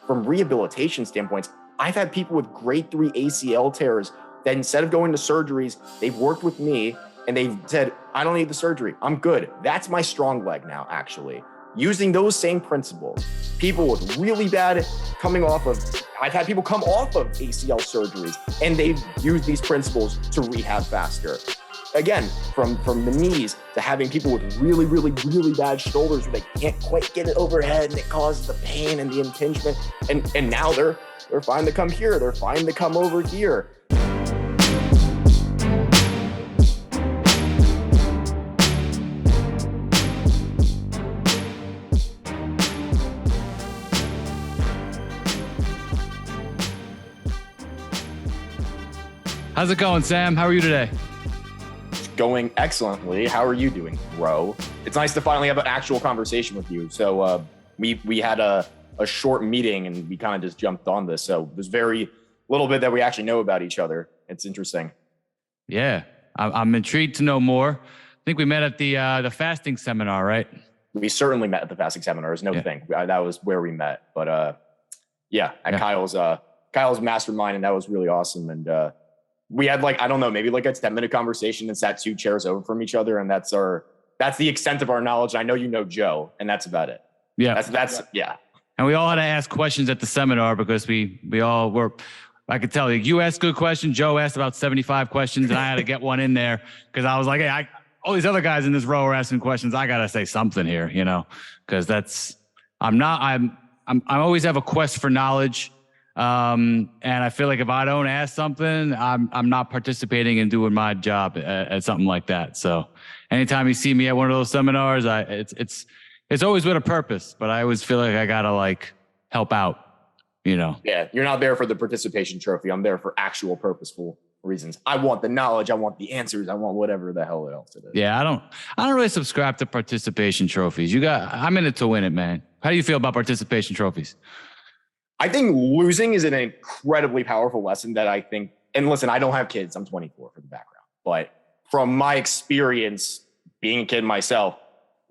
from rehabilitation standpoints, I've had people with grade 3 ACL tears that instead of going to surgeries, they've worked with me and they've said, I don't need the surgery. I'm good. That's my strong leg now, actually. Using those same principles, people with really bad I've had people come off of ACL surgeries and they've used these principles to rehab faster. Again, from the knees to having people with really, really, really bad shoulders where they can't quite get it overhead and it causes the pain and the impingement. And now they're fine to come here. They're fine to come over here. How's it going, Sam? How are you today? It's going excellently. How are you doing, bro? It's nice to finally have an actual conversation with you. So we had a short meeting and we kind of just jumped on this. So there's very little bit that we actually know about each other. It's interesting. Yeah, I'm intrigued to know more. I think we met at the fasting seminar, right? We certainly met at the fasting seminar. There's no thing. That was where we met. But Kyle's mastermind, and that was really awesome. And we had maybe a 10-minute conversation and sat 2 chairs over from each other. And that's the extent of our knowledge. I know you know Joe, and that's about it. Yeah. That's. And we all had to ask questions at the seminar because we all were, I could tell you asked good questions. Joe asked about 75 questions and I had to get one in there because I was like, hey, all these other guys in this row are asking questions. I got to say something here, because I always have a quest for knowledge. And I feel like if I don't ask something, I'm not participating in doing my job at something like that. So anytime you see me at one of those seminars, it's always with a purpose, but I always feel like I gotta help out, Yeah, you're not there for the participation trophy. I'm there for actual purposeful reasons. I want the knowledge. I want the answers. I want whatever the hell else it is. Yeah, I don't really subscribe to participation trophies. I'm in it to win it, man. How do you feel about participation trophies? I think losing is an incredibly powerful lesson that I think, and listen, I don't have kids. I'm 24 for the background, but from my experience being a kid myself,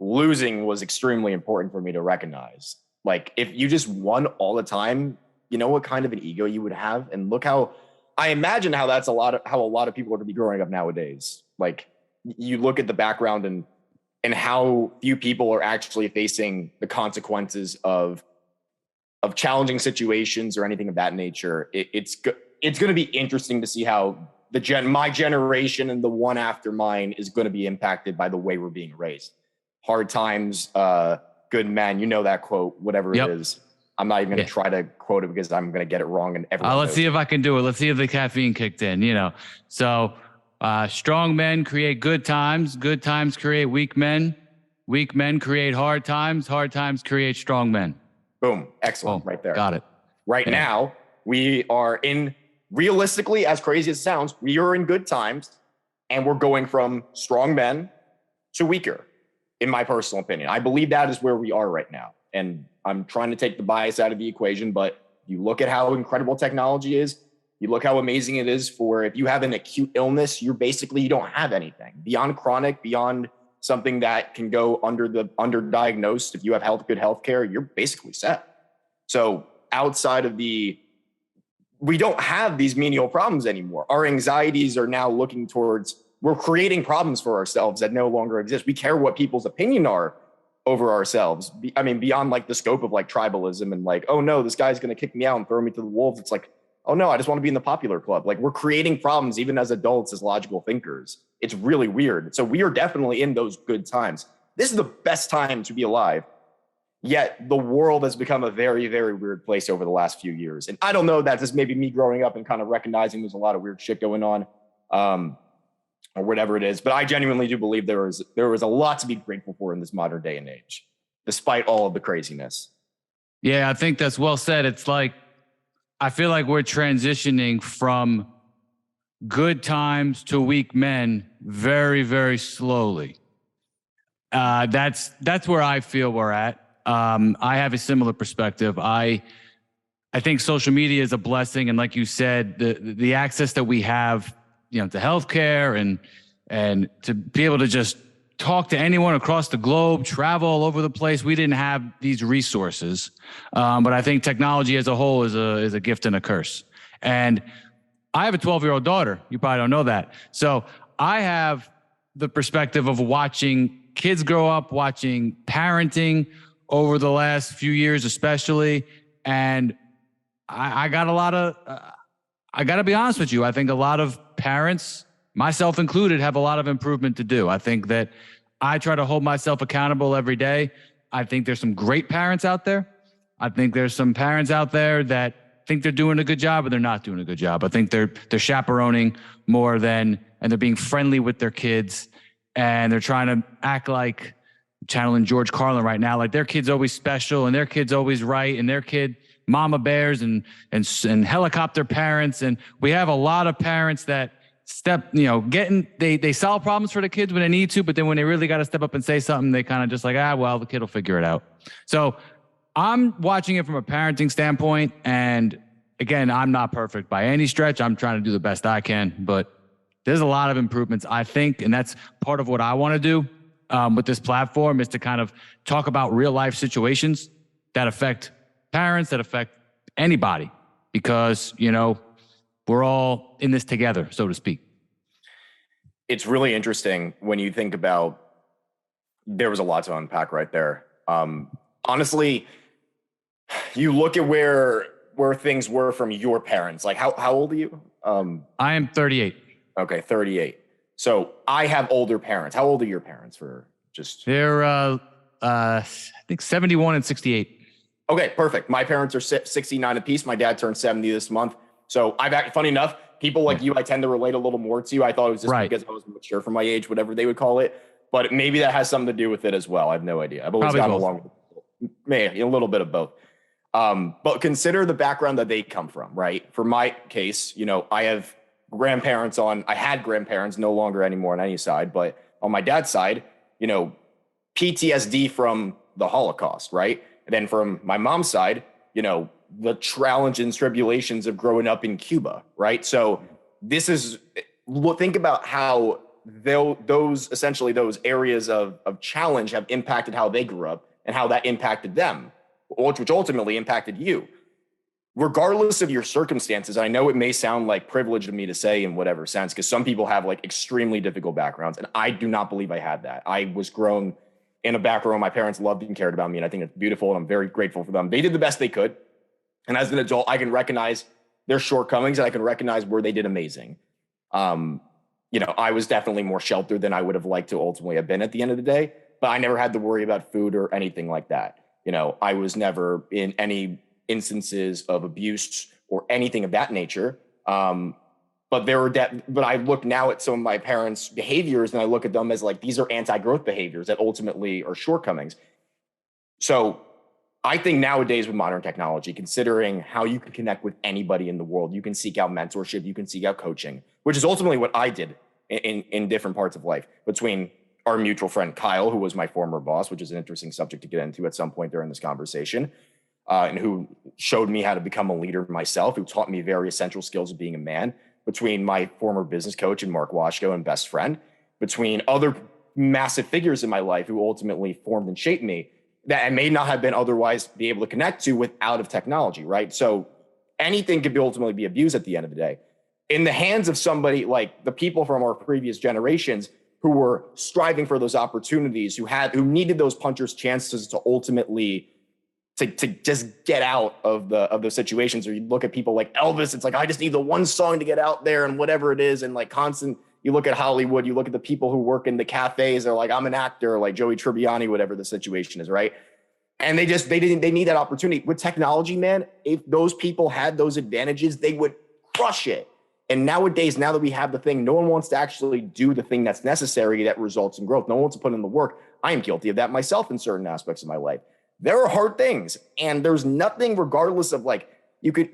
losing was extremely important for me to recognize. Like if you just won all the time, you know what kind of an ego you would have? And look how, I imagine how that's how a lot of people are going to be growing up nowadays. Like you look at the background and how few people are actually facing the consequences of challenging situations or anything of that nature. It's going to be interesting to see how my generation and the one after mine is going to be impacted by the way we're being raised. Hard times, good men. You know that quote, whatever it is. I'm not even going to try to quote it because I'm going to get it wrong. And let's see if I can do it. Let's see if the caffeine kicked in. So strong men create good times. Good times create weak men. Weak men create hard times. Hard times create strong men. Boom. Excellent. Right there. Got it. Right now, we are realistically, as crazy as it sounds, we are in good times and we're going from strong men to weaker, in my personal opinion. I believe that is where we are right now. And I'm trying to take the bias out of the equation, but you look at how incredible technology is. You look how amazing it is for if you have an acute illness, you don't have anything beyond chronic, beyond something that can go underdiagnosed. If you have good healthcare, you're basically set. So outside of we don't have these menial problems anymore. Our anxieties are now looking towards, we're creating problems for ourselves that no longer exist. We care what people's opinion are over ourselves. I mean, beyond the scope of tribalism and oh no, this guy's going to kick me out and throw me to the wolves. It's oh no, I just want to be in the popular club. We're creating problems even as adults, as logical thinkers. It's really weird. So we are definitely in those good times. This is the best time to be alive. Yet the world has become a very, very weird place over the last few years. And I don't know, that's just maybe me growing up and kind of recognizing there's a lot of weird shit going on, or whatever it is. But I genuinely do believe there was a lot to be grateful for in this modern day and age, despite all of the craziness. Yeah, I think that's well said. It's I feel like we're transitioning from good times to weak men very, very slowly. That's where I feel we're at. I have a similar perspective. I think social media is a blessing. And like you said, the access that we have, to healthcare and to be able to just talk to anyone across the globe, travel all over the place. We didn't have these resources. But I think technology as a whole is a gift and a curse. And I have a 12-year-old daughter. You probably don't know that. So I have the perspective of watching kids grow up, watching parenting over the last few years, especially. And I got a lot of, I got to be honest with you. I think a lot of parents, myself included, have a lot of improvement to do. I think that I try to hold myself accountable every day. I think there's some great parents out there. I think there's some parents out there that think they're doing a good job, but they're not doing a good job. I think they're chaperoning more than, and they're being friendly with their kids, and they're trying to act like, channeling George Carlin right now, like their kid's always special and their kid's always right, and their kid mama bears and helicopter parents. And we have a lot of parents that they solve problems for the kids when they need to, but then when they really got to step up and say something, they kind of just like, well, the kid will figure it out. So I'm watching it from a parenting standpoint. And again, I'm not perfect by any stretch. I'm trying to do the best I can, but there's a lot of improvements, I think. And that's part of what I want to do with this platform, is to kind of talk about real life situations that affect parents, that affect anybody, because, we're all in this together, so to speak. It's really interesting when you think about, there was a lot to unpack right there. Honestly, you look at where things were from your parents. Like, how old are you? I am 38. Okay, 38. So I have older parents. How old are your parents? They're I think 71 and 68. Okay, perfect. My parents are 69 apiece. My dad turned 70 this month. So funny enough, people like you, I tend to relate a little more to. I thought it was just because I was mature for my age, whatever they would call it. But maybe that has something to do with it as well. I have no idea. I've always gotten along with people. Maybe a little bit of both. But consider the background that they come from, right? For my case, I have grandparents I had grandparents, no longer anymore on any side, but on my dad's side, PTSD from the Holocaust, right? And then from my mom's side, the challenge and tribulations of growing up in Cuba, right? So think about how those areas of challenge have impacted how they grew up and how that impacted them, which ultimately impacted you. Regardless of your circumstances, I know it may sound like privilege of me to say in whatever sense, because some people have like extremely difficult backgrounds, and I do not believe I had that. I was grown in a background. My parents loved and cared about me, and I think it's beautiful, and I'm very grateful for them. They did the best they could. And as an adult, I can recognize their shortcomings, and I can recognize where they did amazing. I was definitely more sheltered than I would have liked to ultimately have been at the end of the day, but I never had to worry about food or anything like that. I was never in any instances of abuse or anything of that nature. But I look now at some of my parents' behaviors, and I look at them as like, these are anti-growth behaviors that ultimately are shortcomings. So I think nowadays with modern technology, considering how you can connect with anybody in the world, you can seek out mentorship, you can seek out coaching, which is ultimately what I did in different parts of life, between our mutual friend Kyle, who was my former boss, which is an interesting subject to get into at some point during this conversation, and who showed me how to become a leader myself, who taught me very essential skills of being a man, between my former business coach and Mark Washko and best friend, between other massive figures in my life who ultimately formed and shaped me that I may not have been otherwise be able to connect to without of technology, right? So anything could ultimately be abused at the end of the day. In the hands of somebody like the people from our previous generations who were striving for those opportunities, who needed those puncher's chances to ultimately to just get out of the situations. Or you look at people like Elvis, it's like, I just need the one song to get out there and whatever it is. And like you look at Hollywood, you look at the people who work in the cafes, they're like, I'm an actor, like Joey Tribbiani, whatever the situation is, right? And they need that opportunity. With technology, man, if those people had those advantages, they would crush it. And nowadays, now that we have the thing, no one wants to actually do the thing that's necessary that results in growth. No one wants to put in the work. I am guilty of that myself in certain aspects of my life. There are hard things, and there's nothing, regardless of like, you could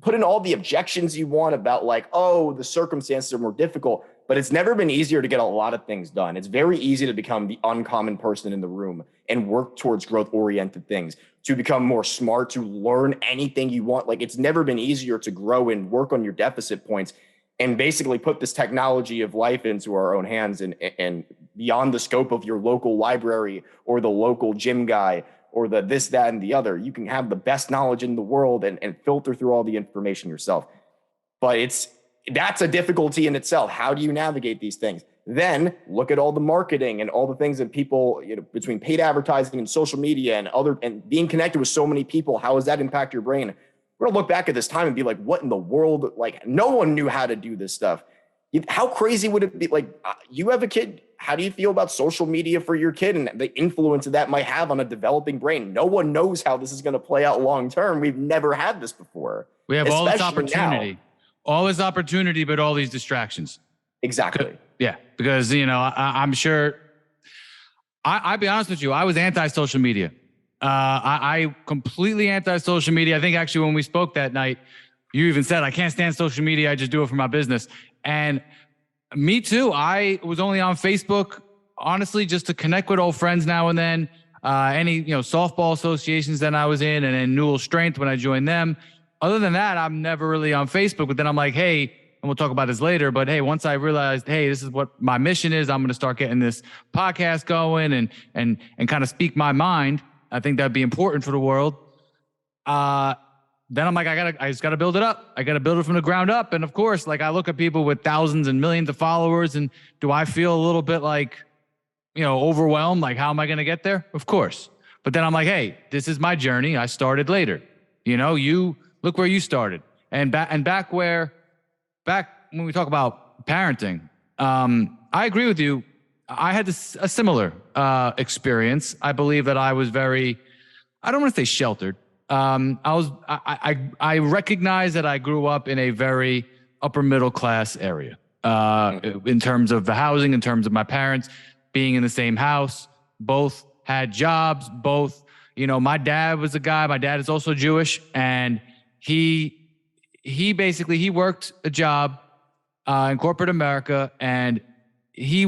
put in all the objections you want about like, oh, the circumstances are more difficult, but it's never been easier to get a lot of things done. It's very easy to become the uncommon person in the room and work towards growth-oriented things, to become more smart, to learn anything you want. Like, it's never been easier to grow and work on your deficit points and basically put this technology of life into our own hands and beyond the scope of your local library or the local gym guy or the this, that, and the other. You can have the best knowledge in the world and filter through all the information yourself. But that's a difficulty in itself. How do you navigate these things? Then look at all the marketing and all the things that people, between paid advertising and social media and being connected with so many people, how does that impact your brain? We're gonna look back at this time and be like, what in the world? Like, no one knew how to do this stuff. How crazy would it be? Like, you have a kid. How do you feel about social media for your kid and the influence that might have on a developing brain? No one knows how this is going to play out long term. We've never had this before. We have all this especially opportunity, now. all this opportunity, but all these distractions. Exactly. Yeah, because I'm sure. I'll be honest with you. I was anti-social media. I completely anti-social media. I think actually when we spoke that night, you even said, I can't stand social media. I just do it for my business. And me too. I was only on Facebook, honestly, just to connect with old friends now and then. Any softball associations that I was in, and then Newell Strength when I joined them. Other than that, I'm never really on Facebook. But then I'm like, hey, and we'll talk about this later. But hey, once I realized, hey, this is what my mission is, I'm going to start getting this podcast going and kind of speak my mind. I think that'd be important for the world. Then I'm like, I just got to build it up. I got to build it from the ground up. And of course, like I look at people with thousands and millions of followers, and do I feel a little bit like, overwhelmed? Like, how am I going to get there? Of course. But then I'm like, hey, this is my journey. I started later. You look where you started. And back when we talk about parenting, I agree with you. I had a similar experience. I believe that I was I don't want to say sheltered. I recognize that I grew up in a very upper middle class area, in terms of the housing, in terms of my parents being in the same house. Both had jobs. Both, my dad was a guy. My dad is also Jewish, and he worked a job in corporate America, and he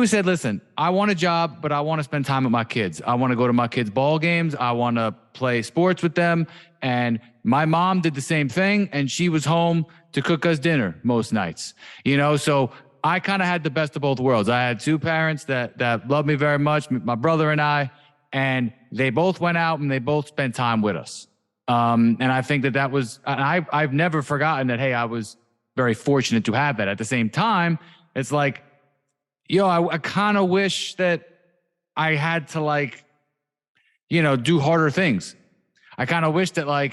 said, listen, I want a job, but I want to spend time with my kids. I want to go to my kids' ball games. I want to play sports with them. And my mom did the same thing, and she was home to cook us dinner most nights. So I kind of had the best of both worlds. I had two parents that loved me very much, my brother and I, and they both went out and they both spent time with us. And I think that was, and I've never forgotten that, hey, I was very fortunate to have that. At the same time, it's like, I kind of wish that I had to do harder things. I kind of wish that I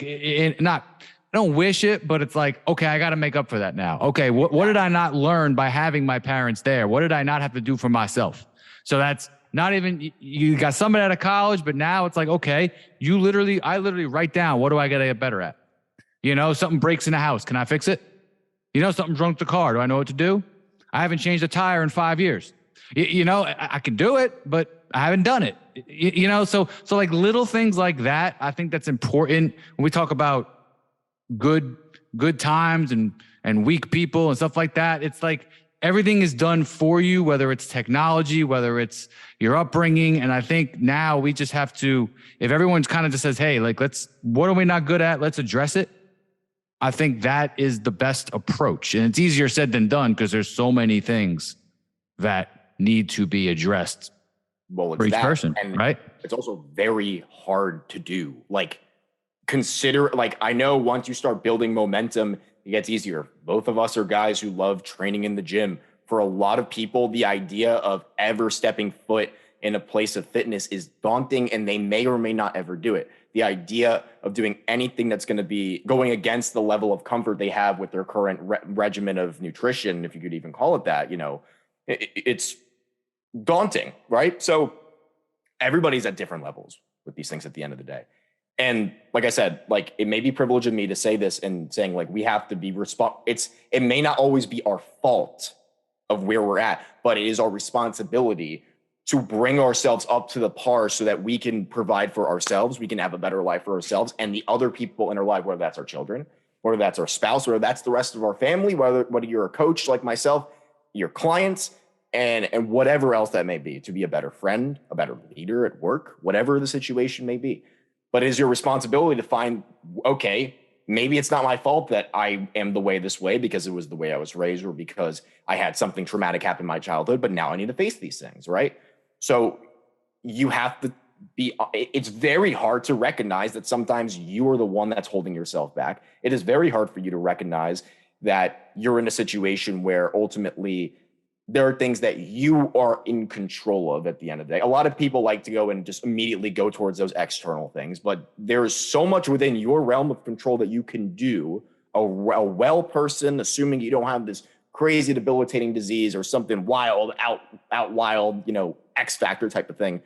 don't wish it, but it's like, okay, I got to make up for that now. Okay. What did I not learn by having my parents there? What did I not have to do for myself? So that's not even, you got somebody out of college, but now it's like, okay, I literally write down, what do I got to get better at? Something breaks in the house. Can I fix it? Something's wrong with the car. Do I know what to do? I haven't changed a tire in 5 years. I can do it, but I haven't done it. So like little things like that, I think that's important when we talk about good times and weak people and stuff like that. It's like everything is done for you, whether it's technology, whether it's your upbringing. And I think now we just have to, if everyone's kind of just says, hey, what are we not good at? Let's address it. I think that is the best approach. And it's easier said than done because there's so many things that need to be addressed for each person, right? It's also very hard to do. I know once you start building momentum, it gets easier. Both of us are guys who love training in the gym. For a lot of people, the idea of ever stepping foot in a place of fitness is daunting, and they may or may not ever do it. The idea of doing anything that's going to be going against the level of comfort they have with their current regimen of nutrition, if you could even call it that, it's daunting, right? So everybody's at different levels with these things at the end of the day. And like I said, it may be privilege of me to say this and saying we have to be it may not always be our fault of where we're at, but it is our responsibility to bring ourselves up to the par so that we can provide for ourselves. We can have a better life for ourselves and the other people in our life, whether that's our children, whether that's our spouse, whether that's the rest of our family, whether you're a coach like myself, your clients, and whatever else that may be, to be a better friend, a better leader at work, whatever the situation may be. But it is your responsibility to find, okay, maybe it's not my fault that I am the way this way because it was the way I was raised or because I had something traumatic happen in my childhood, but now I need to face these things, right? So you have to it's very hard to recognize that sometimes you are the one that's holding yourself back. It is very hard for you to recognize that you're in a situation where ultimately there are things that you are in control of at the end of the day. A lot of people like to go and just immediately go towards those external things, but there is so much within your realm of control that you can do. A well person, assuming you don't have this crazy debilitating disease or something wild, out wild, X factor type of thing,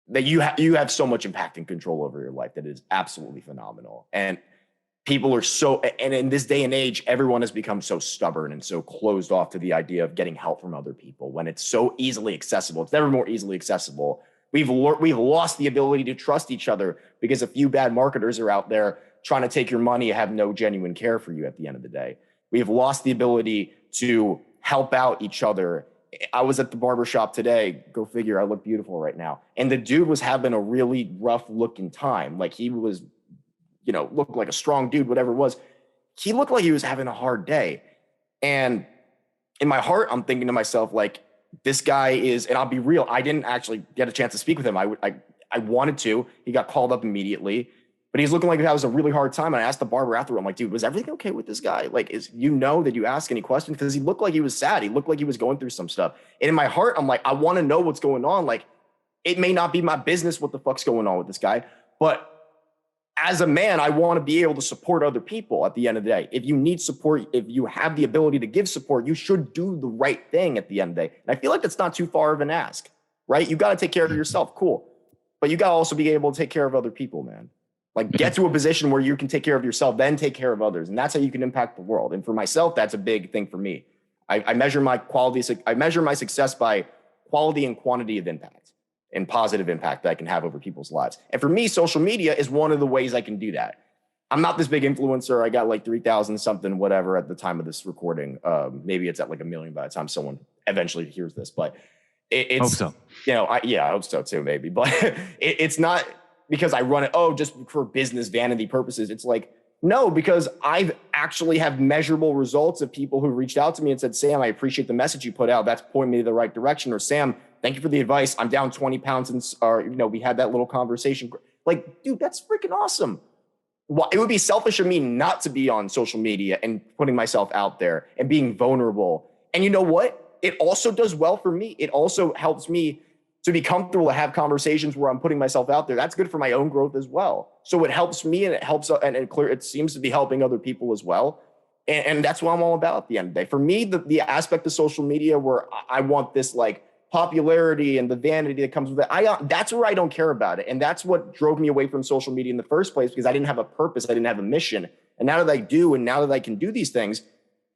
that you have so much impact and control over your life that is absolutely phenomenal. And people are and in this day and age, everyone has become so stubborn and so closed off to the idea of getting help from other people when it's so easily accessible. It's never more easily accessible. We've lost the ability to trust each other because a few bad marketers are out there trying to take your money and have no genuine care for you at the end of the day. We have lost the ability to help out each other. I was at the barbershop today. Go figure, I look beautiful right now. And the dude was having a really rough looking time. Like he was, looked like a strong dude, whatever it was. He looked like he was having a hard day. And in my heart, I'm thinking to myself, like, this guy is, and I'll be real, I didn't actually get a chance to speak with him. I wanted to. He got called up immediately. But he's looking like that was a really hard time. And I asked the barber afterward, I'm like, dude, was everything okay with this guy? Like, did you ask any questions? Because he looked like he was sad. He looked like he was going through some stuff. And in my heart, I'm like, I want to know what's going on. Like, it may not be my business what the fuck's going on with this guy. But as a man, I want to be able to support other people at the end of the day. If you need support, if you have the ability to give support, you should do the right thing at the end of the day. And I feel like that's not too far of an ask, right? You got to take care of yourself. Cool. But you got to also be able to take care of other people, man. Like, get to a position where you can take care of yourself, then take care of others. And that's how you can impact the world. And for myself, that's a big thing for me. I measure my success by quality and quantity of impact and positive impact that I can have over people's lives. And for me, social media is one of the ways I can do that. I'm not this big influencer. I got like 3,000 something, whatever at the time of this recording. Maybe it's at like 1 million by the time someone eventually hears this, but it's, hope so. I hope so too, maybe, but it's not because I run it, just for business vanity purposes. It's like, no, because I've actually have measurable results of people who reached out to me and said, Sam, I appreciate the message you put out. That's pointing me to the right direction. Or Sam, thank you for the advice. I'm down 20 pounds and we had that little conversation. Like, dude, that's freaking awesome. It would be selfish of me not to be on social media and putting myself out there and being vulnerable. And you know what? It also does well for me. It also helps me to be comfortable to have conversations where I'm putting myself out there. That's good for my own growth as well. So it helps me and it helps, and it seems to be helping other people as well. And that's what I'm all about at the end of the day. For me, the aspect of social media where I want this like popularity and the vanity that comes with it, that's where I don't care about it. And that's what drove me away from social media in the first place, because I didn't have a purpose. I didn't have a mission. And now that I do, and now that I can do these things,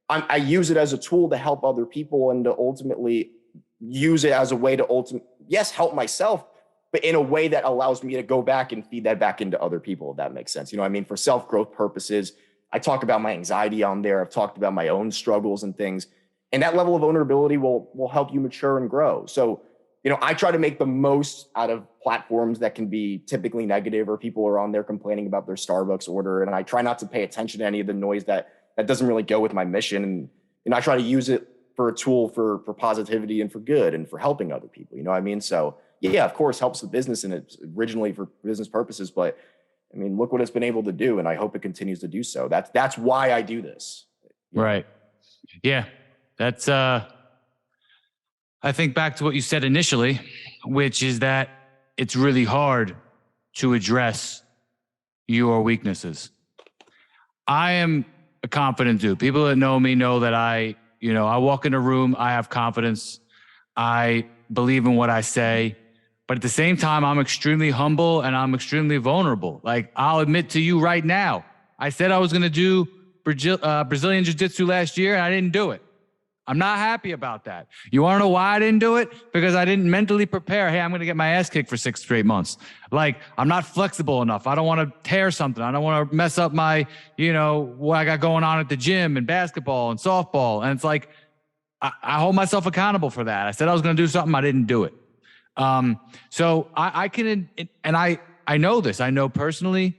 I use it as a tool to help other people and to ultimately use it as a way to help myself, but in a way that allows me to go back and feed that back into other people, if that makes sense. You know what I mean? For self-growth purposes, I talk about my anxiety on there. I've talked about my own struggles and things. And that level of vulnerability will help you mature and grow. So, I try to make the most out of platforms that can be typically negative, or people are on there complaining about their Starbucks order. And I try not to pay attention to any of the noise that doesn't really go with my mission. And I try to use it for a tool for positivity and for good and for helping other people. You know what I mean? So yeah, of course, helps the business, and it's originally for business purposes, but I mean, look what it's been able to do. And I hope it continues to do so. That's why I do this. Right. Yeah. That's, I think back to what you said initially, which is that it's really hard to address your weaknesses. I am a confident dude. People that know me know that I walk in a room, I have confidence. I believe in what I say, but at the same time, I'm extremely humble and I'm extremely vulnerable. Like, I'll admit to you right now, I said I was going to do Brazilian Jiu-Jitsu last year and I didn't do it. I'm not happy about that. You want to know why I didn't do it? Because I didn't mentally prepare. Hey, I'm going to get my ass kicked for 6 straight months. Like, I'm not flexible enough. I don't want to tear something. I don't want to mess up my, what I got going on at the gym and basketball and softball. And it's like, I hold myself accountable for that. I said I was going to do something. I didn't do it. So I can, and I know this. I know personally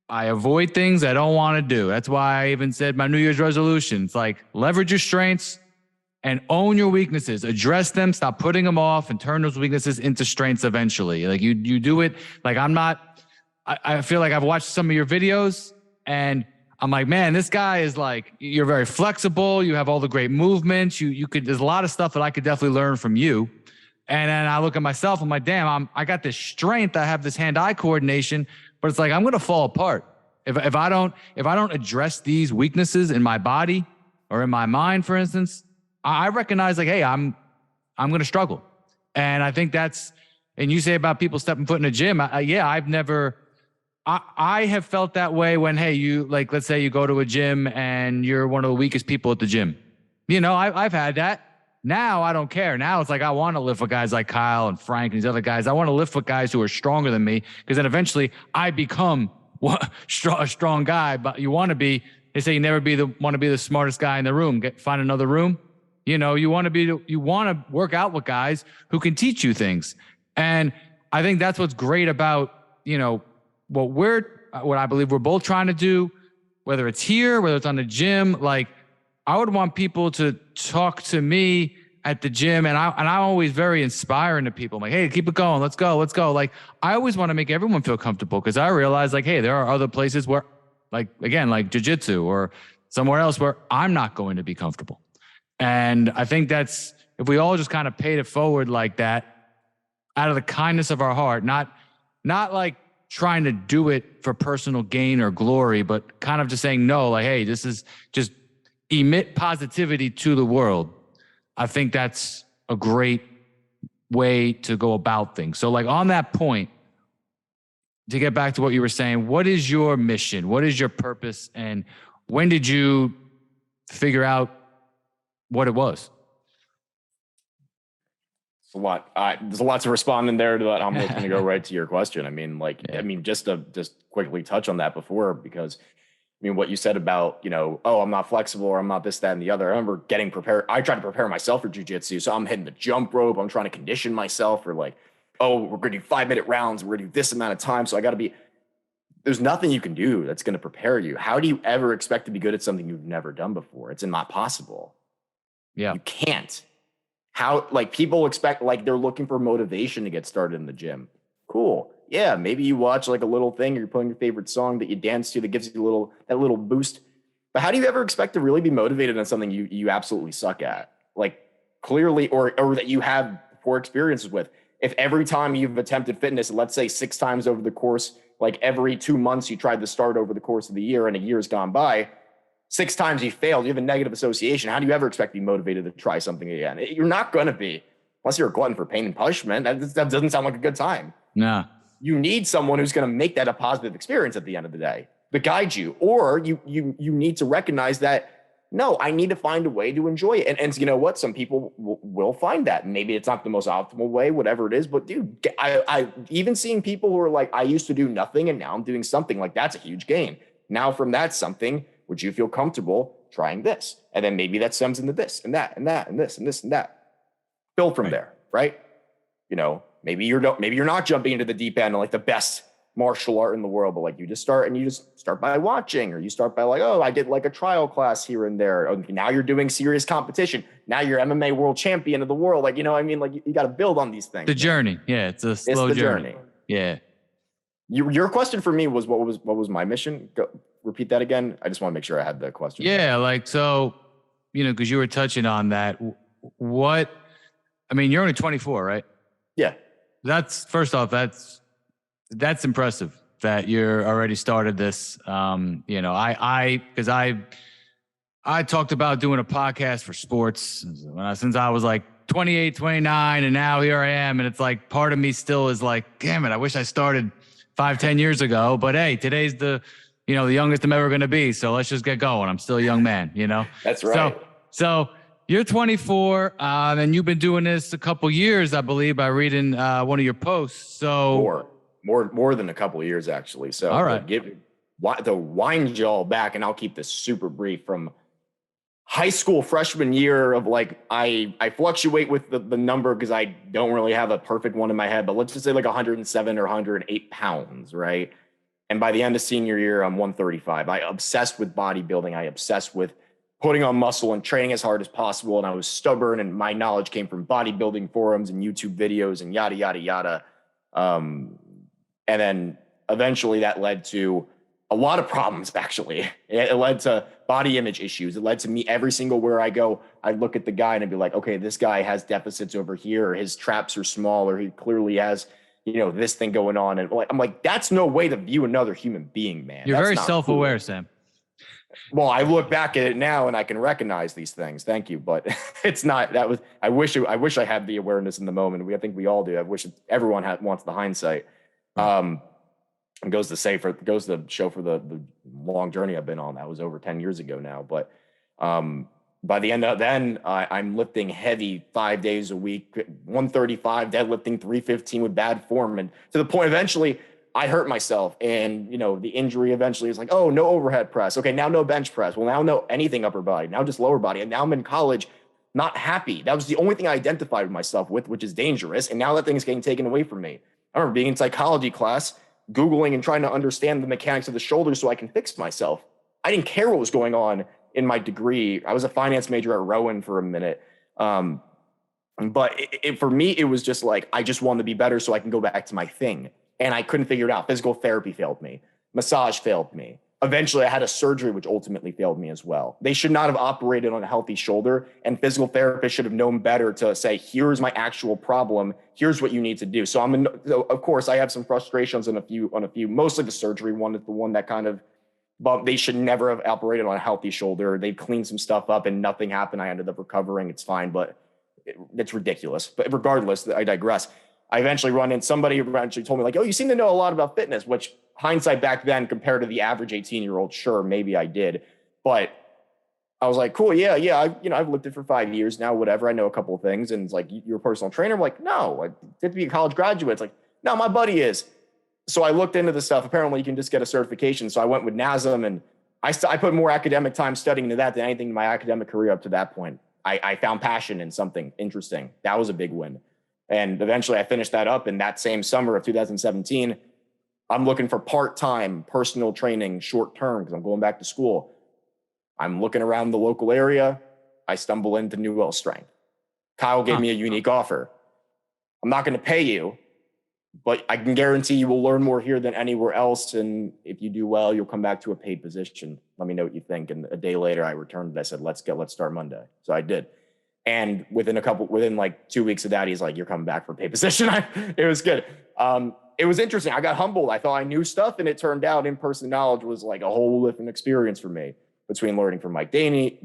I avoid things I don't want to do. That's why I even said my New Year's resolution. It's like leverage your strengths and own your weaknesses. Address them, stop putting them off, and turn those weaknesses into strengths eventually. Like you do it. Like I feel like I've watched some of your videos and I'm like, man, this guy is like, you're very flexible. You have all the great movements. There's a lot of stuff that I could definitely learn from you. And then I look at myself, I'm like, damn, I got this strength. I have this hand-eye coordination, but it's like, I'm going to fall apart. If I don't address these weaknesses in my body or in my mind, for instance, I recognize like, hey, I'm going to struggle. And I think and you say about people stepping foot in a gym. I have felt that way when, hey, let's say you go to a gym and you're one of the weakest people at the gym. I've had that. Now I don't care. Now it's like I want to lift with guys like Kyle and Frank and these other guys. I want to lift with guys who are stronger than me because then eventually I become a strong guy. But you want to be, they say you never want to be the smartest guy in the room. Find another room. You want to work out with guys who can teach you things. And I think that's what's great about, what I believe we're both trying to do, whether it's here, whether it's on the gym. Like I would want people to talk to me at the gym. And I'm always very inspiring to people. I'm like, hey, keep it going. Let's go. Like I always want to make everyone feel comfortable because I realize like, hey, there are other places where like jiu-jitsu or somewhere else where I'm not going to be comfortable. And I think if we all just kind of paid it forward like that out of the kindness of our heart, not like trying to do it for personal gain or glory, but kind of just saying no, like, hey, this is just emit positivity to the world. I think that's a great way to go about things. So like on that point, to get back to what you were saying, what is your mission? What is your purpose? And when did you figure out what it was? It's a lot. There's a lot to respond in there, but I'm looking to go right to your question. I mean, just to quickly touch on that before, because what you said about, I'm not flexible or I'm not this, that, and the other. I remember getting prepared. I tried to prepare myself for jiu-jitsu. So I'm hitting the jump rope. I'm trying to condition myself for like, we're going to do 5-minute rounds. We're going to do this amount of time. So I got to there's nothing you can do that's going to prepare you. How do you ever expect to be good at something you've never done before? It's not possible. Yeah. You can't. How, like, people expect, like, they're looking for motivation to get started in the gym. Cool. Yeah, maybe you watch like a little thing or you're playing your favorite song that you dance to that gives you that little boost. But how do you ever expect to really be motivated on something you absolutely suck at? Like clearly, or that you have poor experiences with. If every time you've attempted fitness, let's say 6 times over the course, like every 2 months you tried to start over the course of the year and a year's gone by, 6 times you failed, you have a negative association. How do you ever expect to be motivated to try something again? You're not going to be, unless you're a glutton for pain and punishment. That doesn't sound like a good time. Nah. You need someone who's going to make that a positive experience at the end of the day to guide you. Or you need to recognize that, no, I need to find a way to enjoy it. And you know what? Some people will find that. Maybe it's not the most optimal way, whatever it is. But dude, I even seeing people who are like, I used to do nothing and now I'm doing something, like that's a huge gain. Now from that something, would you feel comfortable trying this? And then maybe that stems into this and that and that and this and this and that. Build from there, right? Maybe you're not jumping into the deep end of like the best martial art in the world, but like you just start by watching, or you start by like, I did like a trial class here and there. Now you're doing serious competition. Now you're MMA world champion of the world. Like, like you got to build on these things. The journey. Yeah. It's a slow journey. Yeah. Your question for me was, what was my mission? Repeat that again. I just want to make sure I had the question. Yeah. Like, so, cause you were touching on that. You're only 24, right? Yeah. First off, that's impressive that you're already started this. Because I talked about doing a podcast for sports since I was like 28, 29, and now here I am. And it's like, part of me still is like, damn it, I wish I started 5-10 years ago, but hey, today's the youngest I'm ever going to be. So let's just get going. I'm still a young man, That's right. So you're 24, and you've been doing this a couple years, I believe, by reading one of your posts. So more than a couple of years, actually. So all right, the wind you all back, and I'll keep this super brief. From high school freshman year of like, I fluctuate with the number because I don't really have a perfect one in my head, but let's just say like 107 or 108 pounds, right? And by the end of senior year, I'm 135. I obsessed with bodybuilding. I obsessed with putting on muscle and training as hard as possible. And I was stubborn, and my knowledge came from bodybuilding forums and YouTube videos and yada, yada, yada. And then eventually that led to a lot of problems, actually. It led to body image issues. It led to me every single where I go, I look at the guy and I'd be like, okay, this guy has deficits over here, or his traps are small, or he clearly has, this thing going on. And I'm like, that's no way to view another human being, man. You're That's very not self-aware, cool. Sam. Well, I look back at it now and I can recognize these things. Thank you. But it's not, I wish I had the awareness in the moment. I think we all do. I wish everyone wants the hindsight. And goes to show for the long journey I've been on. That was over 10 years ago now. But by the end of then, I'm lifting heavy 5 days a week, 135, deadlifting 315 with bad form. And to the point, eventually, I hurt myself. And, the injury eventually is like, oh, no overhead press. Okay, now no bench press. Well, now no anything upper body. Now just lower body. And now I'm in college, not happy. That was the only thing I identified with myself with, which is dangerous. And now that thing is getting taken away from me. I remember being in psychology class, Googling and trying to understand the mechanics of the shoulder so I can fix myself. I didn't care what was going on in my degree. I was a finance major at Rowan for a minute. But for me, it was just like, I just wanted to be better so I can go back to my thing. And I couldn't figure it out. Physical therapy failed me. Massage failed me. Eventually, I had a surgery, which ultimately failed me as well. They should not have operated on a healthy shoulder, and physical therapists should have known better to say, here's my actual problem. Here's what you need to do. So of course, I have some frustrations on a few, mostly the surgery one is the one that kind of, but they should never have operated on a healthy shoulder. They cleaned some stuff up and nothing happened. I ended up recovering. It's fine, but it's ridiculous. But regardless, I digress. Somebody eventually told me like, oh, you seem to know a lot about fitness, which hindsight back then compared to the average 18-year-old, sure, maybe I did. But I was like, cool, yeah. I've lived it for 5 years now, whatever. I know a couple of things. And it's like, you're a personal trainer? I'm like, no, I did be a college graduate. It's like, no, my buddy is. So I looked into the stuff. Apparently you can just get a certification. So I went with NASM, and I put more academic time studying into that than anything in my academic career up to that point. I found passion in something interesting. That was a big win. And eventually I finished that up. And that same summer of 2017, I'm looking for part-time personal training, short-term, because I'm going back to school. I'm looking around the local area. I stumble into New Well Strength. Kyle gave me a unique offer. I'm not going to pay you, but I can guarantee you will learn more here than anywhere else. And if you do well, you'll come back to a paid position. Let me know what you think. And a day later, I returned and I said, let's start Monday. So I did. And within like 2 weeks of that, he's like, you're coming back for a paid position. It was good. It was interesting. I got humbled. I thought I knew stuff, and it turned out in-person knowledge was like a whole different experience for me, between learning from Mike Daly,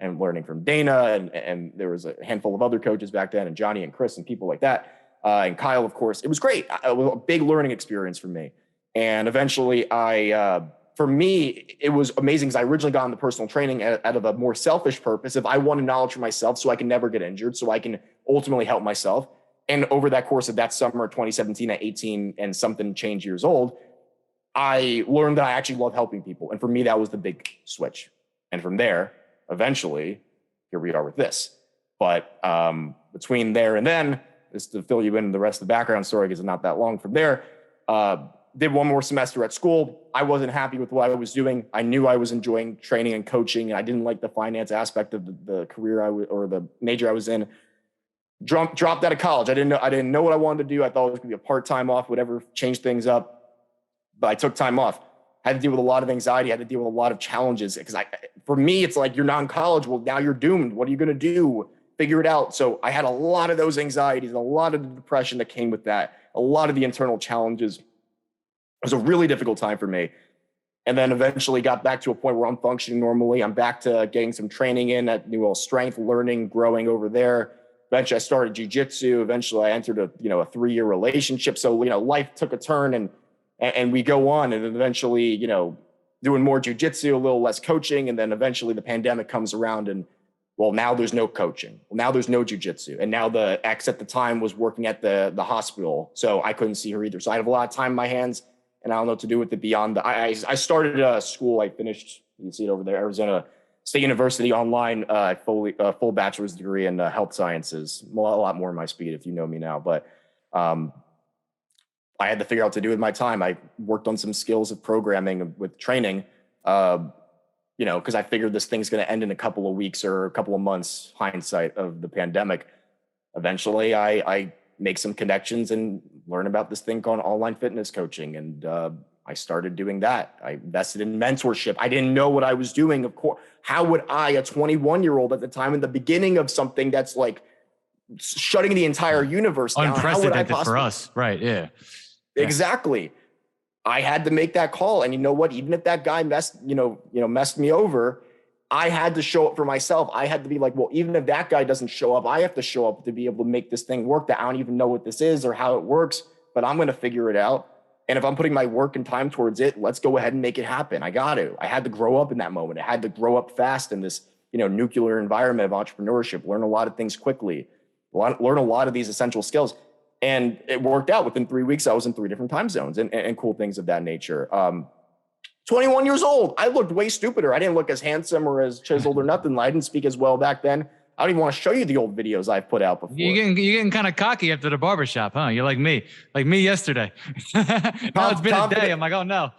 and learning from Dana, and there was a handful of other coaches back then, and Johnny and Chris and people like that, and Kyle, of course. It was great. It was a big learning experience for me. And eventually for me, it was amazing because I originally got into personal training out of a more selfish purpose. If I wanted knowledge for myself so I can never get injured, so I can ultimately help myself. And over that course of that summer, 2017, at 18 and something change years old, I learned that I actually love helping people. And for me, that was the big switch. And from there, eventually, here we are with this. But between there and then, just to fill you in the rest of the background story, because it's not that long from there, did one more semester at school. I wasn't happy with what I was doing. I knew I was enjoying training and coaching, and I didn't like the finance aspect of the career or the major I was in. Dropped out of college. I didn't know what I wanted to do. I thought it was going to be a part-time off, whatever, change things up. But I took time off. Had to deal with a lot of anxiety. Had to deal with a lot of challenges. Because for me, it's like, you're not in college. Well, now you're doomed. What are you going to do? Figure it out. So I had a lot of those anxieties, a lot of the depression that came with that, a lot of the internal challenges. It was a really difficult time for me. And then eventually got back to a point where I'm functioning normally. I'm back to getting some training in at New Well Strength, learning, growing over there. Eventually I started jujitsu. Eventually I entered a 3-year relationship. So, life took a turn, and we go on, and eventually, doing more jujitsu, a little less coaching. And then eventually the pandemic comes around, and well, now there's no coaching. Well, now there's no jujitsu. And now the ex at the time was working at the hospital. So I couldn't see her either. So I have a lot of time in my hands, and I don't know what to do with it beyond I started a school. I finished, you can see it over there, Arizona State University online, full bachelor's degree in health sciences. Well, a lot more my speed if you know me now. But I had to figure out what to do with my time. I worked on some skills of programming with training, because I figured this thing's going to end in a couple of weeks or a couple of months, hindsight of the pandemic. Eventually, I make some connections and learn about this thing called online fitness coaching. And I started doing that. I invested in mentorship. I didn't know what I was doing. Of course, how would I, a 21-year-old at the time, in the beginning of something that's like shutting the entire universe down, unprecedented for us, right? Yeah, exactly. I had to make that call, and you know what? Even if that guy messed me over, I had to show up for myself. I had to be like, well, even if that guy doesn't show up, I have to show up to be able to make this thing work. That I don't even know what this is or how it works, but I'm going to figure it out. And if I'm putting my work and time towards it, let's go ahead and make it happen. I got to. I had to grow up in that moment. I had to grow up fast in this, nuclear environment of entrepreneurship. Learn a lot of things quickly. Learn a lot of these essential skills. And it worked out. Within 3 weeks, I was in 3 different time zones and cool things of that nature. 21 years old. I looked way stupider. I didn't look as handsome or as chiseled or nothing. I didn't speak as well back then. I don't even want to show you the old videos I've put out before. You're getting kind of cocky after the barbershop, huh? You're like me yesterday. Now it's been a day. I'm like, oh no.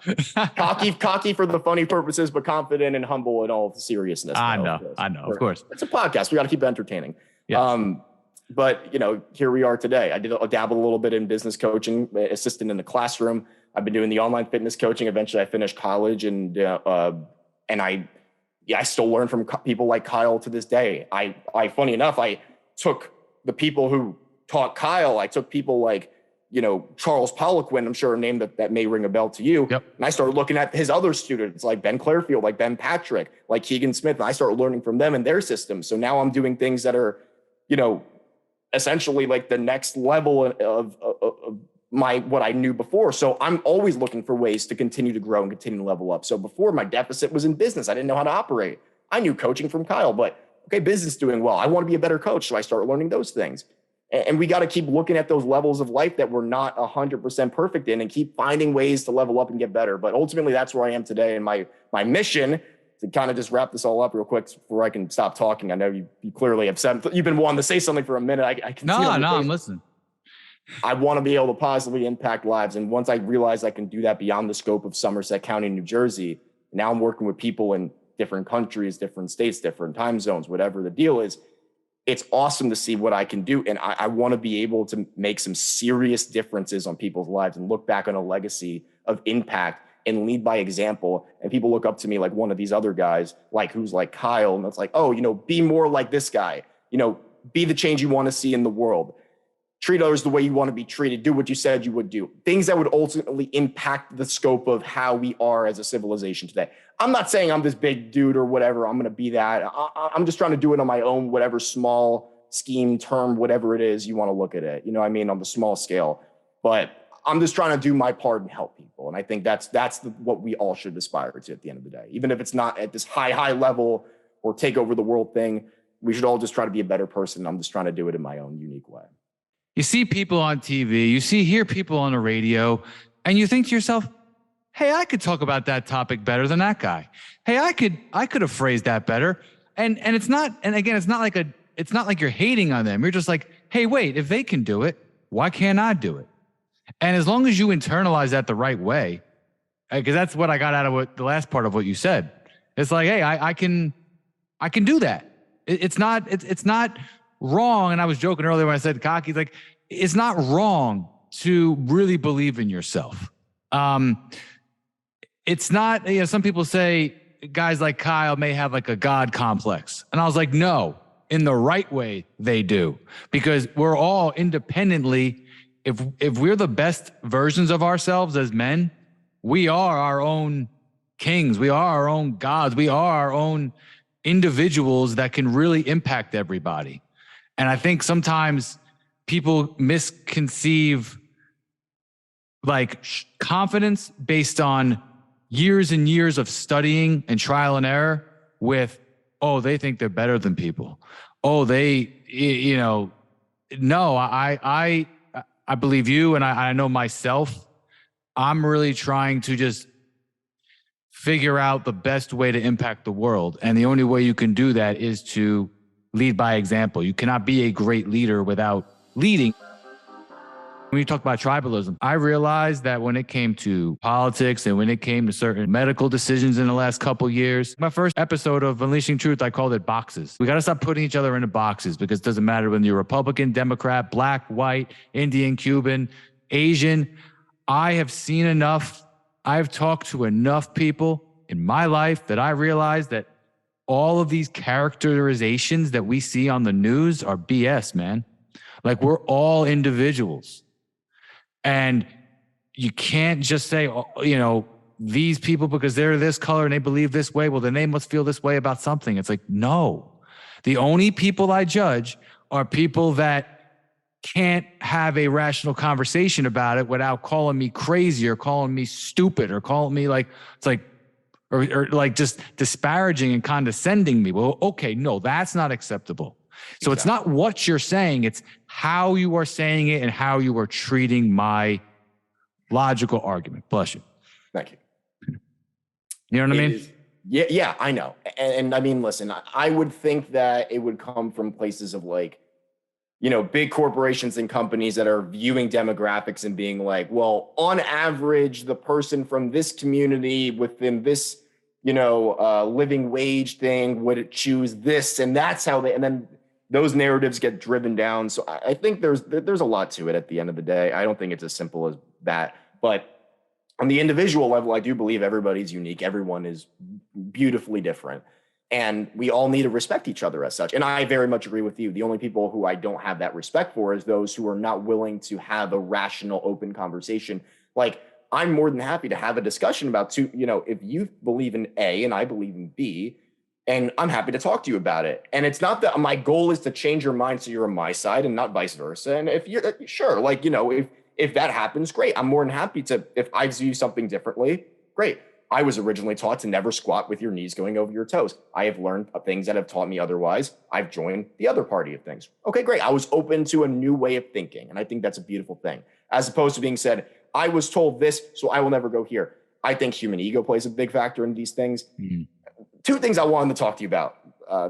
cocky for the funny purposes, but confident and humble in all the seriousness. I know. Of course. It's a podcast. We got to keep it entertaining. Yes. But here we are today. I dabbled a little bit in business coaching, assistant in the classroom. I've been doing the online fitness coaching. Eventually I finished college and I still learn from people like Kyle to this day. I funny enough, I took the people who taught Kyle. I took people like, Charles Poliquin, I'm sure a name that may ring a bell to you. Yep. And I started looking at his other students like Ben Clairfield, like Ben Patrick, like Keegan Smith. And I started learning from them and their systems. So now I'm doing things that are, essentially like the next level of what I knew before. So I'm always looking for ways to continue to grow and continue to level up. So before, my deficit was in business. I didn't know how to operate. I knew coaching from Kyle, but okay, business doing well. I want to be a better coach. So I started learning those things. And we got to keep looking at those levels of life that we're not 100% perfect in and keep finding ways to level up and get better. But ultimately, that's where I am today. And my mission, to kind of just wrap this all up real quick before I can stop talking. I know you clearly have said, you've been wanting to say something for a minute. I can see I'm listening. I want to be able to positively impact lives. And once I realized I can do that beyond the scope of Somerset County, New Jersey, now I'm working with people in different countries, different states, different time zones, whatever the deal is. It's awesome to see what I can do. And I want to be able to make some serious differences on people's lives and look back on a legacy of impact and lead by example. And people look up to me like one of these other guys, like who's like Kyle. And it's like, oh, be more like this guy, be the change you want to see in the world. Treat others the way you want to be treated. Do what you said you would do. Things that would ultimately impact the scope of how we are as a civilization today. I'm not saying I'm this big dude or whatever. I'm going to be that. I'm just trying to do it on my own, whatever small scheme, term, whatever it is you want to look at it. On the small scale. But I'm just trying to do my part and help people. And I think that's what we all should aspire to at the end of the day. Even if it's not at this high level or take over the world thing, we should all just try to be a better person. I'm just trying to do it in my own unique way. You see people on TV, hear people on the radio, and you think to yourself, hey, I could talk about that topic better than that guy. Hey, I could have phrased that better. And it's not, and again, it's not like you're hating on them. You're just like, hey, wait, if they can do it, why can't I do it? And as long as you internalize that the right way, because that's what I got out of the last part of what you said. It's like, hey, I can do that. It's not wrong. And I was joking earlier when I said cocky, like it's not wrong to really believe in yourself. It's not, some people say guys like Kyle may have like a God complex. And I was like, no, in the right way they do, because we're all independently, if we're the best versions of ourselves as men, we are our own kings. We are our own gods. We are our own individuals that can really impact everybody. And I think sometimes people misconceive like confidence based on years and years of studying and trial and error with, oh, they think they're better than people. Oh, no, I believe you. And I know myself, I'm really trying to just figure out the best way to impact the world. And the only way you can do that is to lead by example. You cannot be a great leader without leading. When you talk about tribalism, I realized that when it came to politics and when it came to certain medical decisions in the last couple of years, my first episode of Unleashing Truth, I called it boxes. We got to stop putting each other into boxes, because it doesn't matter whether you're Republican, Democrat, black, white, Indian, Cuban, Asian. I have seen enough. I've talked to enough people in my life that I realized that all of these characterizations that we see on the news are BS, man. Like, we're all individuals. And you can't just say, you know, these people, because they're this color and they believe this way, well, then they must feel this way about something. It's like, no. The only people I judge are people that can't have a rational conversation about it without calling me crazy or calling me stupid or calling me like, it's like, or like just disparaging and condescending me. Well, okay, no, that's not acceptable. So It's not what you're saying, it's how you are saying it and how you are treating my logical argument. Bless you. Thank you. You know what I mean? Yeah, I know. And I mean, listen, I would think that it would come from places of like, you know, big corporations and companies that are viewing demographics and being like, well, on average, the person from this community within this, you know, living wage thing would choose this, and that's how they, and then those narratives get driven down. So I think there's a lot to it at the end of the day. I don't think it's as simple as that. But on the individual level, I do believe everybody's unique. Everyone is beautifully different. And we all need to respect each other as such. And I very much agree with you. The only people who I don't have that respect for is those who are not willing to have a rational, open conversation. Like, I'm more than happy to have a discussion about you know, if you believe in A and I believe in B, and I'm happy to talk to you about it. And it's not that my goal is to change your mind so you're on my side and not vice versa. And if you're sure, like, you know, if that happens, great. I'm more than happy to, if I view something differently, great. I was originally taught to never squat with your knees going over your toes. I have learned things that have taught me otherwise. I've joined the other party of things. Okay, great. I was open to a new way of thinking. And I think that's a beautiful thing, as opposed to being said, I was told this, so I will never go here. I think human ego plays a big factor in these things. Mm-hmm. Two things I wanted to talk to you about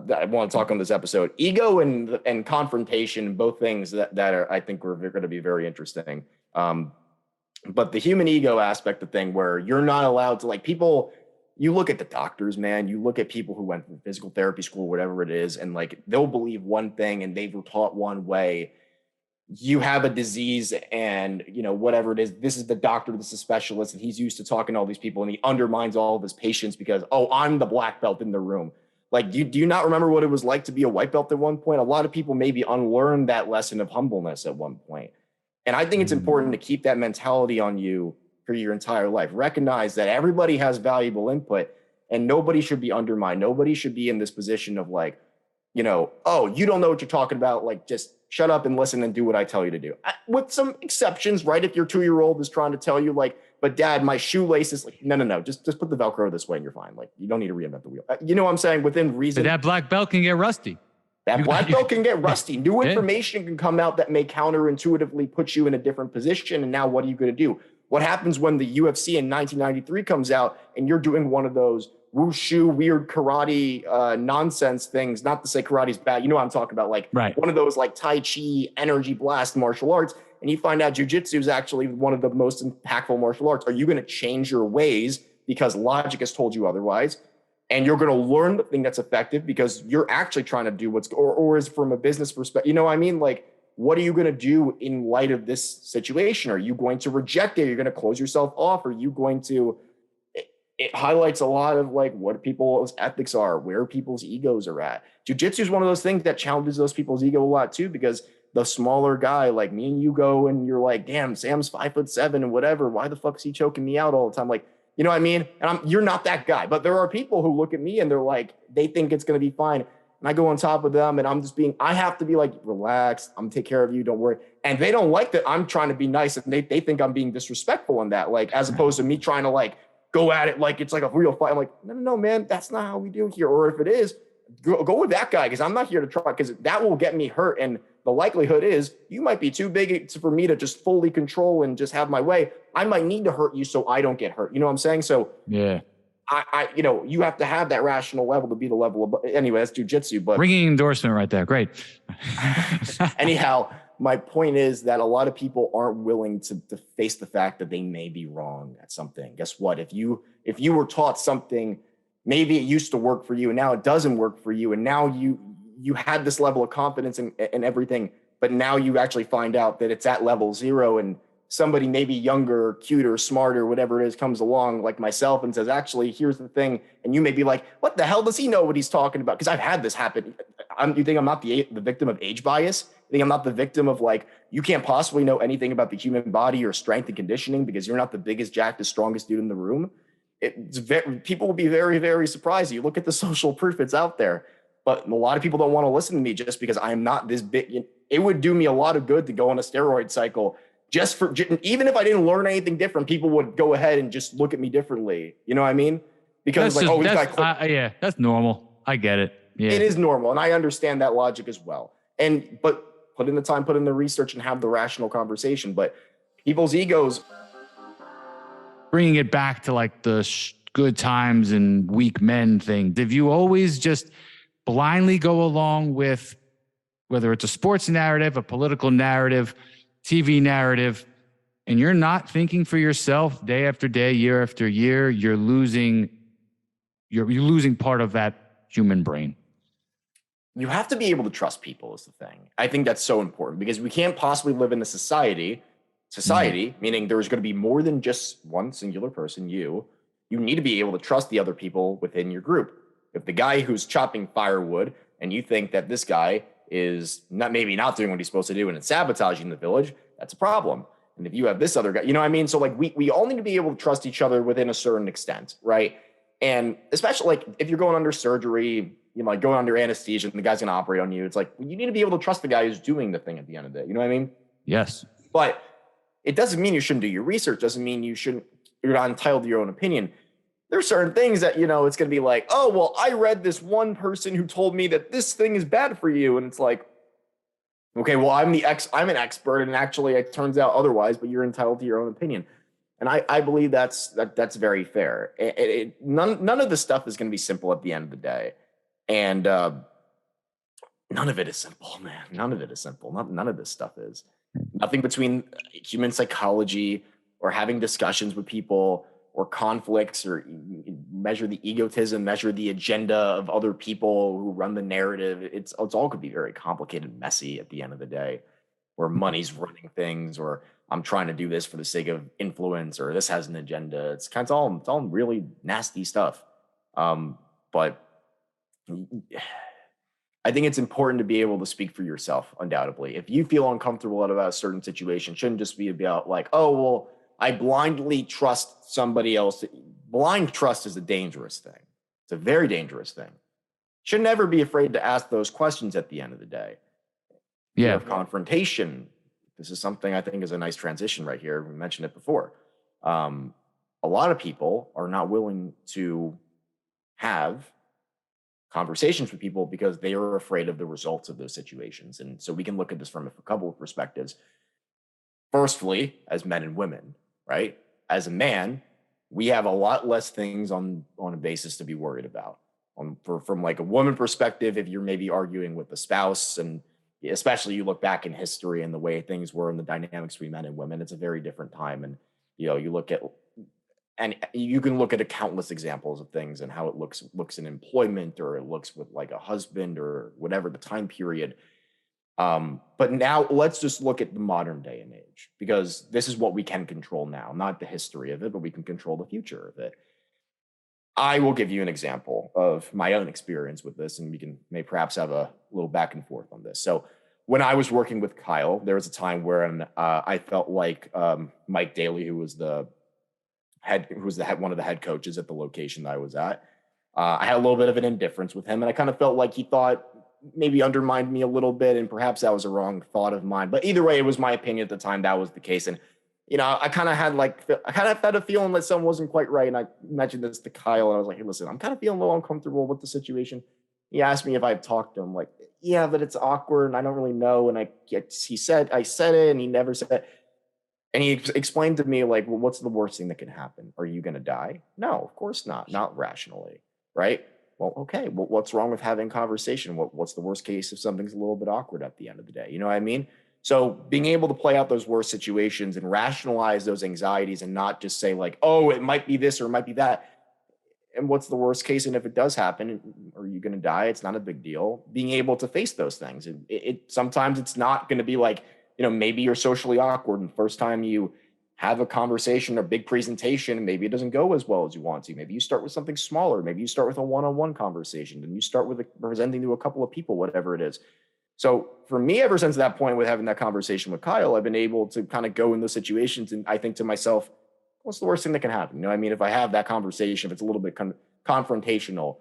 that I want to talk on this episode: ego and confrontation, both things that are, I think, are going to be very interesting. But the human ego aspect of thing, where you're not allowed to, like, people, you look at the doctors, man, you look at people who went to physical therapy school, whatever it is, and like, they'll believe one thing and they were taught one way. You have a disease and, you know, whatever it is, this is the doctor, this is a specialist, and he's used to talking to all these people, and he undermines all of his patients because, oh, I'm the black belt in the room. Like, do you not remember what it was like to be a white belt at one point? A lot of people maybe unlearned that lesson of humbleness at one point. And I think it's important to keep that mentality on you for your entire life. Recognize that everybody has valuable input and nobody should be undermined. Nobody should be in this position of like, you know, oh, you don't know what you're talking about. Like, just shut up and listen and do what I tell you to do. With some exceptions, right? If your 2-year-old is trying to tell you like, but dad, my shoelaces, like, no, just put the Velcro this way and you're fine. Like, you don't need to reinvent the wheel. You know what I'm saying? Within reason. But that black belt can get rusty. That black belt can get rusty. New information can come out that may counterintuitively put you in a different position. And now what are you going to do? What happens when the UFC in 1993 comes out and you're doing one of those wushu, weird karate nonsense things? Not to say karate is bad. You know what I'm talking about? Like, right, one of those like Tai Chi, energy blast martial arts. And you find out jujitsu is actually one of the most impactful martial arts. Are you going to change your ways because logic has told you otherwise? And you're going to learn the thing that's effective because you're actually trying to do or is from a business perspective. You know what I mean? Like, what are you going to do in light of this situation? Are you going to reject it? Are you going to close yourself off? Are you going to, it highlights a lot of like what people's ethics are, where people's egos are at. Jiu-jitsu is one of those things that challenges those people's ego a lot too, because the smaller guy like me and you go and you're like, damn, Sam's 5'7" and whatever. Why the fuck is he choking me out all the time? Like, you know what I mean? And you're not that guy, but there are people who look at me and they're like, they think it's going to be fine. And I go on top of them and I have to be like, relax, I'm gonna take care of you, don't worry. And they don't like that I'm trying to be nice and they think I'm being disrespectful in that, like, as opposed to me trying to like go at it like it's like a real fight. I'm like, no, man, that's not how we do here. Or if it is, go with that guy, because I'm not here to try, because that will get me hurt. And the likelihood is you might be too big for me to just fully control and just have my way. I might need to hurt you so I don't get hurt. You know what I'm saying? So yeah, I you know, you have to have that rational level to be the level of, anyway, that's jujitsu. But ringing endorsement right there. Great. Anyhow, my point is that a lot of people aren't willing to face the fact that they may be wrong at something. Guess what? If you were taught something, maybe it used to work for you and now it doesn't work for you, and now you had this level of confidence and everything, but now you actually find out that it's at level 0, and somebody maybe younger, cuter, smarter, whatever it is, comes along like myself and says, actually, here's the thing. And you may be like, what the hell does he know what he's talking about? Because I've had this happen. You think I'm not the victim of age bias? You think I'm not the victim of like, you can't possibly know anything about the human body or strength and conditioning because you're not the biggest, jacked, strongest dude in the room? People will be very, very surprised. You look at the social proof, it's out there. But a lot of people don't want to listen to me just because I'm not this big. It would do me a lot of good to go on a steroid cycle. Even if I didn't learn anything different, people would go ahead and just look at me differently. You know what I mean? Because yeah, that's normal. I get it. Yeah, it is normal, and I understand that logic as well. But put in the time, put in the research, and have the rational conversation. But people's egos, bringing it back to like the good times and weak men thing. Did you always just blindly go along with whether it's a sports narrative, a political narrative, TV narrative, and you're not thinking for yourself day after day, year after year, you're losing part of that human brain? You have to be able to trust people is the thing. I think that's so important because we can't possibly live in a society, meaning there's going to be more than just one singular person, you need to be able to trust the other people within your group. If the guy who's chopping firewood and you think that this guy is maybe not doing what he's supposed to do and it's sabotaging the village, that's a problem. And if you have this other guy, you know what I mean? So like we all need to be able to trust each other within a certain extent, right? And especially like if you're going under surgery, like going under anesthesia and the guy's gonna operate on you, it's like you need to be able to trust the guy who's doing the thing at the end of the day. You know what I mean? Yes. But it doesn't mean you shouldn't do your research, doesn't mean you're not entitled to your own opinion. There's certain things that, it's going to be like, oh, well, I read this one person who told me that this thing is bad for you. And it's like, okay, well, I'm an expert. And actually it turns out otherwise, but you're entitled to your own opinion. And I believe that's very fair. None of this stuff is going to be simple at the end of the day. And none of it is simple, man. None of it is simple. None of this stuff is. Nothing between human psychology or having discussions with people or conflicts or measure the egotism, measure the agenda of other people who run the narrative. It's all could be very complicated, messy at the end of the day, where money's running things, or I'm trying to do this for the sake of influence, or this has an agenda. It's all really nasty stuff. But I think it's important to be able to speak for yourself, undoubtedly. If you feel uncomfortable about a certain situation, shouldn't just be about like, oh, well, I blindly trust somebody else. Blind trust is a dangerous thing. It's a very dangerous thing. Should never be afraid to ask those questions at the end of the day. Yeah. Confrontation. This is something I think is a nice transition right here. We mentioned it before. A lot of people are not willing to have conversations with people because they are afraid of the results of those situations. And so we can look at this from a couple of perspectives. Firstly, as men and women, right? As a man, we have a lot less things on a basis to be worried about. From like a woman perspective, if you're maybe arguing with a spouse, and especially you look back in history and the way things were and the dynamics between men and women, it's a very different time. And you look at, and you can look at countless examples of things and how it looks in employment, or it looks with like a husband or whatever the time period. But now let's just look at the modern day and age, because this is what we can control now, not the history of it, but we can control the future of it. I will give you an example of my own experience with this, and we may perhaps have a little back and forth on this. So when I was working with Kyle, there was a time where I felt like Mike Daly, who was one of the head coaches at the location that I was at, I had a little bit of an indifference with him, and I kind of felt like he thought maybe undermined me a little bit, and perhaps that was a wrong thought of mine. But either way, it was my opinion at the time that was the case. And I kind of had a feeling that something wasn't quite right. And I mentioned this to Kyle, and I was like, hey, listen, I'm kind of feeling a little uncomfortable with the situation. He asked me if I'd talked to him. Like, yeah, but it's awkward, and I don't really know. And I said it, and he never said it. And he explained to me, like, well, what's the worst thing that can happen? Are you going to die? No, of course not rationally, right? Well, okay, what's wrong with having conversation? What's the worst case if something's a little bit awkward at the end of the day? You know what I mean? So being able to play out those worst situations and rationalize those anxieties and not just say like, oh, it might be this or it might be that. And what's the worst case? And if it does happen, are you going to die? It's not a big deal. Being able to face those things. And sometimes it's not going to be like, maybe you're socially awkward and the first time you have a conversation or big presentation, and maybe it doesn't go as well as you want to. Maybe you start with something smaller. Maybe you start with a one-on-one conversation and you start with presenting to a couple of people, whatever it is. So for me, ever since that point with having that conversation with Kyle, I've been able to kind of go in those situations. And I think to myself, what's the worst thing that can happen? If I have that conversation, if it's a little bit confrontational,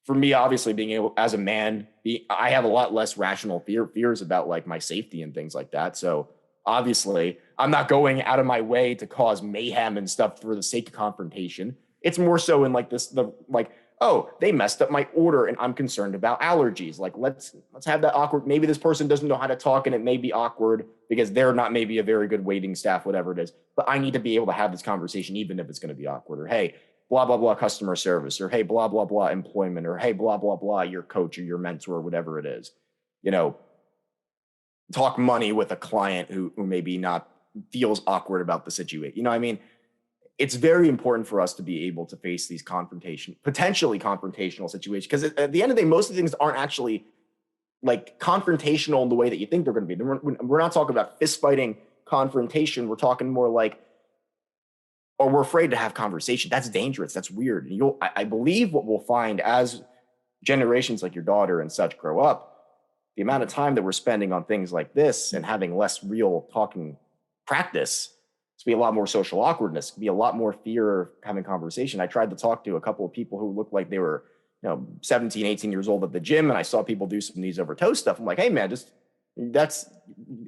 for me, obviously being able, as a man, I have a lot less rational fears about like my safety and things like that. So obviously I'm not going out of my way to cause mayhem and stuff for the sake of confrontation. It's more so in like oh, they messed up my order and I'm concerned about allergies. Like, let's have that awkward. Maybe this person doesn't know how to talk and it may be awkward because they're not maybe a very good waiting staff, whatever it is. But I need to be able to have this conversation, even if it's going to be awkward. Or, hey, blah, blah, blah, customer service. Or, hey, blah, blah, blah, employment. Or, hey, blah, blah, blah, your coach or your mentor, whatever it is. Talk money with a client who maybe not feels awkward about the situation. It's very important for us to be able to face these potentially confrontational situations, because at the end of the day, most of the things aren't actually like confrontational in the way that you think they're going to be. We're not talking about fist fighting confrontation. We're talking more like, or we're afraid to have conversation. That's dangerous. That's weird. I believe what we'll find as generations like your daughter and such grow up, the amount of time that we're spending on things like this and having less real talking practice, to be a lot more social awkwardness, be a lot more fear of having conversation. I tried to talk to a couple of people who looked like they were, 17, 18 years old at the gym. And I saw people do some knees over toes stuff. I'm like, hey man, that's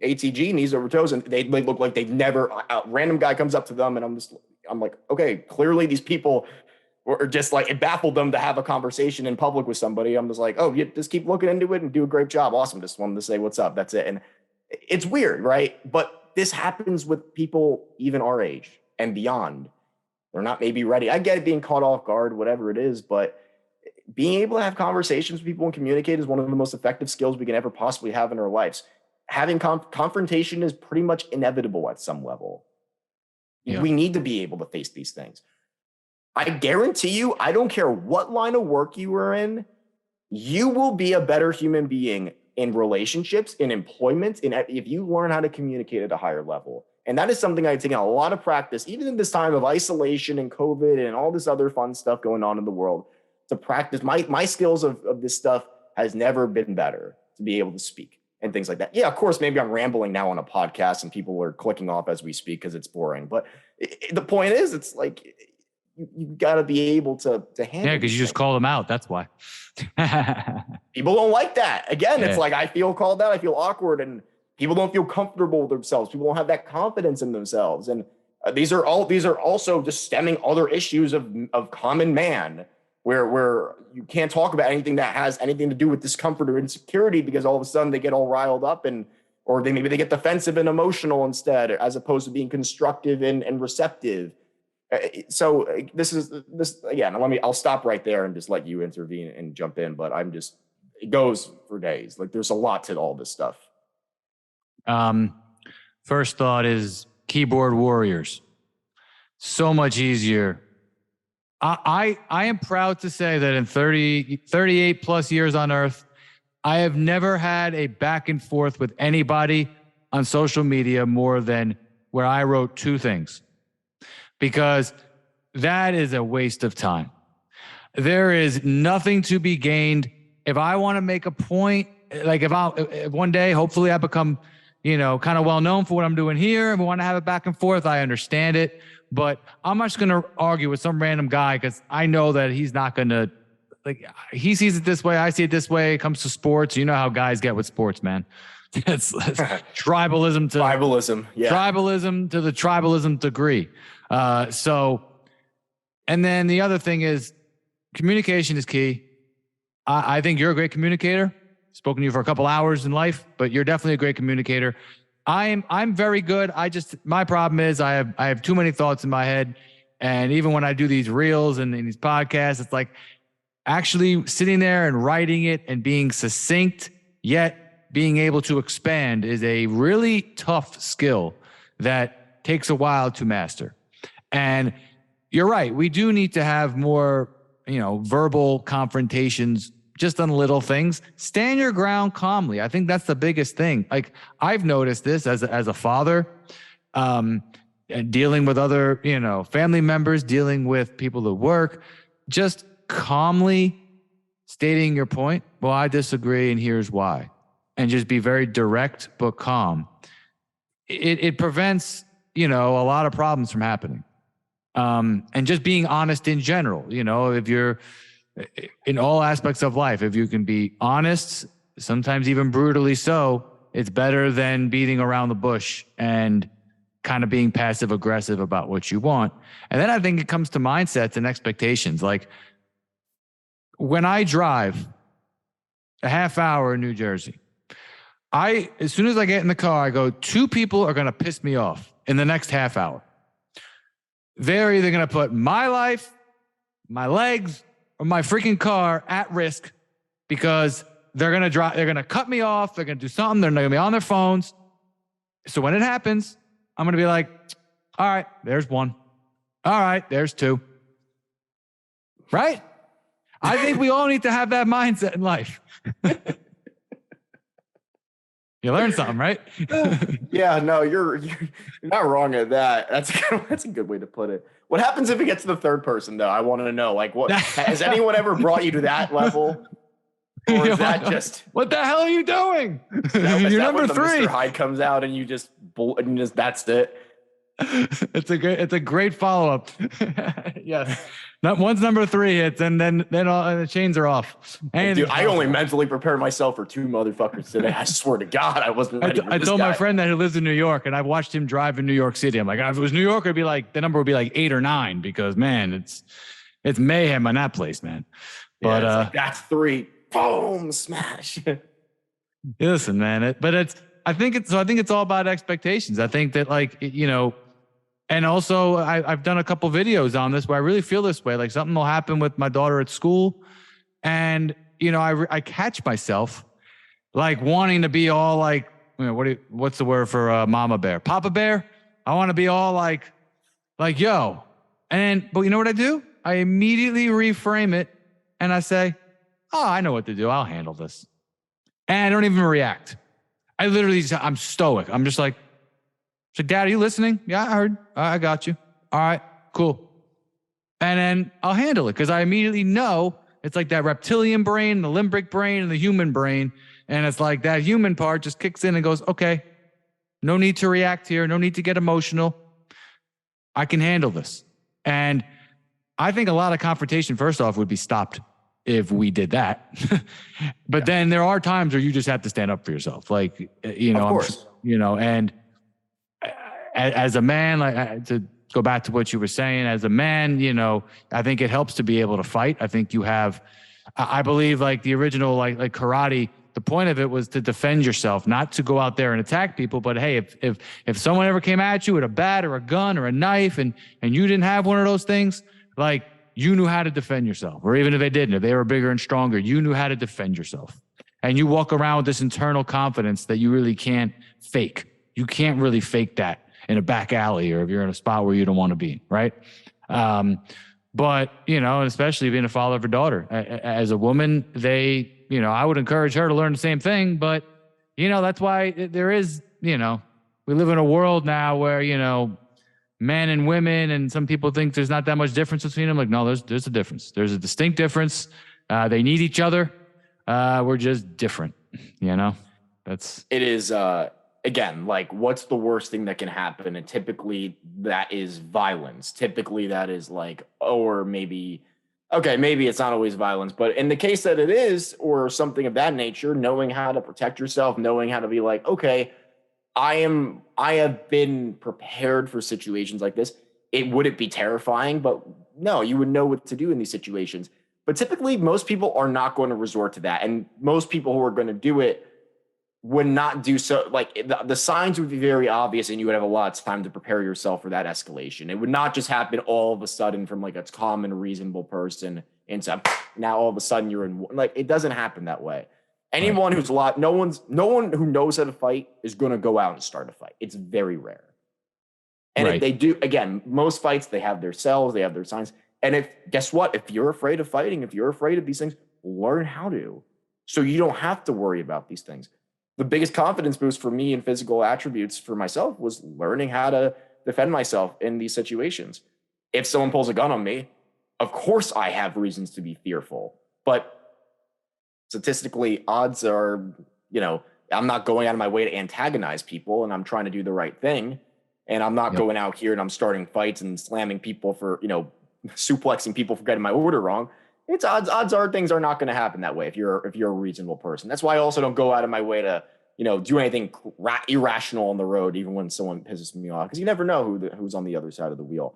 ATG, knees over toes. And they look like they've never, a random guy comes up to them. And I'm like, okay, clearly these people were just like, it baffled them to have a conversation in public with somebody. I'm just like, oh, you just keep looking into it and do a great job. Awesome. Just wanted to say, what's up? That's it. And it's weird, right? But this happens with people even our age and beyond. They're not maybe ready. I get it being caught off guard, whatever it is, but being able to have conversations with people and communicate is one of the most effective skills we can ever possibly have in our lives. Having confrontation is pretty much inevitable at some level. Yeah. We need to be able to face these things. I guarantee you, I don't care what line of work you are in, you will be a better human being in relationships, in employment, if you learn how to communicate at a higher level. And that is something I've taken a lot of practice, even in this time of isolation and COVID and all this other fun stuff going on in the world, to practice. My skills of this stuff has never been better, to be able to speak and things like that. Yeah, of course, maybe I'm rambling now on a podcast and people are clicking off as we speak because it's boring. But the point is, it's like, you've got to be able to handle. Yeah, because you just called them out. That's why. People don't like that. Again, It's like, I feel called out. I feel awkward, and people don't feel comfortable with themselves. People don't have that confidence in themselves. And these are also just stemming other issues of common man, where you can't talk about anything that has anything to do with discomfort or insecurity, because all of a sudden they get all riled up or they get defensive and emotional instead, as opposed to being constructive and receptive. So this again, I'll stop right there and just let you intervene and jump in, but it goes for days. Like, there's a lot to all this stuff. First thought is keyboard warriors. So much easier. I am proud to say that in 38 plus years on earth, I have never had a back and forth with anybody on social media more than where I wrote two things. Because that is a waste of time. There is nothing to be gained. If I want to make a point, like if one day, hopefully I become, kind of well known for what I'm doing here, and we want to have it back and forth, I understand it. But I'm not just going to argue with some random guy because I know that he's not going to, he sees it this way, I see it this way. It comes to sports. You know how guys get with sports, man. It's tribalism to the tribalism degree. And then the other thing is communication is key. I think you're a great communicator. Spoken to you for a couple hours in life, but you're definitely a great communicator. I'm very good. My problem is I have too many thoughts in my head. And even when I do these reels and these podcasts, it's like actually sitting there and writing it and being succinct, yet being able to expand is a really tough skill that takes a while to master. And you're right. We do need to have more, verbal confrontations just on little things. Stand your ground calmly. I think that's the biggest thing. Like, I've noticed this as a father, and dealing with other, family members, dealing with people at work, just calmly stating your point. Well, I disagree, and here's why. And just be very direct but calm. It prevents, a lot of problems from happening. And just being honest in general, if you're in all aspects of life, if you can be honest, sometimes even brutally so, it's better than beating around the bush and kind of being passive aggressive about what you want. And then I think it comes to mindsets and expectations. Like, when I drive a half hour in New Jersey, as soon as I get in the car, I go, 2 people are going to piss me off in the next half hour. They're either going to put my life, my legs, or my freaking car at risk because they're going to drive, they're going to cut me off, they're going to do something, they're going to be on their phones. So when it happens, I'm going to be like, all right, there's 1. All right, there's 2. Right? I think we all need to have that mindset in life. You learn something, right? Yeah, no, you're not wrong at that. That's a good way to put it. What happens if it gets to the third person, though? I want to know. Like, what has anyone ever brought you to that level? Or is that just what the hell are you doing? You're number 3. Mr. Hyde comes out and you just that's it. It's a great follow-up. Yes. Once number 3 hits, and then all the chains are off. Dude, I only mentally prepared myself for 2 motherfuckers today. I swear to God, I wasn't ready for I this told guy. my friend that who lives in New York, and I've watched him drive in New York City. I'm like, if it was New York, it'd be like the number would be like 8 or 9 because, man, it's mayhem on that place, man. But it's like, that's 3. Boom, smash. Listen, man. I think it's all about expectations. I think that, like, and also I've done a couple videos on this where I really feel this way. Like, something will happen with my daughter at school, and I catch myself like wanting to be all like, what's the word for mama bear, papa bear? I want to be all like yo, but you know what I do? I immediately reframe it and I say, oh, I know what to do. I'll handle this, and I don't even react. I literally, I'm stoic. I'm just like, so, Dad, are you listening? Yeah, I heard. I got you. All right, cool. And then I'll handle it because I immediately know it's like that reptilian brain, the limbic brain, and the human brain. And it's like that human part just kicks in and goes, okay, no need to react here. No need to get emotional. I can handle this. And I think a lot of confrontation, first off, would be stopped if we did that. But then there are times where you just have to stand up for yourself. Like, of course. And as a man, like, to go back to what you were saying, as a man, I think it helps to be able to fight. I think I believe, like, the original, like karate, the point of it was to defend yourself, not to go out there and attack people. But hey, if someone ever came at you with a bat or a gun or a knife and you didn't have one of those things, like, you knew how to defend yourself. Or even if they didn't, if they were bigger and stronger, you knew how to defend yourself. And you walk around with this internal confidence that you really can't fake. You can't really fake that in a back alley, or if you're in a spot where you don't want to be, right? But, especially being a father of a daughter. As a woman, I would encourage her to learn the same thing. But, that's why there is, we live in a world now where, men and women, and some people think there's not that much difference between them. Like, no, there's a difference. There's a distinct difference. They need each other. We're just different, It is, again, like, what's the worst thing that can happen? And typically that is violence. Typically that is like, or maybe it's not always violence, but in the case that it is, or something of that nature, knowing how to protect yourself, knowing how to be like, okay, I have been prepared for situations like this. Would it be terrifying? But no, you would know what to do in these situations. But typically most people are not going to resort to that. And most people who are going to do it would not do so. Like, the signs would be very obvious, and you would have a lot of time to prepare yourself for that escalation. It would not just happen all of a sudden from like a calm and reasonable person into now all of a sudden you're in, like, it doesn't happen that way. Anyone who's no one who knows how to fight is going to go out and start a fight. It's very rare. And if they do, again, most fights, they have their cells, they have their signs. And guess what? If you're afraid of fighting, if you're afraid of these things, learn how to. So you don't have to worry about these things. The biggest confidence boost for me in physical attributes for myself was learning how to defend myself in these situations. If someone pulls a gun on me, of course I have reasons to be fearful. But statistically, odds are, I'm not going out of my way to antagonize people, and I'm trying to do the right thing. And I'm not going out here and I'm starting fights and slamming people for, suplexing people for getting my order wrong. It's odds are things are not going to happen that way if you're a reasonable person. That's why I also don't go out of my way to, do anything irrational on the road, even when someone pisses me off, because you never know who's on the other side of the wheel.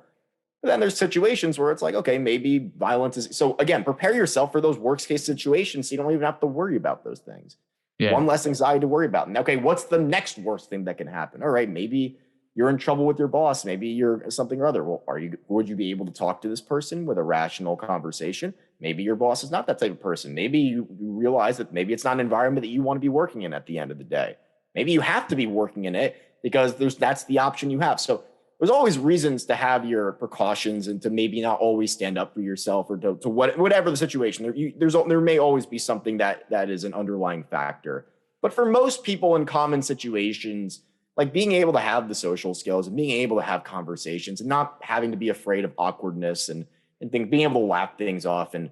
But then there's situations where it's like, okay, maybe violence is. So again, prepare yourself for those worst case situations so you don't even have to worry about those things. Yeah. One less anxiety to worry about. And okay, what's the next worst thing that can happen? All right, maybe you're in trouble with your boss. Maybe you're something or other. Well, would you be able to talk to this person with a rational conversation? Maybe your boss is not that type of person. Maybe you realize that maybe it's not an environment that you want to be working in at the end of the day. Maybe you have to be working in it because that's the option you have. So there's always reasons to have your precautions and to maybe not always stand up for yourself or to whatever the situation. There may always be something that is an underlying factor. But for most people in common situations, like being able to have the social skills and being able to have conversations and not having to be afraid of awkwardness and being able to laugh things off and,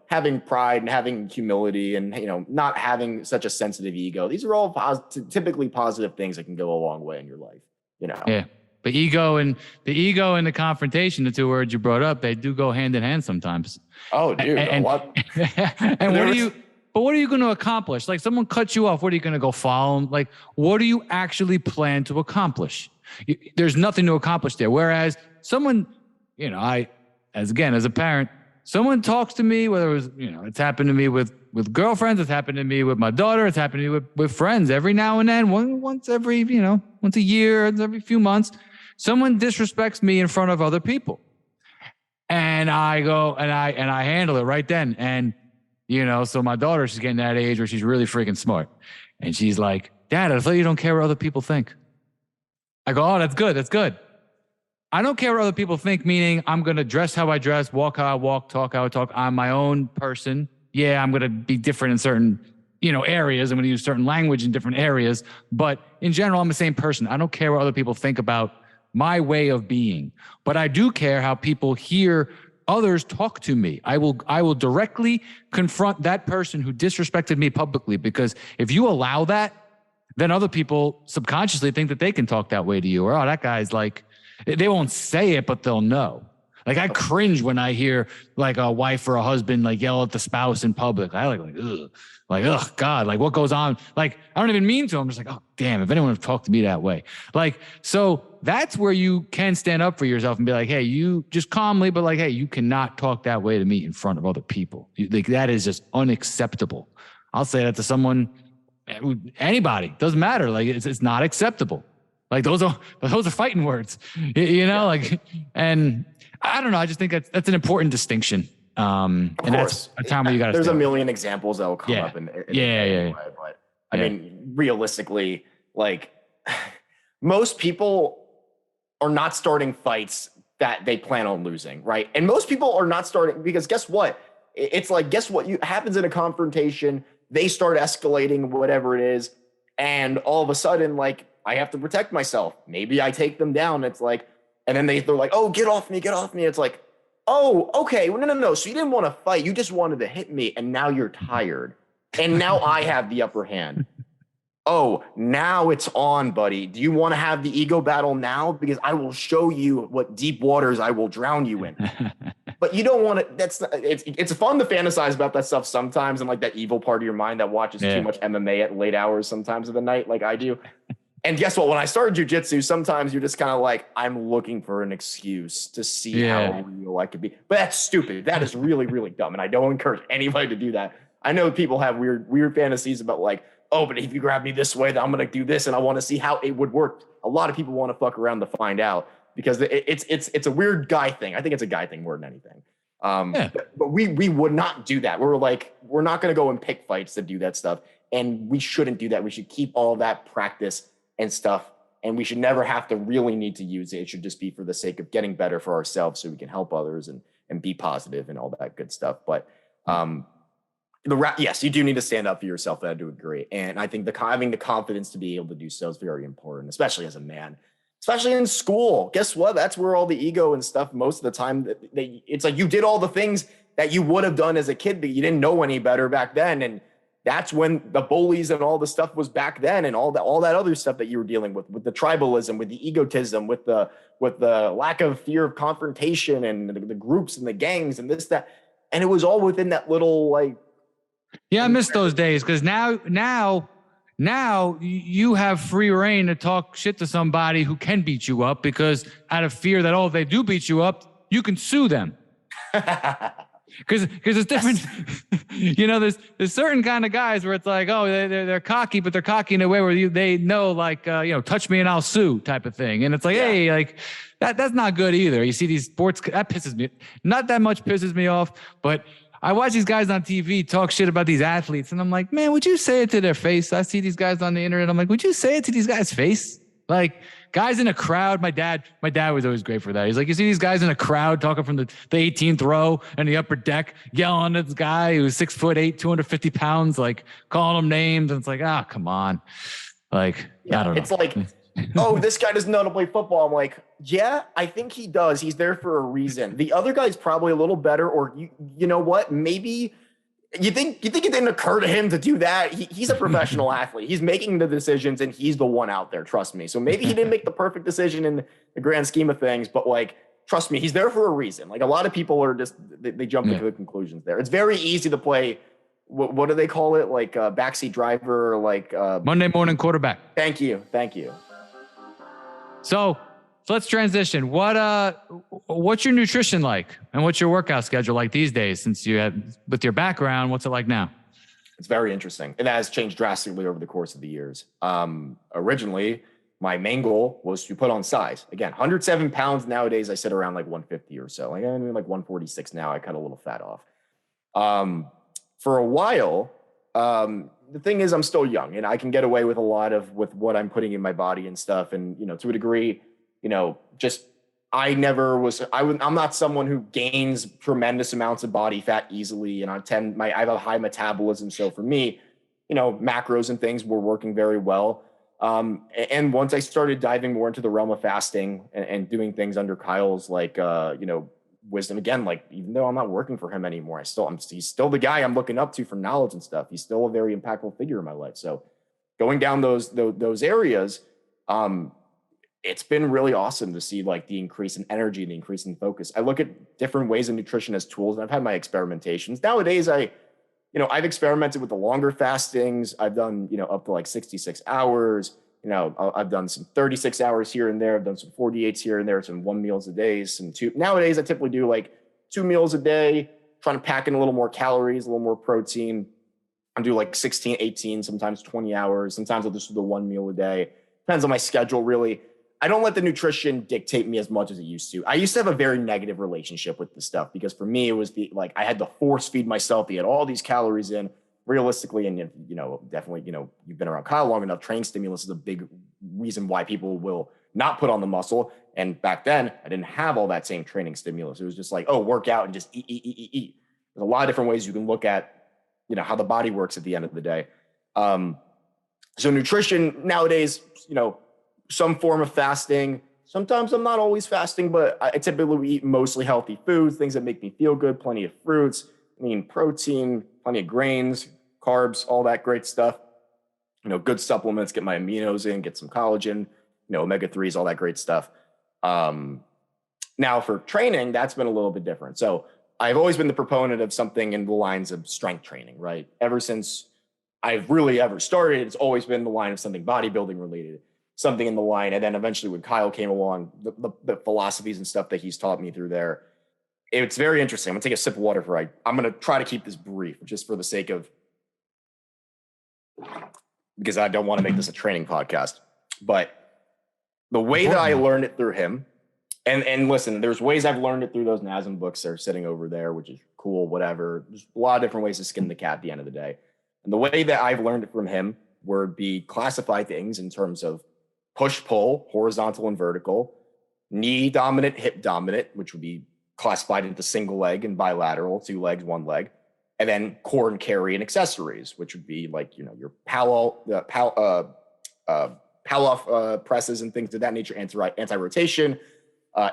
having pride and having humility and, not having such a sensitive ego. These are all typically positive things that can go a long way in your life, Yeah. The ego and the confrontation, the two words you brought up, they do go hand in hand sometimes. Oh, dude. And what are you going to accomplish? Like someone cuts you off. What are you going to go follow them? Like, what do you actually plan to accomplish? There's nothing to accomplish there. Whereas someone, as a parent, someone talks to me, whether it was, it's happened to me with girlfriends, it's happened to me with my daughter, it's happened to me with friends every now and then, once every, once a year, every few months, someone disrespects me in front of other people. And I go and I handle it right then. And, so my daughter, she's getting that age where she's really freaking smart. And she's like, Dad, I thought you don't care what other people think. I go, oh, that's good. That's good. I don't care what other people think, meaning I'm going to dress how I dress, walk how I walk, talk how I talk. I'm my own person. Yeah, I'm going to be different in certain, areas. I'm going to use certain language in different areas. But in general, I'm the same person. I don't care what other people think about my way of being. But I do care how people hear others talk to me. I will directly confront that person who disrespected me publicly, because if you allow that, then other people subconsciously think that they can talk that way to you. Or, oh, that guy's like, they won't say it, but they'll know. Like I cringe when I hear like a wife or a husband like yell at the spouse in public. I ugh, God, like what goes on? Like I don't even mean to. I'm just like, oh damn, if anyone would talk to me that way. Like, so that's where you can stand up for yourself and be like, hey, you just calmly, but like, hey, you cannot talk that way to me in front of other people. Like that is just unacceptable. I'll say that to someone, anybody, doesn't matter. Like it's not acceptable. Like those are fighting words, like, and I don't know. I just think that's an important distinction. And that's a time where you got to. There's a million examples that will come up in yeah. But I mean, realistically, like most people are not starting fights that they plan on losing, right? And most people are not starting because guess what? It's like guess what happens in a confrontation. They start escalating whatever it is, and all of a sudden, like I have to protect myself. Maybe I take them down. It's like. And then they're like, oh, get off me. It's like, oh, okay. Well, no. So you didn't want to fight. You just wanted to hit me. And now you're tired. And now I have the upper hand. Oh, now it's on, buddy. Do you want to have the ego battle now? Because I will show you what deep waters I will drown you in. But you don't want to, it's fun to fantasize about that stuff sometimes. And like that evil part of your mind that watches too much MMA at late hours sometimes of the night, like I do. And guess what? When I started jujitsu, sometimes you're just kind of like, I'm looking for an excuse to see how real I could be. But that's stupid. That is really, really dumb. And I don't encourage anybody to do that. I know people have weird fantasies about like, oh, but if you grab me this way, then I'm going to do this. And I want to see how it would work. A lot of people want to fuck around to find out because it's a weird guy thing. I think it's a guy thing more than anything. But we would not do that. We're like, we're not going to go and pick fights to do that stuff. And we shouldn't do that. We should keep all that practice and stuff. And we should never have to really need to use it. It should just be for the sake of getting better for ourselves so we can help others and be positive and all that good stuff. But yes, you do need to stand up for yourself. I do agree. And I think having the confidence to be able to do so is very important, especially as a man. Especially in school. Guess what? That's where all the ego and stuff, most of the time, it's like you did all the things that you would have done as a kid, but you didn't know any better back then. And that's when the bullies and all the stuff was back then, and all that other stuff that you were dealing with the tribalism, with the egotism, with the lack of fear of confrontation, and the groups and the gangs and this, that. And it was all within that little, like. Yeah, I miss those days, because now you have free reign to talk shit to somebody who can beat you up, because out of fear that, if they do beat you up, you can sue them. Because it's different. There's certain kind of guys where it's like, they're cocky, but they're cocky in a way where they know, like, touch me and I'll sue type of thing. And it's like, hey, like that's not good either. You see these sports, that pisses me, not that much pisses me off, but I watch these guys on TV talk shit about these athletes, and I'm like, man, would you say it to their face? I see these guys on the internet. I'm like, would you say it to these guys' face? Like, guys in a crowd. My dad was always great for that. He's like, you see these guys in a crowd talking from the 18th row and the upper deck, yelling at this guy who's 6'8", 250 pounds, like calling him names. And it's like, come on. Like, I don't know. It's like, this guy doesn't know how to play football. I'm like, yeah, I think he does. He's there for a reason. The other guy's probably a little better, or you know what? Maybe you think it didn't occur to him to do that. He's a professional athlete. He's making the decisions, and he's the one out there. Trust me. So maybe he didn't make the perfect decision in the grand scheme of things, but like, trust me, he's there for a reason. Like, a lot of people are just, they jump into the conclusions there. It's very easy to play. What do they call it? Like a backseat driver, or like Monday morning quarterback. Thank you. So let's transition. What's your nutrition like, and what's your workout schedule like these days? Since you had, with your background, what's it like now? It's very interesting. It has changed drastically over the course of the years. Originally, my main goal was to put on size. Again, 107 pounds. Nowadays, I sit around like 150 or so. Like, I'm like 146 now. I cut a little fat off. For a while, the thing is, I'm still young, and I can get away with a lot with what I'm putting in my body and stuff. And, to a degree, I'm not someone who gains tremendous amounts of body fat easily. And I have a high metabolism. So for me, macros and things were working very well. And once I started diving more into the realm of fasting and doing things under Kyle's, like, wisdom, again, like, even though I'm not working for him anymore, he's still the guy I'm looking up to for knowledge and stuff. He's still a very impactful figure in my life. So going down those areas, it's been really awesome to see, like, the increase in energy, the increase in focus. I look at different ways of nutrition as tools, and I've had my experimentations. Nowadays, I've experimented with the longer fastings. I've done, up to like 66 hours. I've done some 36 hours here and there. I've done some 48s here and there, some 1 meals a day, some 2. Nowadays, I typically do like 2 meals a day, trying to pack in a little more calories, a little more protein. I do like 16, 18, sometimes 20 hours. Sometimes I'll just do the 1 meal a day. Depends on my schedule, really. I don't let the nutrition dictate me as much as it used to. I used to have a very negative relationship with this stuff, because for me, it was I had to force feed myself to get all these calories in. Realistically, and definitely, you've been around Kyle long enough, training stimulus is a big reason why people will not put on the muscle. And back then, I didn't have all that same training stimulus. It was just like, work out and just eat. There's a lot of different ways you can look at, how the body works at the end of the day. So nutrition nowadays, some form of fasting. Sometimes I'm not always fasting, but I typically eat mostly healthy foods, things that make me feel good, plenty of fruits, protein, plenty of grains, carbs, all that great stuff. Good supplements, get my aminos in, get some collagen, omega-3s, all that great stuff. Now for training, that's been a little bit different. So I've always been the proponent of something in the lines of strength training, right? Ever since I've really ever started, it's always been the line of something bodybuilding related, something in the line. And then eventually when Kyle came along, the philosophies and stuff that he's taught me through there, it's very interesting. I'm gonna take a sip of water I'm gonna try to keep this brief, just for the sake of, because I don't want to make this a training podcast. But the way that I learned it through him And listen, there's ways I've learned it through those NASM books that are sitting over there, which is cool, whatever. There's a lot of different ways to skin the cat at the end of the day. And the way that I've learned it from him would be classify things in terms of push-pull, horizontal and vertical, knee dominant, hip dominant, which would be classified into single leg and bilateral, 2 legs, 1 leg, and then core and carry and accessories, which would be like, your pow off presses and things of that nature, anti-rotation,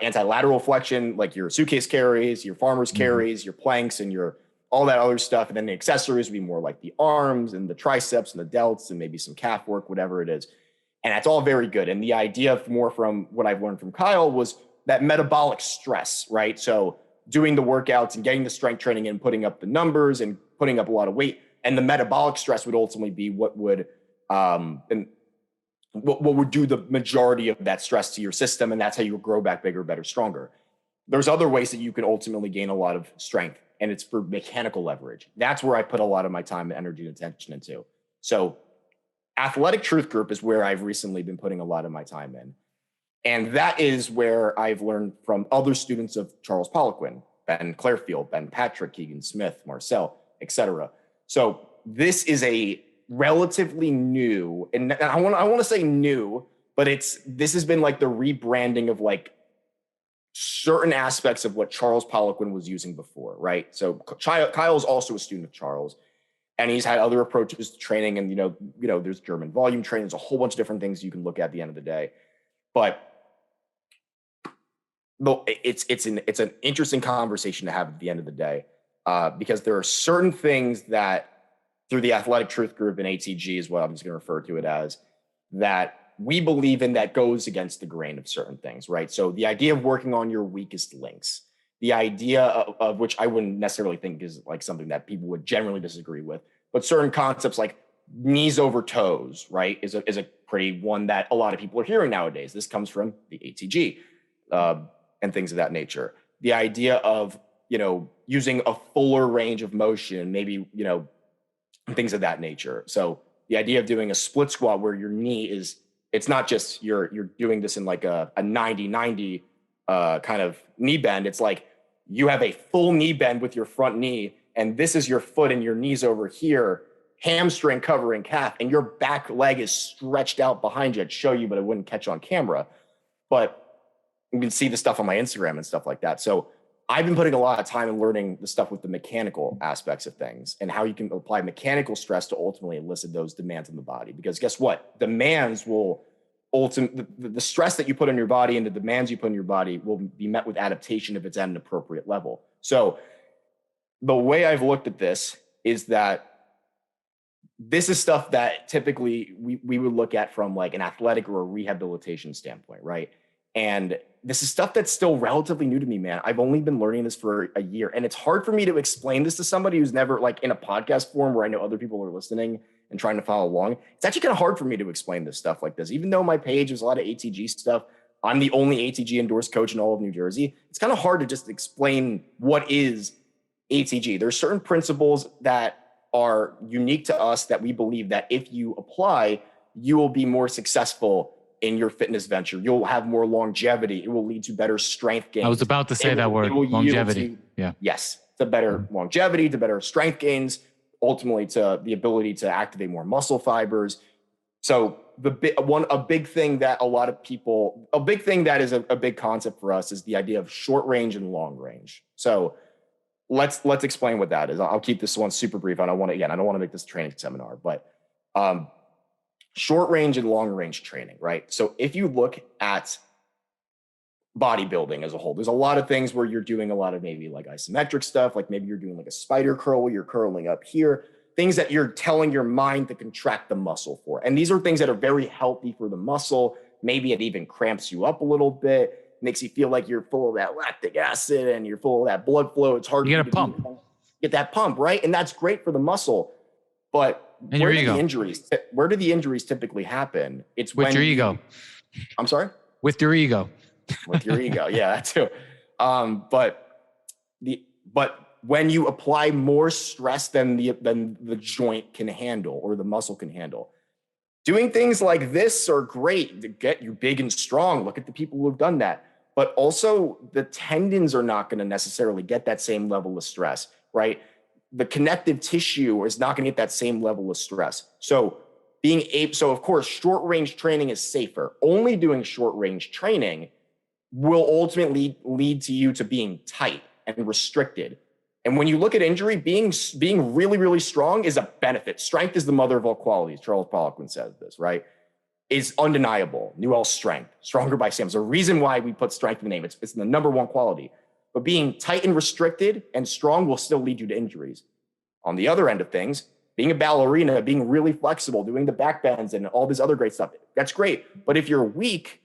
anti-lateral flexion, like your suitcase carries, your farmer's carries, your planks, and your all that other stuff. And then the accessories would be more like the arms and the triceps and the delts and maybe some calf work, whatever it is. And that's all very good. And the idea more from what I've learned from Kyle was that metabolic stress, right? So doing the workouts and getting the strength training and putting up the numbers and putting up a lot of weight. And the metabolic stress would ultimately be what would do the majority of that stress to your system. And that's how you grow back bigger, better, stronger. There's other ways that you can ultimately gain a lot of strength, and it's for mechanical leverage. That's where I put a lot of my time and energy and attention into. So Athletic Truth Group is where I've recently been putting a lot of my time in. And that is where I've learned from other students of Charles Poliquin, Ben Clarefield, Ben Patrick, Keegan Smith, Marcel, etc. So this is a relatively new, and I want to say new, but this has been like the rebranding of like certain aspects of what Charles Poliquin was using before, right? So Kyle's also a student of Charles, and he's had other approaches to training, and there's German volume training. There's a whole bunch of different things you can look at the end of the day, but it's an interesting conversation to have at the end of the day, because there are certain things that through the Athletic Truth Group and ATG is what I'm just going to refer to it as, that we believe in that goes against the grain of certain things, right? So the idea of working on your weakest links, the idea of which I wouldn't necessarily think is like something that people would generally disagree with, but certain concepts like knees over toes, right, is a pretty one that a lot of people are hearing nowadays. This comes from the ATG and things of that nature. The idea of, using a fuller range of motion, maybe, things of that nature. So the idea of doing a split squat where your knee is, it's not just you're doing this in like a 90-90 kind of knee bend. It's like you have a full knee bend with your front knee, and this is your foot and your knees over here, hamstring covering calf, and your back leg is stretched out behind you. I'd show you, but it wouldn't catch on camera. But you can see the stuff on my Instagram and stuff like that. So I've been putting a lot of time in learning the stuff with the mechanical aspects of things and how you can apply mechanical stress to ultimately elicit those demands in the body. Because guess what? Demands will ultimately, the stress that you put on your body and the demands you put on your body will be met with adaptation if it's at an appropriate level. So the way I've looked at this is that this is stuff that typically we would look at from like an athletic or a rehabilitation standpoint, right? And this is stuff that's still relatively new to me, man. I've only been learning this for a year, and it's hard for me to explain this to somebody who's never like in a podcast form where I know other people are listening and trying to follow along. It's actually kind of hard for me to explain this stuff like this, even though my page is a lot of ATG stuff. I'm the only ATG endorsed coach in all of New Jersey. It's kind of hard to just explain what is ATG. There's certain principles that are unique to us that we believe that if you apply, you will be more successful in your fitness venture. You'll have more longevity. It will lead to better strength gains. I was about to say that word, longevity. Yes, to better longevity, to better strength gains, ultimately to the ability to activate more muscle fibers. So a big thing that is a big concept for us is the idea of short range and long range. So let's explain what that is. I'll keep this one super brief. I don't want to make this a training seminar, but short range and long range training, right? So if you look at bodybuilding as a whole, there's a lot of things where you're doing a lot of maybe like isometric stuff, like maybe you're doing like a spider curl, you're curling up here, things that you're telling your mind to contract the muscle for. And these are things that are very healthy for the muscle. Maybe it even cramps you up a little bit, makes you feel like you're full of that lactic acid and you're full of that blood flow. It's hard to get that pump, right? And that's great for the muscle. But where do the injuries typically happen? It's with your ego. I'm sorry? With your ego. With your ego. Yeah, that too. But when you apply more stress than the joint can handle or the muscle can handle, doing things like this are great to get you big and strong. Look at the people who have done that. but also the tendons are not going to necessarily get that same level of stress, right? The connective tissue is not going to get that same level of stress. So of course, short range training is safer. Only doing short range training will ultimately lead to you to being tight and restricted. And when you look at injury, being really, really strong is a benefit. Strength is the mother of all qualities. Charles Poliquin says this, right? Is undeniable. Newell's strength, stronger by Sam. There's a reason why we put strength in the name. It's the number one quality. But being tight and restricted and strong will still lead you to injuries. On the other end of things, being a ballerina, being really flexible, doing the back bends and all this other great stuff, that's great. But if you're weak,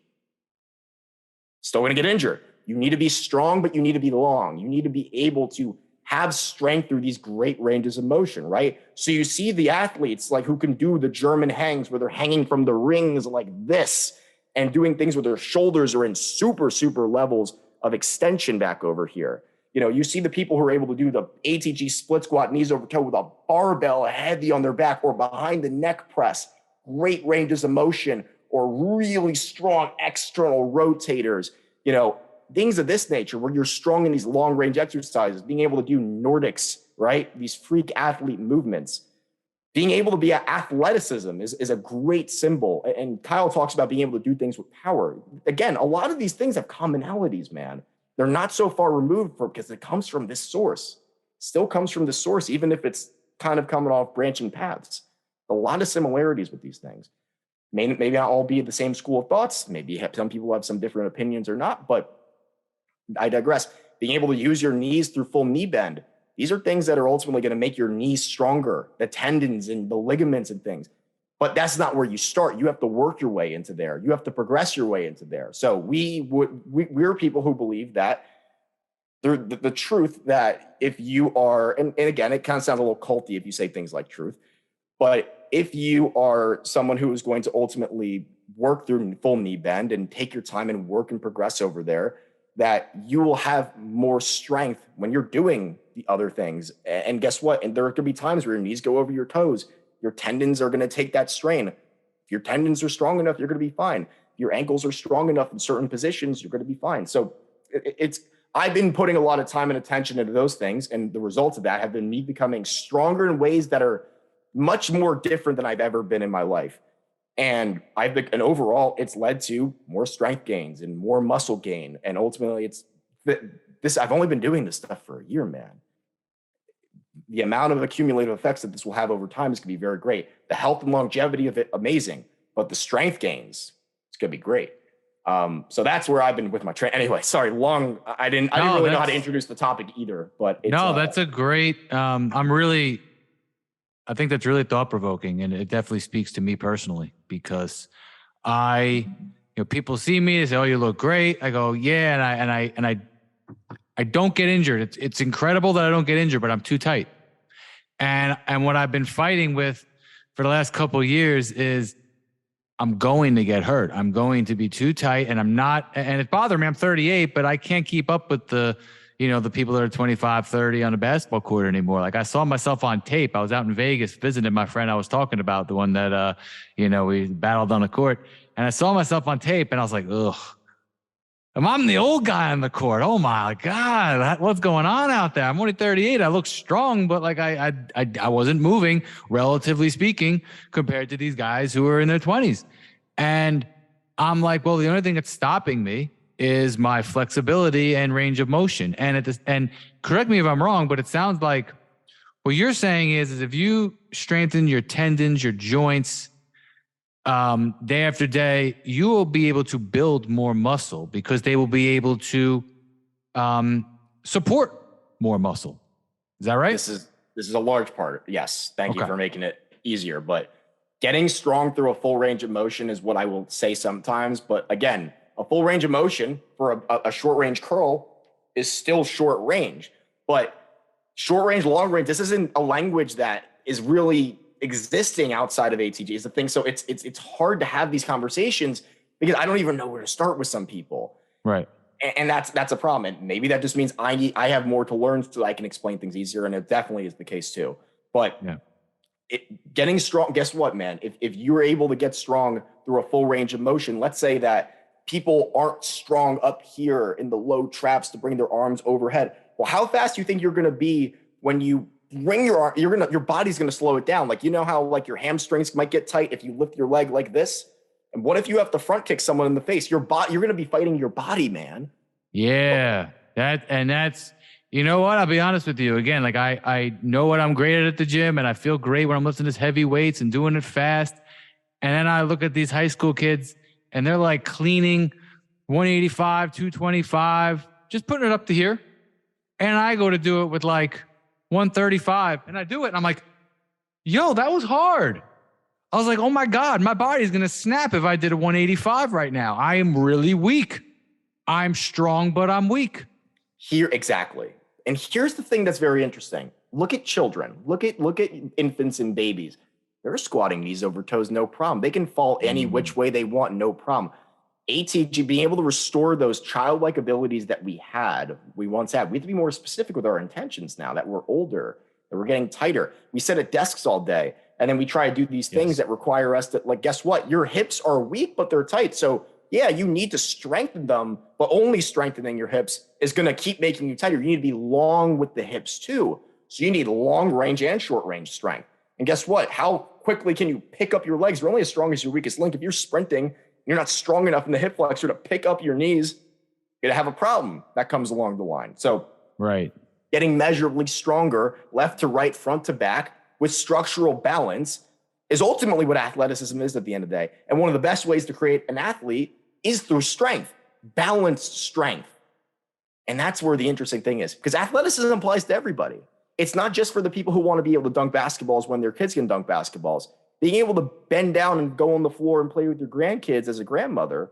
still going to get injured. You need to be strong, but you need to be long. You need to be able to have strength through these great ranges of motion, right? So you see the athletes like who can do the German hangs where they're hanging from the rings like this and doing things where their shoulders are in super, super levels of extension back over here. You know, you see the people who are able to do the ATG split squat, knees over toe with a barbell heavy on their back or behind the neck press, great ranges of motion, or really strong external rotators, you know, things of this nature where you're strong in these long range exercises, being able to do Nordics, right? These freak athlete movements, being able to be athleticism is a great symbol. And Kyle talks about being able to do things with power. Again, a lot of these things have commonalities, man. They're not so far removed from because it comes from this source, still comes from the source, even if it's kind of coming off branching paths. A lot of similarities with these things. Maybe not all be the same school of thoughts. Maybe some people have some different opinions or not, but I digress. Being able to use your knees through full knee bend. These are things that are ultimately going to make your knees stronger, the tendons and the ligaments and things. But that's not where you start. You have to work your way into there. You have to progress your way into there. So we're people who believe that the truth that if you are, and again, it kind of sounds a little culty if you say things like truth, but if you are someone who is going to ultimately work through full knee bend and take your time and work and progress over there, that you will have more strength when you're doing the other things. And guess what? And there could be times where your knees go over your toes. Your tendons are going to take that strain. If your tendons are strong enough, you're going to be fine. If your ankles are strong enough in certain positions, you're going to be fine. So I've been putting a lot of time and attention into those things. And the results of that have been me becoming stronger in ways that are much more different than I've ever been in my life. And overall, it's led to more strength gains and more muscle gain. And ultimately, I've only been doing this stuff for a year, man. The amount of accumulative effects that this will have over time is going to be very great. The health and longevity of it, amazing. But the strength gains, it's going to be great. So that's where I've been with my training. Anyway, sorry, I didn't really know how to introduce the topic either. But that's a great. I think that's really thought provoking, and it definitely speaks to me personally because people see me, they say, "Oh, you look great." I go, "Yeah," and I don't get injured. It's incredible that I don't get injured, but I'm too tight. And what I've been fighting with for the last couple of years is I'm going to get hurt. I'm going to be too tight, and I'm not. And it bothers me. I'm 38, but I can't keep up with the people that are 25, 30 on a basketball court anymore. Like I saw myself on tape. I was out in Vegas visiting my friend I was talking about, the one that, we battled on the court. And I saw myself on tape and I was like, ugh, I'm the old guy on the court. Oh my God, what's going on out there? I'm only 38. I look strong, but like I wasn't moving, relatively speaking, compared to these guys who are in their 20s. And I'm like, well, the only thing that's stopping me is my flexibility and range of motion. And correct me if I'm wrong, but it sounds like what you're saying is if you strengthen your tendons, your joints, day after day, you will be able to build more muscle because they will be able to support more muscle. Is that right? This is a large part. Yes. Thank you for making it easier. But getting strong through a full range of motion is what I will say sometimes. But again, a full range of motion for a short range curl is still short range, but short range, long range, this isn't a language that is really existing outside of ATG is the thing. So it's hard to have these conversations because I don't even know where to start with some people. Right. And that's a problem. And maybe that just means I have more to learn so I can explain things easier. And it definitely is the case too. But getting strong, guess what, man? If you're able to get strong through a full range of motion, let's say that people aren't strong up here in the low traps to bring their arms overhead. Well, how fast do you think you're going to be when you bring your arm? Your body's going to slow it down. Like, you know how like your hamstrings might get tight if you lift your leg like this? And what if you have to front kick someone in the face? You're going to be fighting your body, man. Yeah, that's, you know what? I'll be honest with you. Again, like I know what I'm great at the gym, and I feel great when I'm lifting this heavy weights and doing it fast. And then I look at these high school kids and they're like cleaning 185, 225, just putting it up to here. And I go to do it with like 135 and I do it. And I'm like, yo, that was hard. I was like, oh my God, my body's going to snap if I did a 185 right now. I am really weak. I'm strong, but I'm weak. Here, exactly. And here's the thing that's very interesting. Look at children. Look at infants and babies. They're squatting knees over toes, no problem. They can fall any which way they want, no problem. ATG, being able to restore those childlike abilities that we once had. We have to be more specific with our intentions now that we're older, that we're getting tighter. We sit at desks all day, and then we try to do these things that require us to, like, guess what? Your hips are weak, but they're tight. So yeah, you need to strengthen them, but only strengthening your hips is going to keep making you tighter. You need to be long with the hips too. So you need long range and short range strength. And guess what? How quickly can you pick up your legs? You're only as strong as your weakest link. If you're sprinting, you're not strong enough in the hip flexor to pick up your knees, you're gonna have a problem that comes along the line. So getting measurably stronger, left to right, front to back, with structural balance is ultimately what athleticism is at the end of the day. And one of the best ways to create an athlete is through strength, balanced strength. And that's where the interesting thing is, because athleticism applies to everybody. It's not just for the people who want to be able to dunk basketballs when their kids can dunk basketballs. Being able to bend down and go on the floor and play with your grandkids as a grandmother,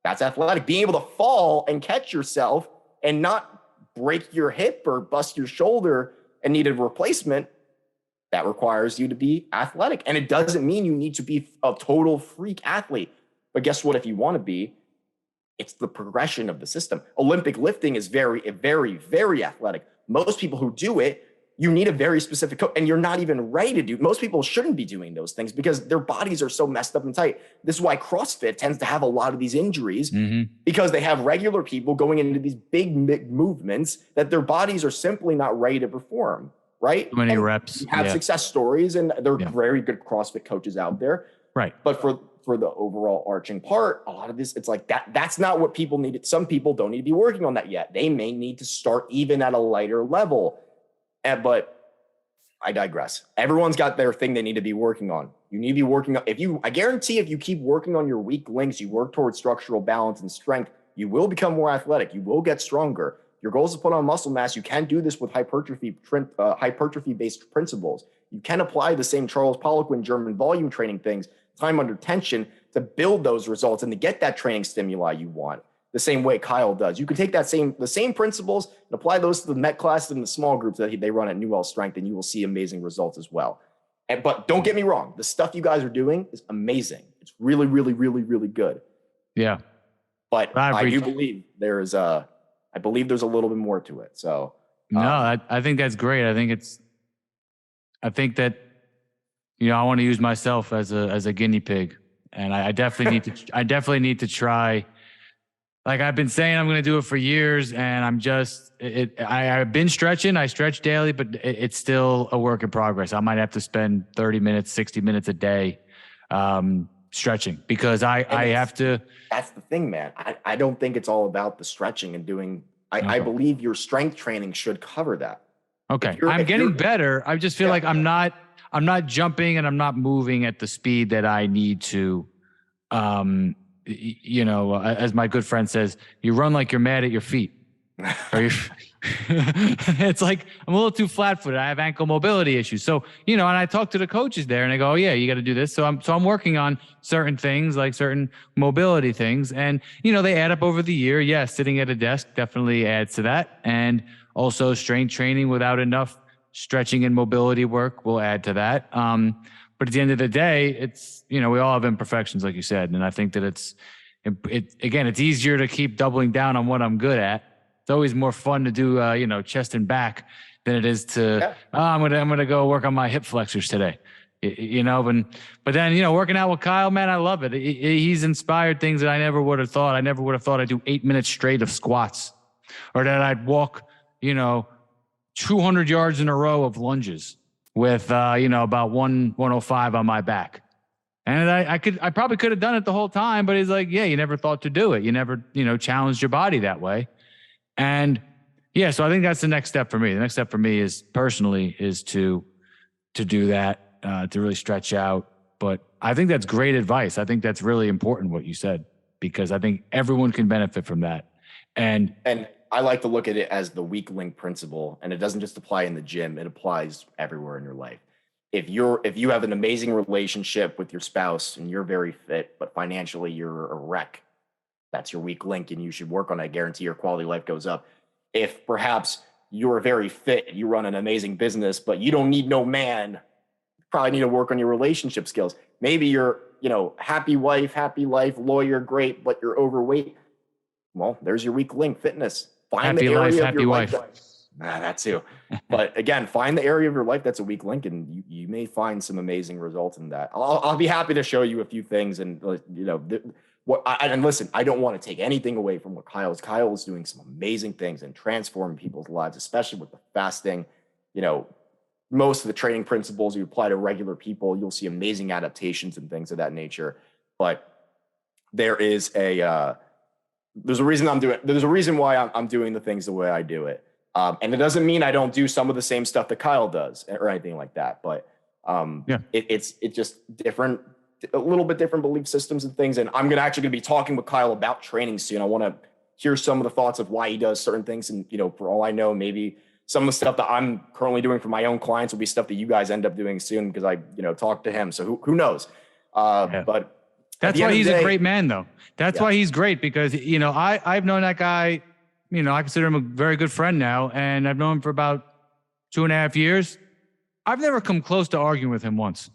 that's athletic. Being able to fall and catch yourself and not break your hip or bust your shoulder and need a replacement, that requires you to be athletic. And it doesn't mean you need to be a total freak athlete. But guess what? If you want to be, it's the progression of the system. Olympic lifting is very, very, very athletic. Most people who do it, you need a very specific coach, and you're not even ready to do. Most people shouldn't be doing those things because their bodies are so messed up and tight. This is why CrossFit tends to have a lot of these injuries, because they have regular people going into these big movements that their bodies are simply not ready to perform, right? Too many reps. You have success stories, and there are very good CrossFit coaches out there. Right. But for the overall arching part, a lot of this, it's like that's not what people need. Some people don't need to be working on that yet. They may need to start even at a lighter level. But I digress. Everyone's got their thing they need to be working on. You need to be working on, I guarantee if you keep working on your weak links, you work towards structural balance and strength, you will become more athletic. You will get stronger. Your goal is to put on muscle mass. You can do this with hypertrophy-based principles. You can apply the same Charles Poliquin German volume training things, time under tension, to build those results and to get that training stimuli you want. The same way Kyle does. You can take the same principles and apply those to the Met classes and the small groups that they run at New Well Strength, and you will see amazing results as well. But don't get me wrong, the stuff you guys are doing is amazing. It's really, really, really, really good. Yeah. But I do believe there's a little bit more to it. So no, I think that's great. I think that, I want to use myself as a guinea pig, and I definitely need to try. Like I've been saying, I'm going to do it for years, and I've been stretching. I stretch daily, but it's still a work in progress. I might have to spend 30 minutes, 60 minutes a day stretching, because I have to. That's the thing, man. I don't think it's all about the stretching and doing. I believe your strength training should cover that. Okay. I'm getting better. I just feel like I'm not jumping and I'm not moving at the speed that I need to. As my good friend says, you run like you're mad at your feet. It's like I'm a little too flat-footed. I have ankle mobility issues. So, and I talk to the coaches there and I go, oh yeah, you got to do this. So I'm working on certain things, like certain mobility things. And, they add up over the year. Yeah, sitting at a desk definitely adds to that. And also strength training without enough stretching and mobility work will add to that. But at the end of the day, it's, we all have imperfections, like you said. And I think that it's easier to keep doubling down on what I'm good at. It's always more fun to do, chest and back than it is to, I'm going to go work on my hip flexors today. but then, working out with Kyle, man, I love it. He's inspired things that I never would have thought. I never would have thought I'd do 8 minutes straight of squats, or that I'd walk, 200 yards in a row of lunges with, about 105 on my back. And I probably could have done it the whole time, but he's like, yeah, you never thought to do it. You never, challenged your body that way. And yeah, so I think that's the next step for me. The next step for me is personally is to do that, to really stretch out. But I think that's great advice. I think that's really important what you said, because I think everyone can benefit from that. And I like to look at it as the weak link principle, and it doesn't just apply in the gym. It applies everywhere in your life. If you have an amazing relationship with your spouse and you're very fit, but financially you're a wreck, that's your weak link, and you should work on it. I guarantee your quality of life goes up. If perhaps you're very fit, you run an amazing business, but you don't need no man, you probably need to work on your relationship skills. Maybe you're, happy wife, happy life, lawyer, great, but you're overweight. Well, there's your weak link, fitness. Find happy the area life, of happy your wife. life. That too. But again, find the area of your life that's a weak link, and you may find some amazing results in that. I'll be happy to show you a few things, and and listen, I don't want to take anything away from what Kyle is. Kyle is doing some amazing things and transforming people's lives, especially with the fasting. Most of the training principles you apply to regular people, you'll see amazing adaptations and things of that nature. But there's a reason why I'm doing the things the way I do it. And it doesn't mean I don't do some of the same stuff that Kyle does or anything like that. But it's just different, a little bit different belief systems and things. And I'm going to be talking with Kyle about training soon. I want to hear some of the thoughts of why he does certain things. And, for all I know, maybe some of the stuff that I'm currently doing for my own clients will be stuff that you guys end up doing soon, because I, talked to him. So who knows? But that's why he's a great man, though. That's why he's great, because, I've known that guy, I consider him a very good friend now, and I've known him for about 2.5 years. I've never come close to arguing with him once.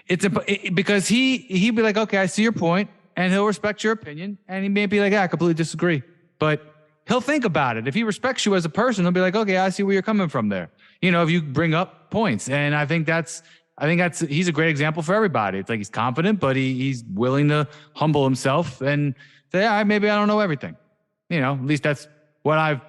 Because he'd be like, okay, I see your point, and he'll respect your opinion, and he may be like, I completely disagree, but he'll think about it. If he respects you as a person, he'll be like, okay, I see where you're coming from there. If you bring up points, and I think he's a great example for everybody. It's like he's confident, but he's willing to humble himself and say, maybe I don't know everything. At least that's what I've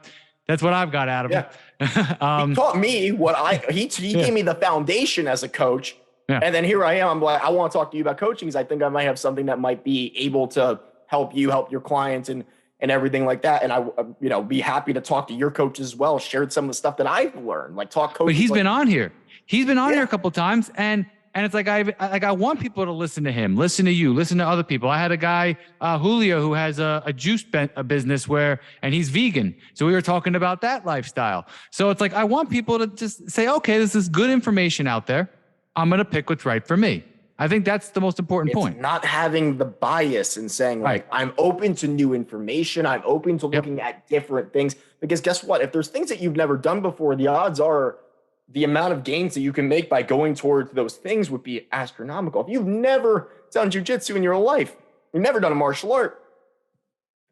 got out of him. He taught me he gave me the foundation as a coach. Yeah. And then here I am. I'm like, I want to talk to you about coaching, because I think I might have something that might be able to help your clients and everything like that. And I, be happy to talk to your coaches as well. Shared some of the stuff that I've learned, like talk coaches. But he's been on here. He's been on here a couple of times, and it's like I want people to listen to him, listen to you, listen to other people. I had a guy, Julio, who has a juice business and he's vegan. So we were talking about that lifestyle. So it's like I want people to just say, okay, this is good information out there. I'm going to pick what's right for me. I think that's the most important point. Not having the bias and saying, like, I'm open to new information. I'm open to looking at different things, because guess what? If there's things that you've never done before, the odds are the amount of gains that you can make by going towards those things would be astronomical. If you've never done jujitsu in your life, you've never done a martial art,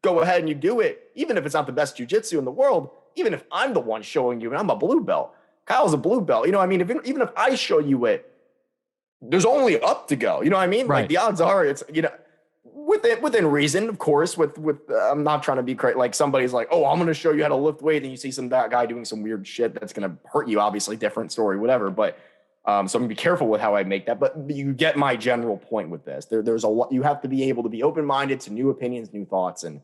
go ahead and you do it. Even if it's not the best jujitsu in the world, even if I'm the one showing you and I'm a blue belt, Kyle's a blue belt. Even if I show you it, there's only up to go. You know what I mean? Right. Like the odds are it's, within reason, of course, with I'm not trying to be crazy. Like somebody's like, oh, I'm going to show you how to lift weight. And you see that guy doing some weird shit that's going to hurt you, obviously different story, whatever. But so I'm going to be careful with how I make that, but you get my general point with this. There's a lot, you have to be able to be open-minded to new opinions, new thoughts. And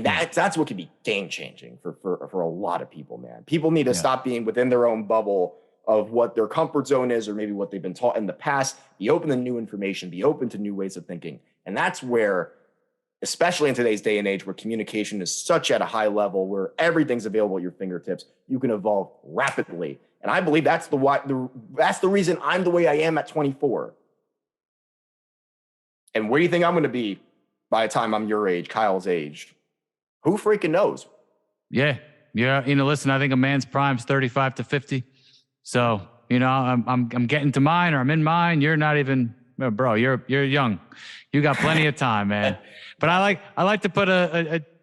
that's what can be game changing for a lot of people, man. People need to stop being within their own bubble of what their comfort zone is, or maybe what they've been taught in the past. Be open to new information, be open to new ways of thinking. And that's where, especially in today's day and age, where communication is such at a high level, where everything's available at your fingertips, you can evolve rapidly. And I believe that's the reason I'm the way I am at 24. And where do you think I'm going to be by the time I'm your age, Kyle's age? Who freaking knows? Yeah. Listen, I think a man's prime is 35 to 50. So, I'm getting to mine, or I'm in mine. You're not even, bro, you're young. You got plenty of time, man. But I like to put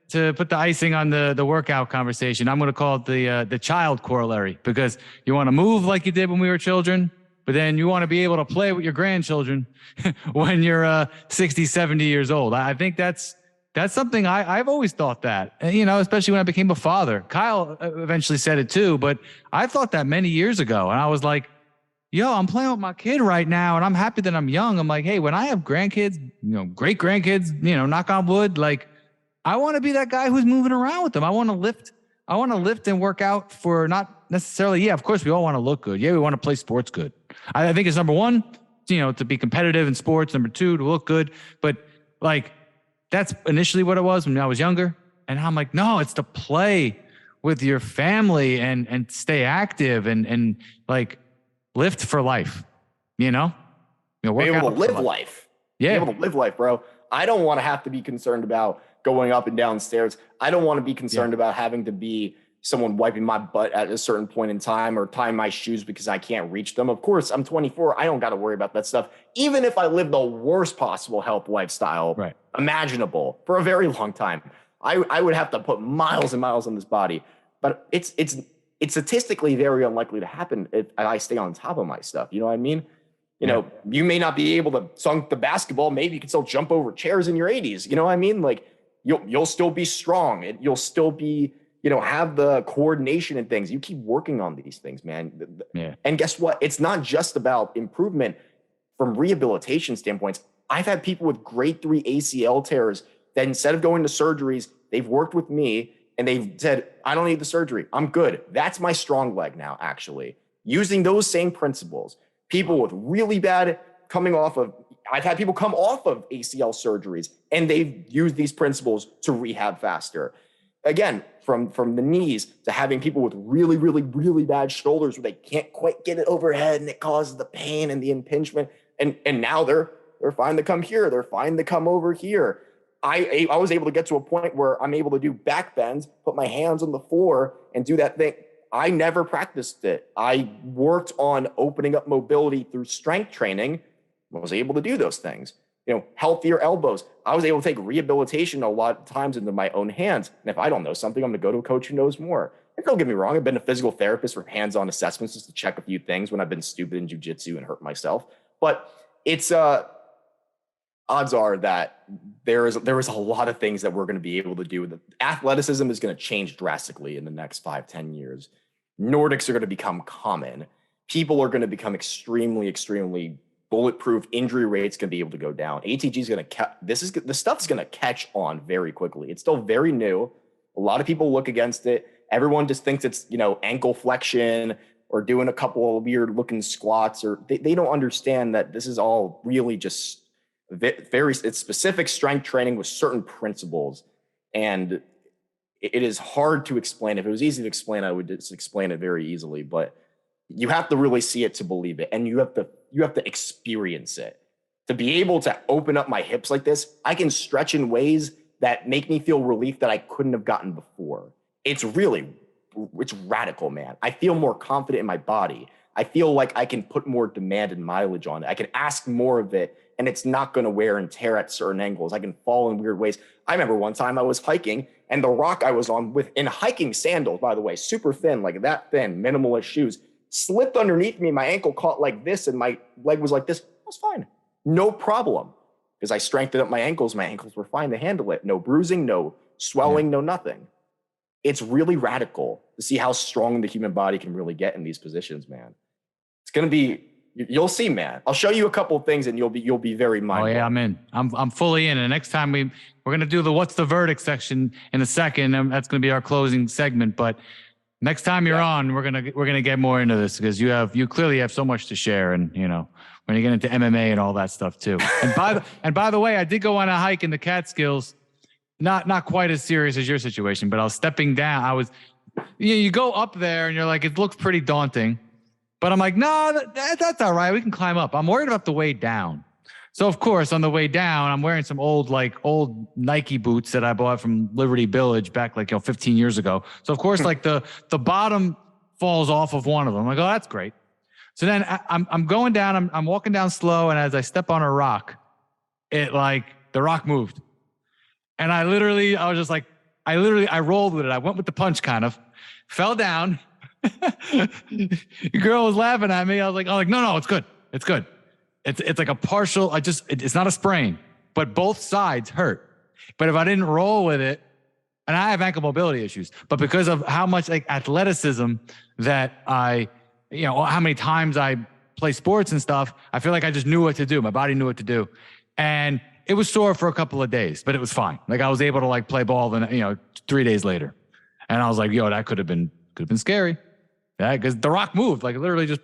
to put the icing on the workout conversation. I'm going to call it the child corollary, because you want to move like you did when we were children, but then you want to be able to play with your grandchildren when you're 60, 70 years old. I think that's something I've always thought that, you know, especially when I became a father. Kyle eventually said it too, but I thought that many years ago. And I was like, yo, I'm playing with my kid right now and I'm happy that I'm young. I'm like, hey, when I have grandkids, you know, great grandkids, you know, knock on wood, like I want to be that guy who's moving around with them. I want to lift and work out for not necessarily, yeah, of course we all want to look good. Yeah, we want to play sports good. I think it's number one, you know, to be competitive in sports. Number two, to look good. But like, that's initially what it was when I was younger. And I'm like, no, it's to play with your family and stay active and like lift for life, you know? Be able to live life. Yeah. Be able to live life, bro. I don't want to have to be concerned about going up and down stairs. I don't want to be concerned about having to be someone wiping my butt at a certain point in time or tying my shoes because I can't reach them. Of course, I'm 24. I don't got to worry about that stuff. Even if I live the worst possible health lifestyle imaginable for a very long time, I would have to put miles and miles on this body. But it's statistically very unlikely to happen if I stay on top of my stuff. You know what I mean? You know, you may not be able to dunk the basketball. Maybe you can still jump over chairs in your 80s. You know what I mean? Like you'll still be strong and you'll still be, you know, have the coordination and things. You keep working on these things, man. Yeah. And guess what? It's not just about improvement from rehabilitation standpoints. I've had people with grade 3 ACL tears that instead of going to surgeries, they've worked with me and they've said, I don't need the surgery. I'm good. That's my strong leg now, actually. Using those same principles. People with really bad I've had people come off of ACL surgeries and they've used these principles to rehab faster. Again, from the knees to having people with really, really, really bad shoulders where they can't quite get it overhead and it causes the pain and the impingement. And now they're fine to come here. They're fine to come over here. I was able to get to a point where I'm able to do back bends, put my hands on the floor and do that thing. I never practiced it. I worked on opening up mobility through strength training. I was able to do those things. You know, healthier elbows. I was able to take rehabilitation a lot of times into my own hands. And if I don't know something, I'm going to go to a coach who knows more. And don't get me wrong, I've been a physical therapist for hands-on assessments just to check a few things when I've been stupid in jiu-jitsu and hurt myself. But it's odds are that there is a lot of things that we're going to be able to do. Athleticism is going to change drastically in the next 5-10 years. Nordics are going to become common. People are going to become extremely, extremely bulletproof. Injury rates going to be able to go down. ATG is going to this stuff's going to catch on very quickly. It's still very new. A lot of people look against it. Everyone just thinks it's, you know, ankle flexion or doing a couple of weird looking squats, or they don't understand that this is all really just it's specific strength training with certain principles. And it is hard to explain. If it was easy to explain, I would just explain it very easily, but you have to really see it to believe it. And you have to experience it to be able to open up my hips like this. I can stretch in ways that make me feel relief that I couldn't have gotten before. It's radical, man. I feel more confident in my body. I feel like I can put more demand and mileage on it. I can ask more of it, and it's not going to wear and tear at certain angles. I can fall in weird ways. I remember one time I was hiking, and the rock I was on in hiking sandals, by the way, super thin, like that thin, minimalist shoes, slipped underneath me. My ankle caught like this, and my leg was like this. It was fine. No problem. Because I strengthened up my ankles. My ankles were fine to handle it. No bruising, no swelling, no nothing. It's really radical to see how strong the human body can really get in these positions, man. It's going to be, you'll see, man. I'll show you a couple of things and you'll be very mindful. Oh yeah, I'm in. I'm fully in. And next time we're going to do the what's the verdict section in a second. And that's going to be our closing segment. But next time you're on, we're going to get more into this because you clearly have so much to share. And, you know, when you get into MMA and all that stuff too. And by the way, I did go on a hike in the Catskills. Not quite as serious as your situation, but I was stepping down. You go up there and you're like, it looks pretty daunting, but I'm like, no, that's all right. We can climb up. I'm worried about the way down. So of course, on the way down, I'm wearing some old Nike boots that I bought from Liberty Village back 15 years ago. So of course, like the bottom falls off of one of them. I'm like, oh, that's great. So then I'm going down, I'm walking down slow. And as I step on a rock, the rock moved. And I rolled with it. I went with the punch kind of, fell down, The girl was laughing at me. I was like, no, it's good. It's good. It's like a partial, it's not a sprain, but both sides hurt. But if I didn't roll with it, and I have ankle mobility issues, but because of how much like athleticism that how many times I play sports and stuff, I feel like I just knew what to do. My body knew what to do. And it was sore for a couple of days, but it was fine. Like I was able to like play ball then, 3 days later. And I was like, that could have been scary. Yeah, because The Rock moved, like literally just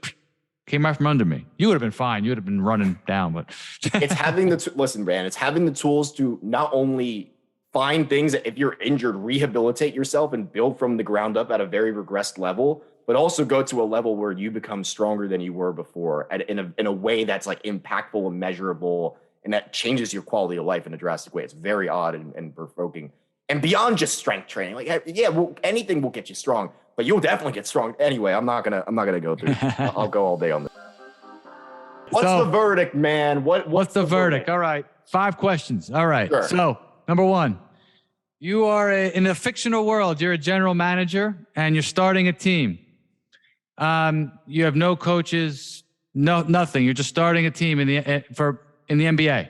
came out from under me. You would have been fine. You would have been running down, but it's having listen, man, it's having the tools to not only find things that if you're injured, rehabilitate yourself and build from the ground up at a very regressed level, but also go to a level where you become stronger than you were before in a way that's like impactful and measurable, and that changes your quality of life in a drastic way. It's very odd and provoking. And beyond just strength training, like, yeah, anything will get you strong, but you'll definitely get strong. Anyway, I'm not gonna go through. I'll go all day on this. What's the verdict, man? What's the verdict? All right, 5 questions. All right. Sure. So number 1, you are in a fictional world. You're a general manager and you're starting a team. You have no coaches, nothing. You're just starting a team in the NBA.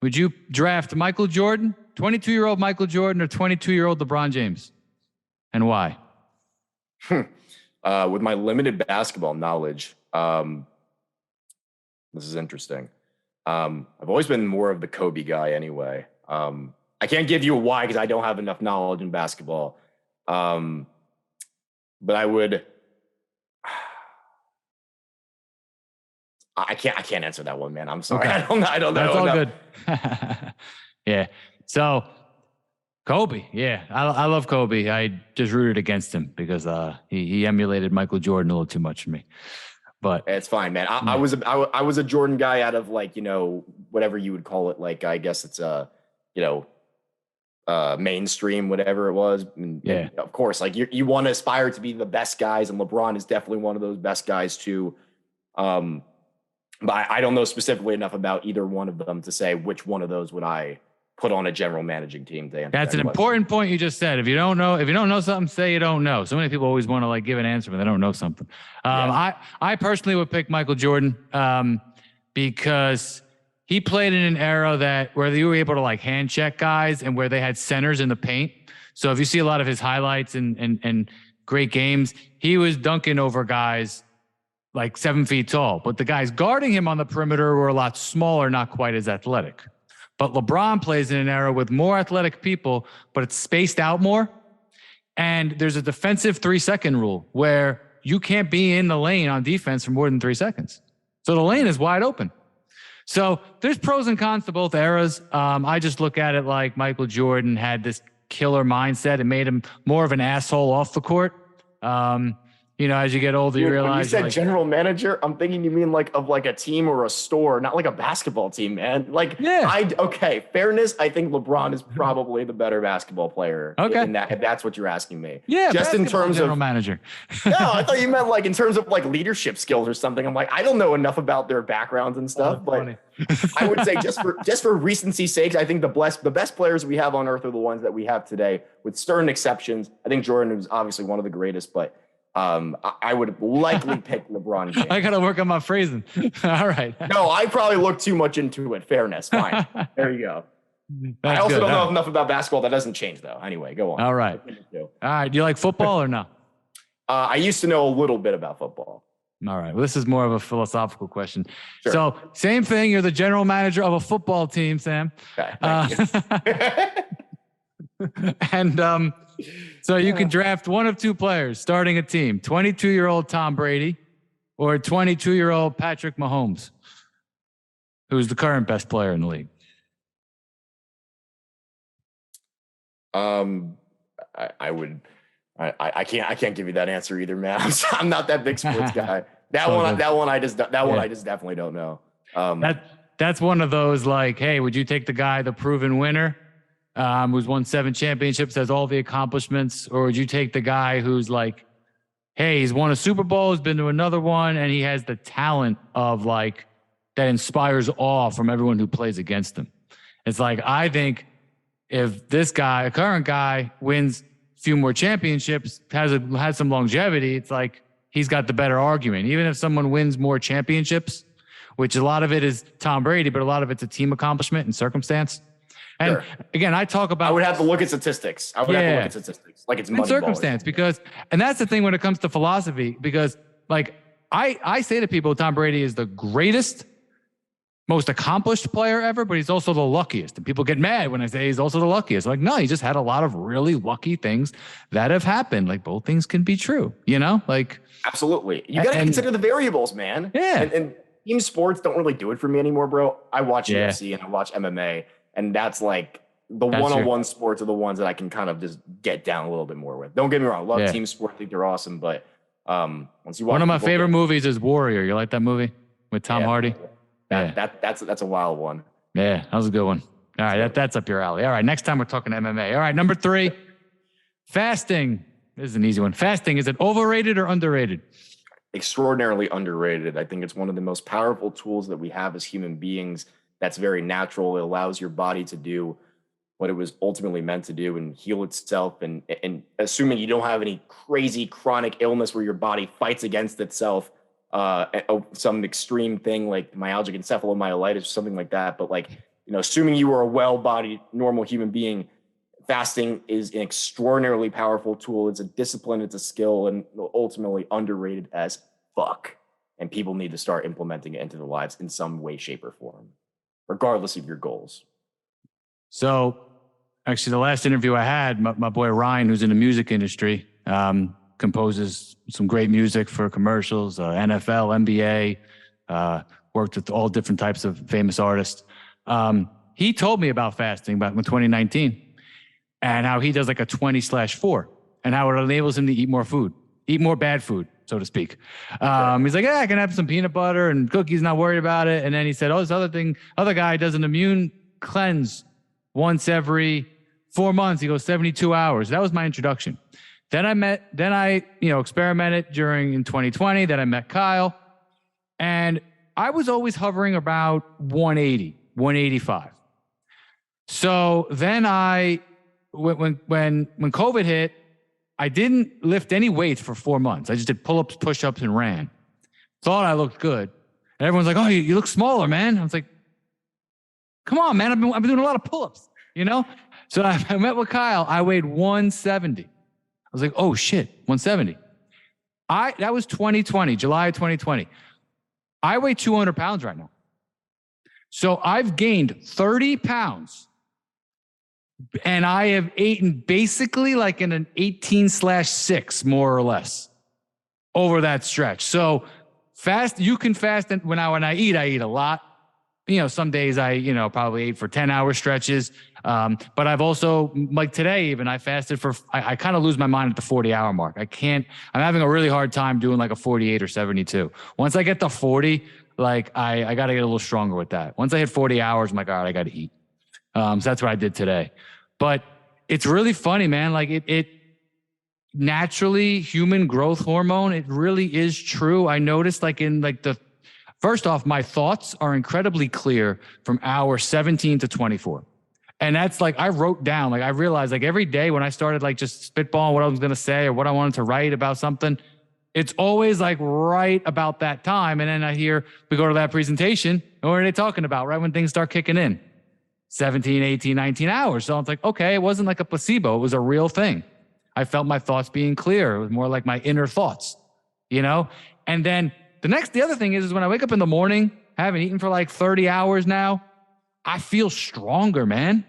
Would you draft Michael Jordan, 22-year-old Michael Jordan, or 22-year-old LeBron James? And why? With my limited basketball knowledge, this is interesting. I've always been more of the Kobe guy anyway. I can't give you a why because I don't have enough knowledge in basketball. But I would. I can't answer that one, man. I'm sorry. Okay. I don't know. That's all good. Yeah. So Kobe. Yeah. I love Kobe. I just rooted against him because he emulated Michael Jordan a little too much for me. But it's fine, man. I was a Jordan guy out of like, whatever you would call it. Like, I guess it's mainstream, whatever it was. And of course, like you want to aspire to be the best guys, and LeBron is definitely one of those best guys too. But I don't know specifically enough about either one of them to say which one of those would I put on a general managing team. That's an important point you just said. If you don't know something, say you don't know. So many people always want to like give an answer when they don't know something. I personally would pick Michael Jordan because he played in an era where you were able to like hand check guys and where they had centers in the paint. So if you see a lot of his highlights and great games, he was dunking over guys like 7 feet tall, but the guys guarding him on the perimeter were a lot smaller, not quite as athletic. But LeBron plays in an era with more athletic people, but it's spaced out more. And there's a defensive 3-second rule where you can't be in the lane on defense for more than 3 seconds. So the lane is wide open. So there's pros and cons to both eras. I just look at it like Michael Jordan had this killer mindset. It made him more of an asshole off the court. As you get older, you realize. When you said general manager, I'm thinking you mean like a team or a store, not like a basketball team, man. Like, okay, fairness. I think LeBron is probably the better basketball player. Okay, if that's what you're asking me. Yeah, just in terms general of manager. No, I thought you meant like in terms of like leadership skills or something. I'm like, I don't know enough about their backgrounds and stuff, but I would say just for recency's sake, I think the best players we have on earth are the ones that we have today, with certain exceptions. I think Jordan was obviously one of the greatest, but I would likely pick LeBron James. I got to work on my phrasing. All right. No, I probably looked too much into it. Fairness. Fine. There you go. I also don't know enough about basketball. That doesn't change, though. Anyway, go on. All right. All right. Do you like football or no? I used to know a little bit about football. All right. Well, this is more of a philosophical question. Sure. So same thing. You're the general manager of a football team, Sam. Okay. Thank you. And so you can draft one of 2 players starting a team, 22-year-old Tom Brady or 22-year-old Patrick Mahomes, who's the current best player in the league. I can't give you that answer either, man. I'm not that big sports guy. I just definitely don't know. That's one of those like, hey, would you take the guy, the proven winner, who's won 7 championships, has all the accomplishments, or would you take the guy who's like, hey, he's won a Super Bowl, he's been to another one, and he has the talent of like that inspires awe from everyone who plays against him? It's like, I think if this guy, a current guy, wins few more championships, has some longevity, it's like he's got the better argument. Even if someone wins more championships, which a lot of it is Tom Brady, but a lot of it's a team accomplishment and circumstance. And again, I talk about. I would have to look at statistics. Like it's money circumstance and that's the thing when it comes to philosophy, because like I say to people, Tom Brady is the greatest, most accomplished player ever, but he's also the luckiest. And people get mad when I say he's also the luckiest. Like, no, he just had a lot of really lucky things that have happened. Like both things can be true, like. Absolutely. You got to consider the variables, man. Yeah. And team sports don't really do it for me anymore, bro. I watch UFC and I watch MMA, and that's like the one-on-one sports are the ones that I can kind of just get down a little bit more with. Don't get me wrong. Love team sport. I think they're awesome. But once you watch one of my favorite movies is Warrior. You like that movie with Tom Hardy? That's a wild one. Yeah, that was a good one. All right, that's up your alley. All right, next time we're talking MMA. All right, number 3, fasting. This is an easy one. Fasting, is it overrated or underrated? Extraordinarily underrated. I think it's one of the most powerful tools that we have as human beings. That's very natural. It allows your body to do what it was ultimately meant to do and heal itself. And assuming you don't have any crazy chronic illness where your body fights against itself, some extreme thing like myalgic encephalomyelitis or something like that. But assuming you are a well-bodied, normal human being, fasting is an extraordinarily powerful tool. It's a discipline, it's a skill, and ultimately underrated as fuck. And people need to start implementing it into their lives in some way, shape, or form, regardless of your goals. So actually the last interview I had, my boy Ryan, who's in the music industry, composes some great music for commercials, NFL, NBA, worked with all different types of famous artists. He told me about fasting back in 2019 and how he does like a 20/4 and how it enables him to eat more food, eat more bad food, so to speak. He's like, I can have some peanut butter and cookies, not worried about it. And then he said, this other guy does an immune cleanse once every 4 months. He goes 72 hours. That was my introduction. Then I experimented in 2020. Then I met Kyle, and I was always hovering about 180, 185. So then when COVID hit, I didn't lift any weights for 4 months. I just did pull-ups, push-ups, and ran. Thought I looked good. And everyone's like, oh, you look smaller, man. I was like, come on, man. I've been doing a lot of pull-ups, So I met with Kyle. I weighed 170. I was like, oh shit, 170. That was 2020, July of 2020. I weigh 200 pounds right now. So I've gained 30 pounds and I have eaten basically like in an 18/6, more or less, over that stretch. So you can fast. And when I eat a lot. Some days I, probably ate for 10-hour stretches. But I've also, like today even, I fasted I kind of lose my mind at the 40-hour mark. I'm having a really hard time doing like a 48 or 72. Once I get to 40, like I got to get a little stronger with that. Once I hit 40 hours, I'm like, all right, I got to eat. So that's what I did today. But it's really funny, man. Like it naturally, human growth hormone, it really is true. I noticed first off, my thoughts are incredibly clear from hour 17 to 24. And that's I wrote down, I realized every day when I started just spitballing what I was going to say or what I wanted to write about something, it's always right about that time. And then I hear we go to that presentation. And what are they talking about? Right when things start kicking in, 17, 18, 19 hours. So it's okay, it wasn't like a placebo. It was a real thing. I felt my thoughts being clear. It was more like my inner thoughts, And then the other thing is when I wake up in the morning, I haven't eaten for 30 hours now, I feel stronger, man.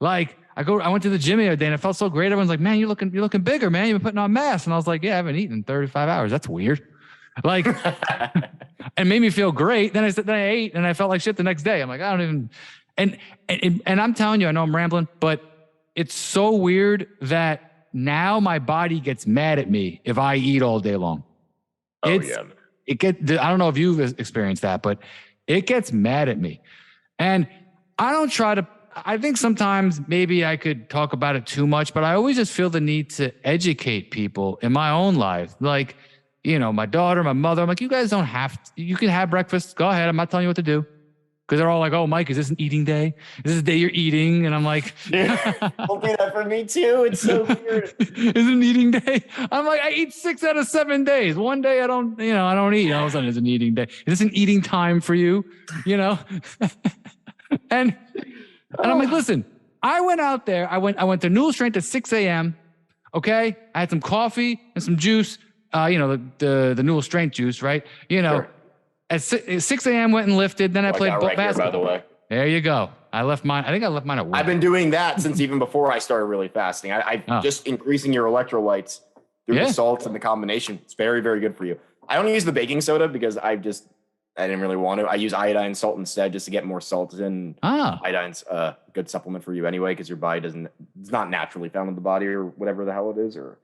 I went to the gym the other day and I felt so great. Everyone's like, man, you're looking bigger, man. You've been putting on mass. And I was like, yeah, I haven't eaten in 35 hours. That's weird. It made me feel great. Then I ate and I felt like shit the next day. I'm like, I don't even, and I'm telling you, I know I'm rambling, but it's so weird that now my body gets mad at me if I eat all day long. I don't know if you've experienced that, but it gets mad at me. And I think sometimes maybe I could talk about it too much, but I always just feel the need to educate people in my own life. My daughter, my mother, I'm like, you guys don't have to, you can have breakfast. Go ahead. I'm not telling you what to do. Because they're all like, "Oh, Mike, is this an eating day? Is this a day you're eating?" And I'm like, Don't do that for me too. It's so weird. "Is it an eating day?" I'm like, "I eat 6 out of 7 days. One day I don't eat. All of a sudden, it's an eating day. Is this an eating time for you? You know?" and I'm like, "Listen, I went out there. I went to Newell Strength at 6 a.m. Okay, I had some coffee and some juice. The Newell Strength juice, right? Sure. At 6 a.m. went and lifted. Then I played basketball. Here, by the way. There you go. I left mine. I think I left mine at work. I've been doing that since even before I started really fasting. I just increasing your electrolytes through the salts and the combination. It's very, very good for you. I don't use the baking soda because I didn't really want to. I use iodine salt instead just to get more salt in. Iodine's a good supplement for you anyway because your body it's not naturally found in the body or whatever the hell it is, or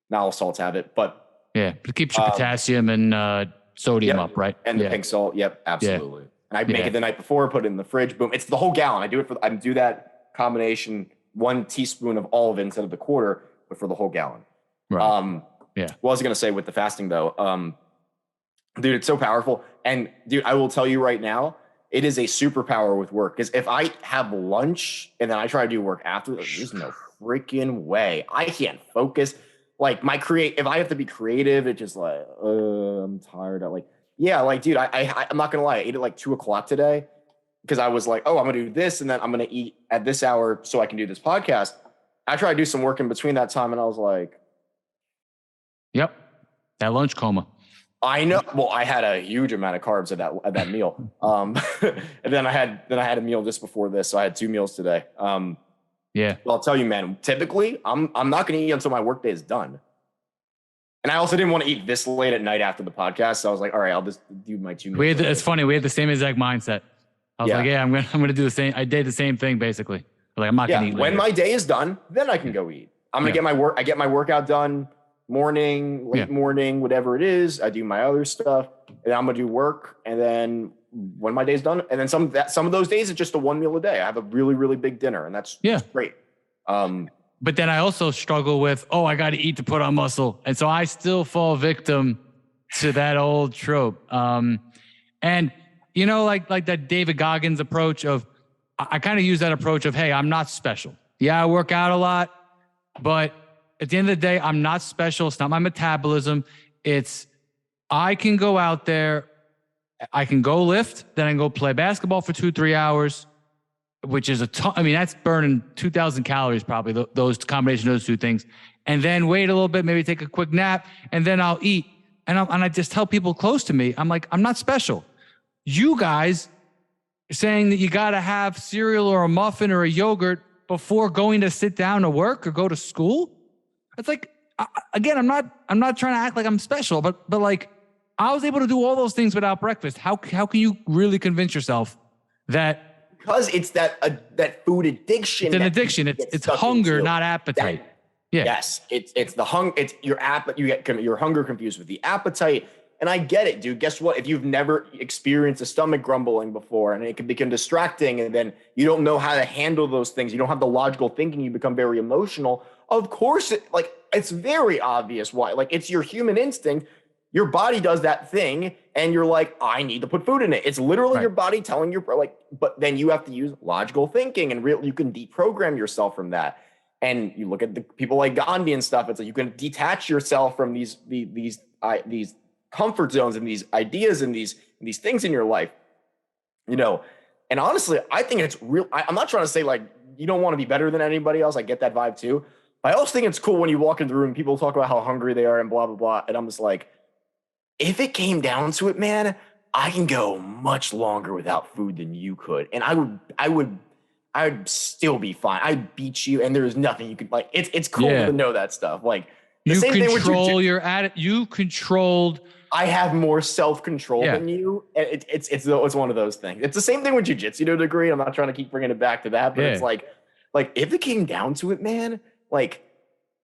not all salts have it. But yeah, it keeps your potassium and sodium up, right? And the pink salt. Yep, absolutely. Yeah. And I make it the night before, put it in the fridge. Boom. It's the whole gallon. I do that combination, 1 teaspoon of all of it instead of the quarter, but for the whole gallon. Right. What was I going to say with the fasting though? Dude, it's so powerful. And dude, I will tell you right now, it is a superpower with work. Because if I have lunch and then I try to do work after, there's no freaking way. I can't focus. Like if I have to be creative, it's just like, I'm tired. Dude, I'm not gonna lie. I ate at like 2:00 today because I was like, oh, I'm gonna do this and then I'm gonna eat at this hour so I can do this podcast. I tried to do some work in between that time and I was like, yep, that lunch coma. I know. Well, I had a huge amount of carbs at that meal. And then I had a meal just before this, so I had 2 meals today. Yeah. Well, I'll tell you, man, typically I'm not going to eat until my workday is done. And I also didn't want to eat this late at night after the podcast. So I was like, all right, I'll just do my 2 meals. It's funny. We had the same exact mindset. I was like, yeah, I'm going to do the same. I did the same thing basically. Like, I'm not going to eat later. When my day is done, then I can go eat. I'm going to I get my workout done morning, late morning, whatever it is. I do my other stuff and I'm going to do work. And then when my day's done, and then some of those days it's just a 1 meal a day. I have a really, really big dinner and that's great. But then I also struggle with, I got to eat to put on muscle. And so I still fall victim to that old trope. And like that David Goggins approach of, I kind of use that approach of, hey, I'm not special. Yeah, I work out a lot, but at the end of the day, I'm not special. It's not my metabolism. I can go out there, I can go lift, then I can go play basketball for 2-3 hours, which is a ton. I mean, that's burning 2,000 calories, probably those combination of those 2 things. And then wait a little bit, maybe take a quick nap, and then I'll eat. And I just tell people close to me, I'm like, I'm not special. You guys saying that you got to have cereal or a muffin or a yogurt before going to sit down to work or go to school. It's like, again, I'm not trying to act like I'm special, but like I was able to do all those things without breakfast. How can you really convince yourself that? Because it's that food addiction. It's an addiction. It's hunger, not appetite. Yes, it's the hunger. It's your you get your hunger confused with the appetite. And I get it, dude. Guess what? If you've never experienced a stomach grumbling before and it can become distracting and then you don't know how to handle those things, you don't have the logical thinking, you become very emotional. Of course, it's very obvious why. Like, it's your human instinct. Your body does that thing and you're like, I need to put food in it. It's literally your body telling you, but then you have to use logical thinking and you can deprogram yourself from that. And you look at the people like Gandhi and stuff. It's like you can detach yourself from these comfort zones and these ideas and these things in your life, and honestly, I think it's real. I'm not trying to say like, you don't want to be better than anybody else. I get that vibe too. But I also think it's cool when you walk in the room, people talk about how hungry they are and blah, blah, blah. And I'm just like, if it came down to it, man, I can go much longer without food than you could. And I would still be fine. I'd beat you and there's nothing you could it's cool to know that stuff. Like, you control your attitude. You controlled. I have more self-control than you. It's one of those things. It's the same thing with jiu-jitsu to a degree. I'm not trying to keep bringing it back to that, but it's like if it came down to it, man, like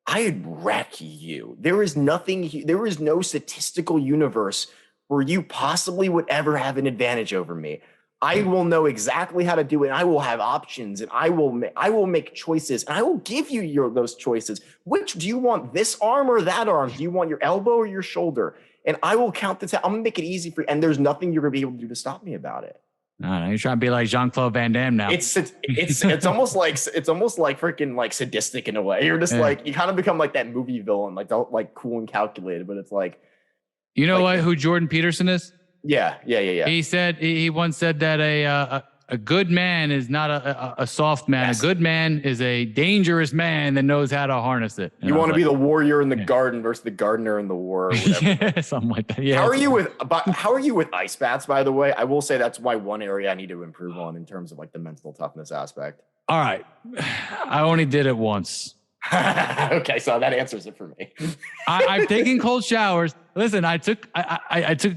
I'd wreck you. There is no statistical universe where you possibly would ever have an advantage over me. I will know exactly how to do it. And I will have options and I will make choices and I will give you those choices. Which do you want, this arm or that arm? Do you want your elbow or your shoulder? And I will count the time. I'm gonna make it easy for you. And there's nothing you're gonna be able to do to stop me about it. I don't know. You're trying to be like Jean-Claude Van Damme now. It's almost like freaking like sadistic in a way. You're just like, you kind of become like that movie villain, like cool and calculated, but it's like, you know what? Who Jordan Peterson is? Yeah. He once said that a good man is not a soft man. Yes. A good man is a dangerous man that knows how to harness it. And you want to be the warrior in the garden versus the gardener in the war. Or whatever. Yeah, something like that. Yeah. How are you with ice baths? By the way, I will say that's one area I need to improve on in terms of like the mental toughness aspect. All right, I only did it once. Okay, so that answers it for me. I've taken cold showers. Listen, I took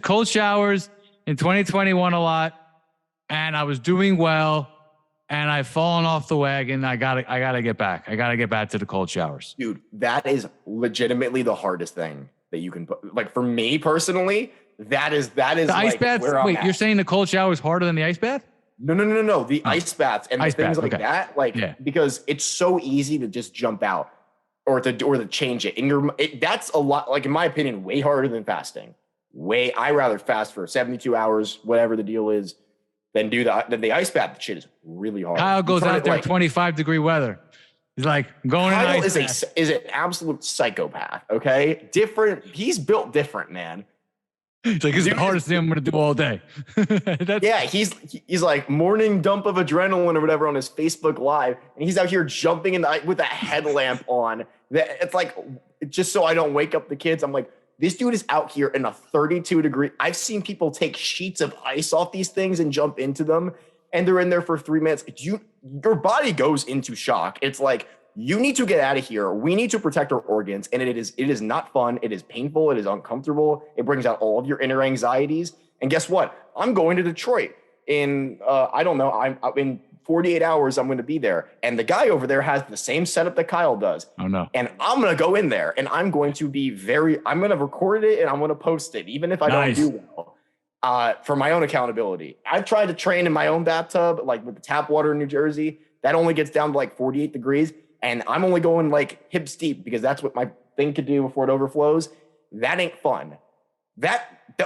cold showers in 2021 a lot, and I was doing well, and I've fallen off the wagon. I gotta get back. I gotta get back to the cold showers. Dude, that is legitimately the hardest thing that you can put. Like for me personally, that is the like ice bath. Wait, you're saying the cold shower is harder than the ice bath? No. The ice baths and things like that, because it's so easy to just jump out or to change it. And that's a lot, like in my opinion, way harder than fasting. I rather fast for 72 hours, whatever the deal is, than do the ice bath. The shit is really hard. Kyle goes out there, 25-degree weather. He's like going in Kyle ice bath. is an absolute psychopath. Okay, different. He's built different, man. It's like, it's the hardest thing I'm going to do all day. He's like morning dump of adrenaline or whatever on his Facebook Live. And he's out here jumping with a headlamp on. It's like, just so I don't wake up the kids. I'm like, this dude is out here in a 32-degree. I've seen people take sheets of ice off these things and jump into them. And they're in there for 3 minutes. Your body goes into shock. It's like, you need to get out of here. We need to protect our organs. And it is not fun. It is painful. It is uncomfortable. It brings out all of your inner anxieties. And guess what? I'm going to Detroit in, I don't know, I'm in 48 hours. I'm going to be there. And the guy over there has the same setup that Kyle does. Oh no. And I'm going to go in there and I'm going to be I'm going to record it and I'm going to post it, even if I don't do well, for my own accountability. I've tried to train in my own bathtub, like with the tap water in New Jersey. That only gets down to like 48 degrees. And I'm only going like hips deep because that's what my thing could do before it overflows. That ain't fun.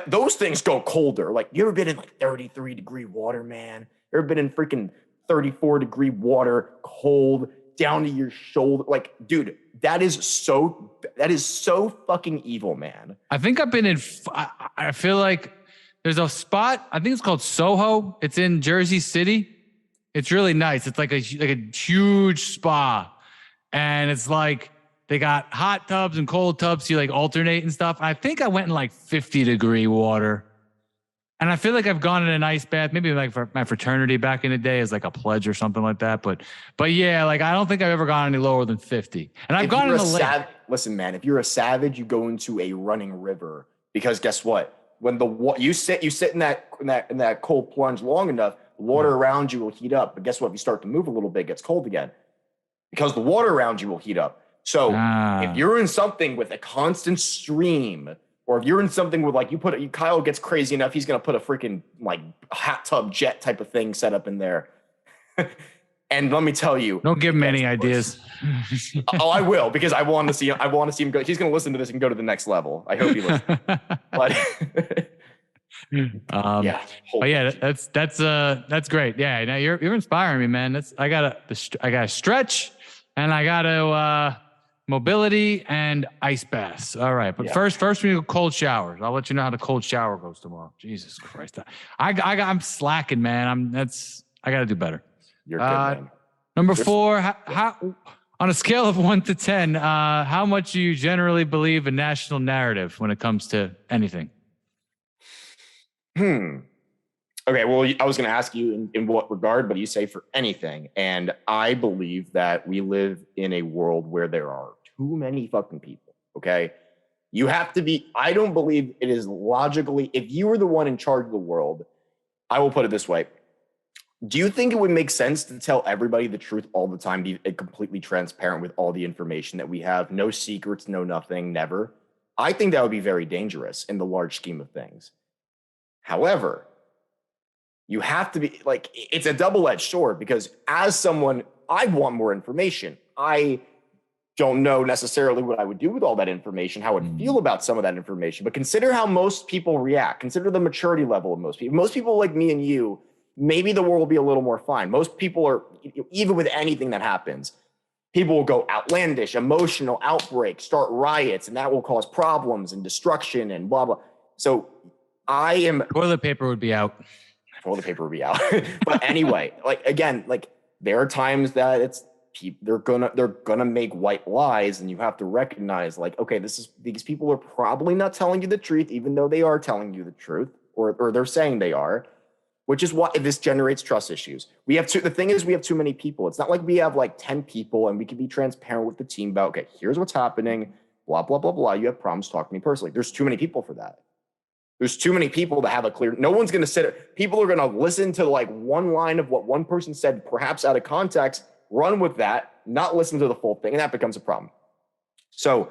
Those things go colder. Like, you ever been in like 33-degree water, man? You ever been in freaking 34-degree water, cold, down to your shoulder? Like, dude, that is so fucking evil, man. I think I've been in, I feel like there's a spot, I think it's called Soho. It's in Jersey City. It's really nice. It's like a huge spa. And it's like they got hot tubs and cold tubs. You like alternate and stuff. I think I went in like 50-degree water. And I feel like I've gone in an ice bath, maybe like for my fraternity back in the day as like a pledge or something like that. But yeah, like I don't think I've ever gone any lower than 50. And I've gone in the lake. Listen, man, if you're a savage, you go into a running river, because guess what? When you sit in that cold plunge long enough, the water around you will heat up. But guess what? If you start to move a little bit, it gets cold again, because the water around you will heat up. So if you're in something with a constant stream, or if you're in something with like Kyle gets crazy enough, he's going to put a freaking like hot tub jet type of thing set up in there. And let me tell you, don't give him any ideas. Oh, I will, because I want to see him go. He's going to listen to this and go to the next level. I hope he listens. But yeah, that's great. Yeah, now you're inspiring me, man. I gotta stretch, and I gotta mobility and ice baths. All right, but first we go cold showers. I'll let you know how the cold shower goes tomorrow. Jesus Christ, I'm slacking, man. I gotta do better. You're good, man. Number 4, how on a scale of 1 to 10, how much do you generally believe a national narrative when it comes to anything? Okay, well, I was going to ask you in what regard, but you say for anything. And I believe that we live in a world where there are too many fucking people, okay? You have to be, I don't believe it is logically, if you were the one in charge of the world, I will put it this way. Do you think it would make sense to tell everybody the truth all the time, be completely transparent with all the information that we have? No secrets, no nothing, never. I think that would be very dangerous in the large scheme of things. However, you have to be like, it's a double-edged sword, because as someone, I want more information. I don't know necessarily what I would do with all that information, how I would feel about some of that information, but consider how most people react. Consider the maturity level of most people. Most people like me and you, maybe the world will be a little more fine. Most people are, even with anything that happens, people will go outlandish, emotional outbreaks, start riots, and that will cause problems and destruction and blah, blah. So I am... Toilet paper would be out. Toilet paper would be out. But anyway, like, again, like, there are times that they're gonna make white lies, and you have to recognize, like, okay, these people are probably not telling you the truth, even though they are telling you the truth, or they're saying they are, which is why this generates trust issues. The thing is, we have too many people. It's not like we have like 10 people and we can be transparent with the team about, okay, here's what's happening, blah, blah, blah, blah. You have problems, talk to me personally. There's too many people for that. There's too many people to have a clear, no one's going to sit, people are going to listen to like one line of what one person said, perhaps out of context, run with that, not listen to the full thing, and that becomes a problem. So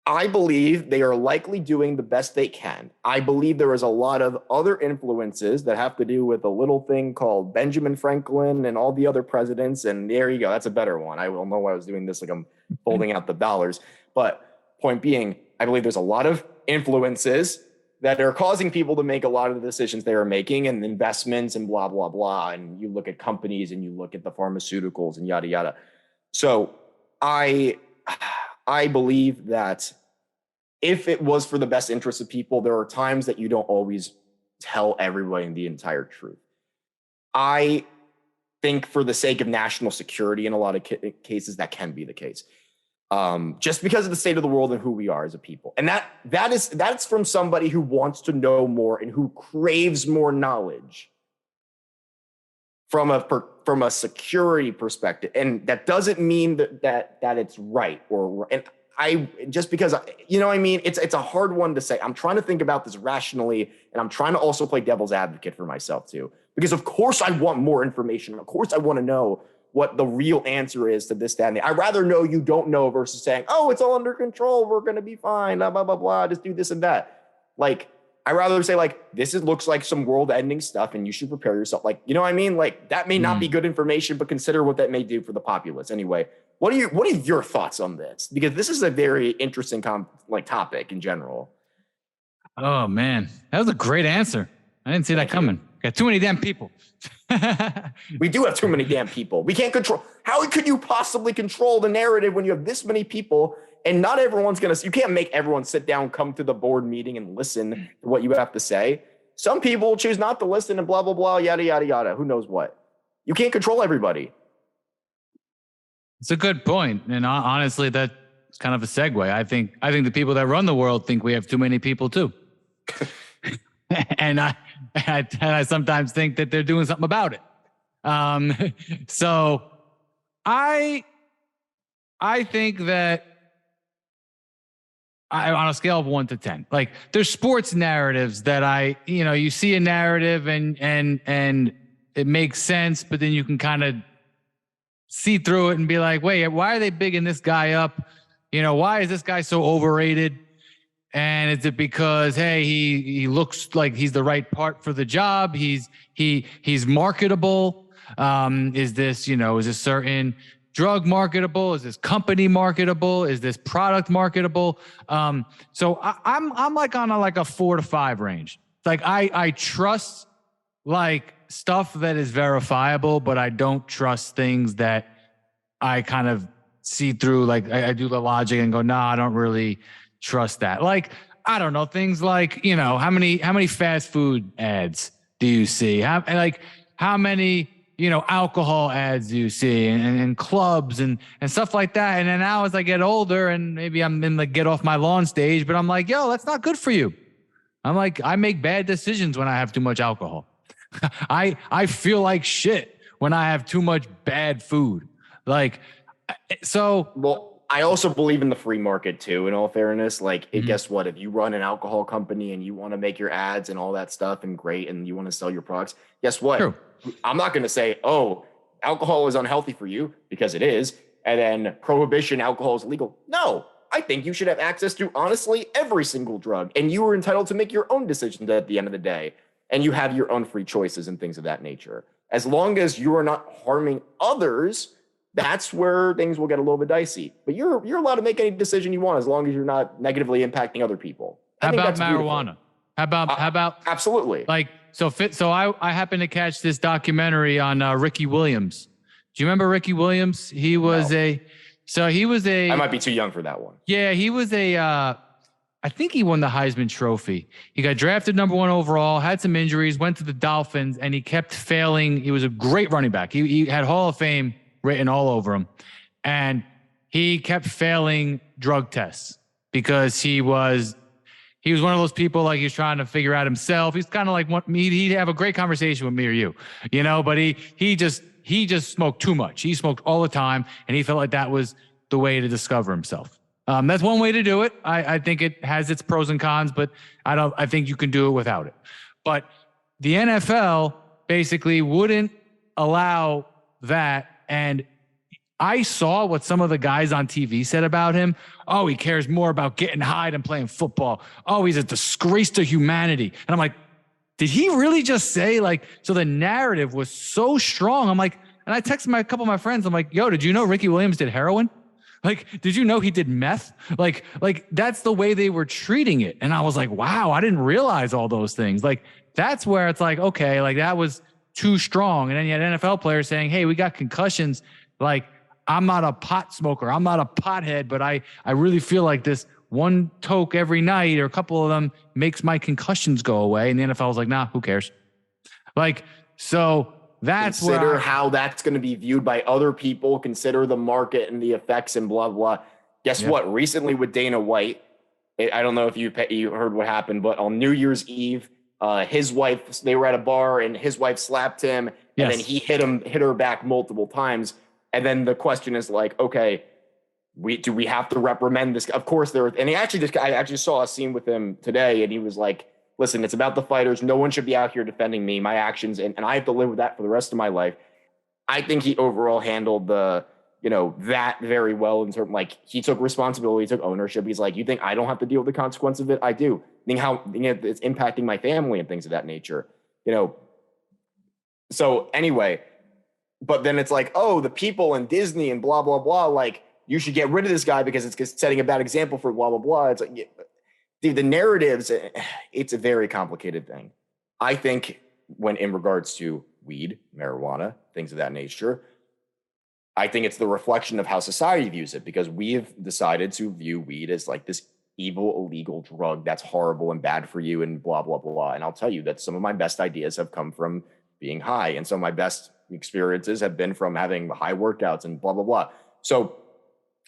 I believe they are likely doing the best they can. I believe there is a lot of other influences that have to do with a little thing called Benjamin Franklin and all the other presidents. And there you go. That's a better one. I don't know why I was doing this like I'm folding out the dollars. But point being, I believe there's a lot of influences that are causing people to make a lot of the decisions they are making, and investments and blah, blah, blah. And you look at companies and you look at the pharmaceuticals and yada, yada. So I believe that if it was for the best interest of people, there are times that you don't always tell everybody the entire truth. I think for the sake of national security in a lot of cases, that can be the case. Just because of the state of the world and who we are as a people. And that's from somebody who wants to know more and who craves more knowledge from a security perspective. And that doesn't mean that it's right and just because, you know what I mean? It's a hard one to say. I'm trying to think about this rationally, and I'm trying to also play devil's advocate for myself too. Because of course I want more information. Of course I want to know what the real answer is to this, that, and I'd rather know you don't know versus saying, oh, it's all under control, we're going to be fine, blah, blah, blah, blah, just do this and that. Like, I'd rather say, like, looks like some world-ending stuff and you should prepare yourself. Like, you know what I mean? Like, that may not be good information, but consider what that may do for the populace. Anyway, what are your thoughts on this? Because this is a very interesting topic in general. Oh, man. That was a great answer. I didn't see that coming. Got too many damn people. We do have too many damn people. We can't control. How could you possibly control the narrative when you have this many people and not everyone's going to, you can't make everyone sit down, come to the board meeting and listen to what you have to say. Some people choose not to listen and blah, blah, blah, yada, yada, yada. Who knows what? You can't control everybody. It's a good point. And honestly, that's kind of a segue. I think the people that run the world think we have too many people too. And I sometimes think that they're doing something about it. So I think that on a scale of 1 to 10, like there's sports narratives that you see a narrative and it makes sense, but then you can kind of see through it and be like, wait, why are they bigging this guy up? Why is this guy so overrated? And is it because, hey, he looks like he's the right part for the job? He's marketable. Is this certain drug marketable? Is this company marketable? Is this product marketable? So I'm like on a 4 to 5 range. Like I trust like stuff that is verifiable, but I don't trust things that I kind of see through. Like I do the logic and go, no, I don't really trust that. Like, I don't know, things like, how many fast food ads do you see? How many, alcohol ads do you see and clubs and stuff like that. And then now as I get older and maybe I'm in the get off my lawn stage, but I'm like, yo, that's not good for you. I'm like, I make bad decisions when I have too much alcohol. I feel like shit when I have too much bad food. Like, so. Well, I also believe in the free market too, in all fairness. Like, guess what? If you run an alcohol company and you want to make your ads and all that stuff and great, and you want to sell your products, guess what? True. I'm not going to say, oh, alcohol is unhealthy for you, because it is. And then prohibition, alcohol is illegal. No, I think you should have access to, honestly, every single drug. And you are entitled to make your own decisions at the end of the day. And you have your own free choices and things of that nature. As long as you are not harming others, that's where things will get a little bit dicey. But you're allowed to make any decision you want as long as you're not negatively impacting other people. How about marijuana? How about absolutely. Like I happened to catch this documentary on Ricky Williams. Do you remember Ricky Williams? He was I might be too young for that one. Yeah, he was I think he won the Heisman Trophy. He got drafted number 1 overall, had some injuries, went to the Dolphins, and he kept failing. He was a great running back. He had Hall of Fame written all over him. And he kept failing drug tests because he was one of those people like he was trying to figure out himself. He's kind of like me. He'd have a great conversation with me or you, but he just smoked too much. He smoked all the time, and he felt like that was the way to discover himself. That's one way to do it. I think it has its pros and cons, but I think you can do it without it. But the NFL basically wouldn't allow that. And I saw what some of the guys on TV said about him. Oh, he cares more about getting high than playing football. Oh, he's a disgrace to humanity. And I'm like, did he really just say so the narrative was so strong. I'm like, and I texted a couple of my friends. I'm like, yo, did you know Ricky Williams did heroin? Did you know he did meth? That's the way they were treating it. And I was like, wow, I didn't realize all those things. That's where it's like, okay, that was too strong. And then you had NFL players saying, hey, we got concussions. I'm not a pot smoker. I'm not a pothead, but I really feel like this one toke every night or a couple of them makes my concussions go away. And the NFL was like, nah, who cares? So that's consider how that's going to be viewed by other people. Consider the market and the effects and blah, blah. Guess what? Recently with Dana White, I don't know if you heard what happened, but on New Year's Eve, his wife, they were at a bar and his wife slapped him and then he hit her back multiple times. And then the question is okay, do we have to reprimand this? Of course I actually saw a scene with him today and he was like, listen, it's about the fighters. No one should be out here defending me, my actions, and I have to live with that for the rest of my life. I think he overall handled that very well in terms he took responsibility, he took ownership. He's like, you think I don't have to deal with the consequence of it? I do. Think how it's impacting my family and things of that nature. So anyway, but then it's the people in Disney and blah, blah, blah, you should get rid of this guy because it's setting a bad example for blah, blah, blah. It's dude, the narratives, it's a very complicated thing. I think when in regards to weed, marijuana, things of that nature, I think it's the reflection of how society views it because we've decided to view weed as this evil, illegal drug that's horrible and bad for you and blah, blah, blah. And I'll tell you that some of my best ideas have come from being high and some of my best experiences have been from having high workouts and blah, blah, blah. So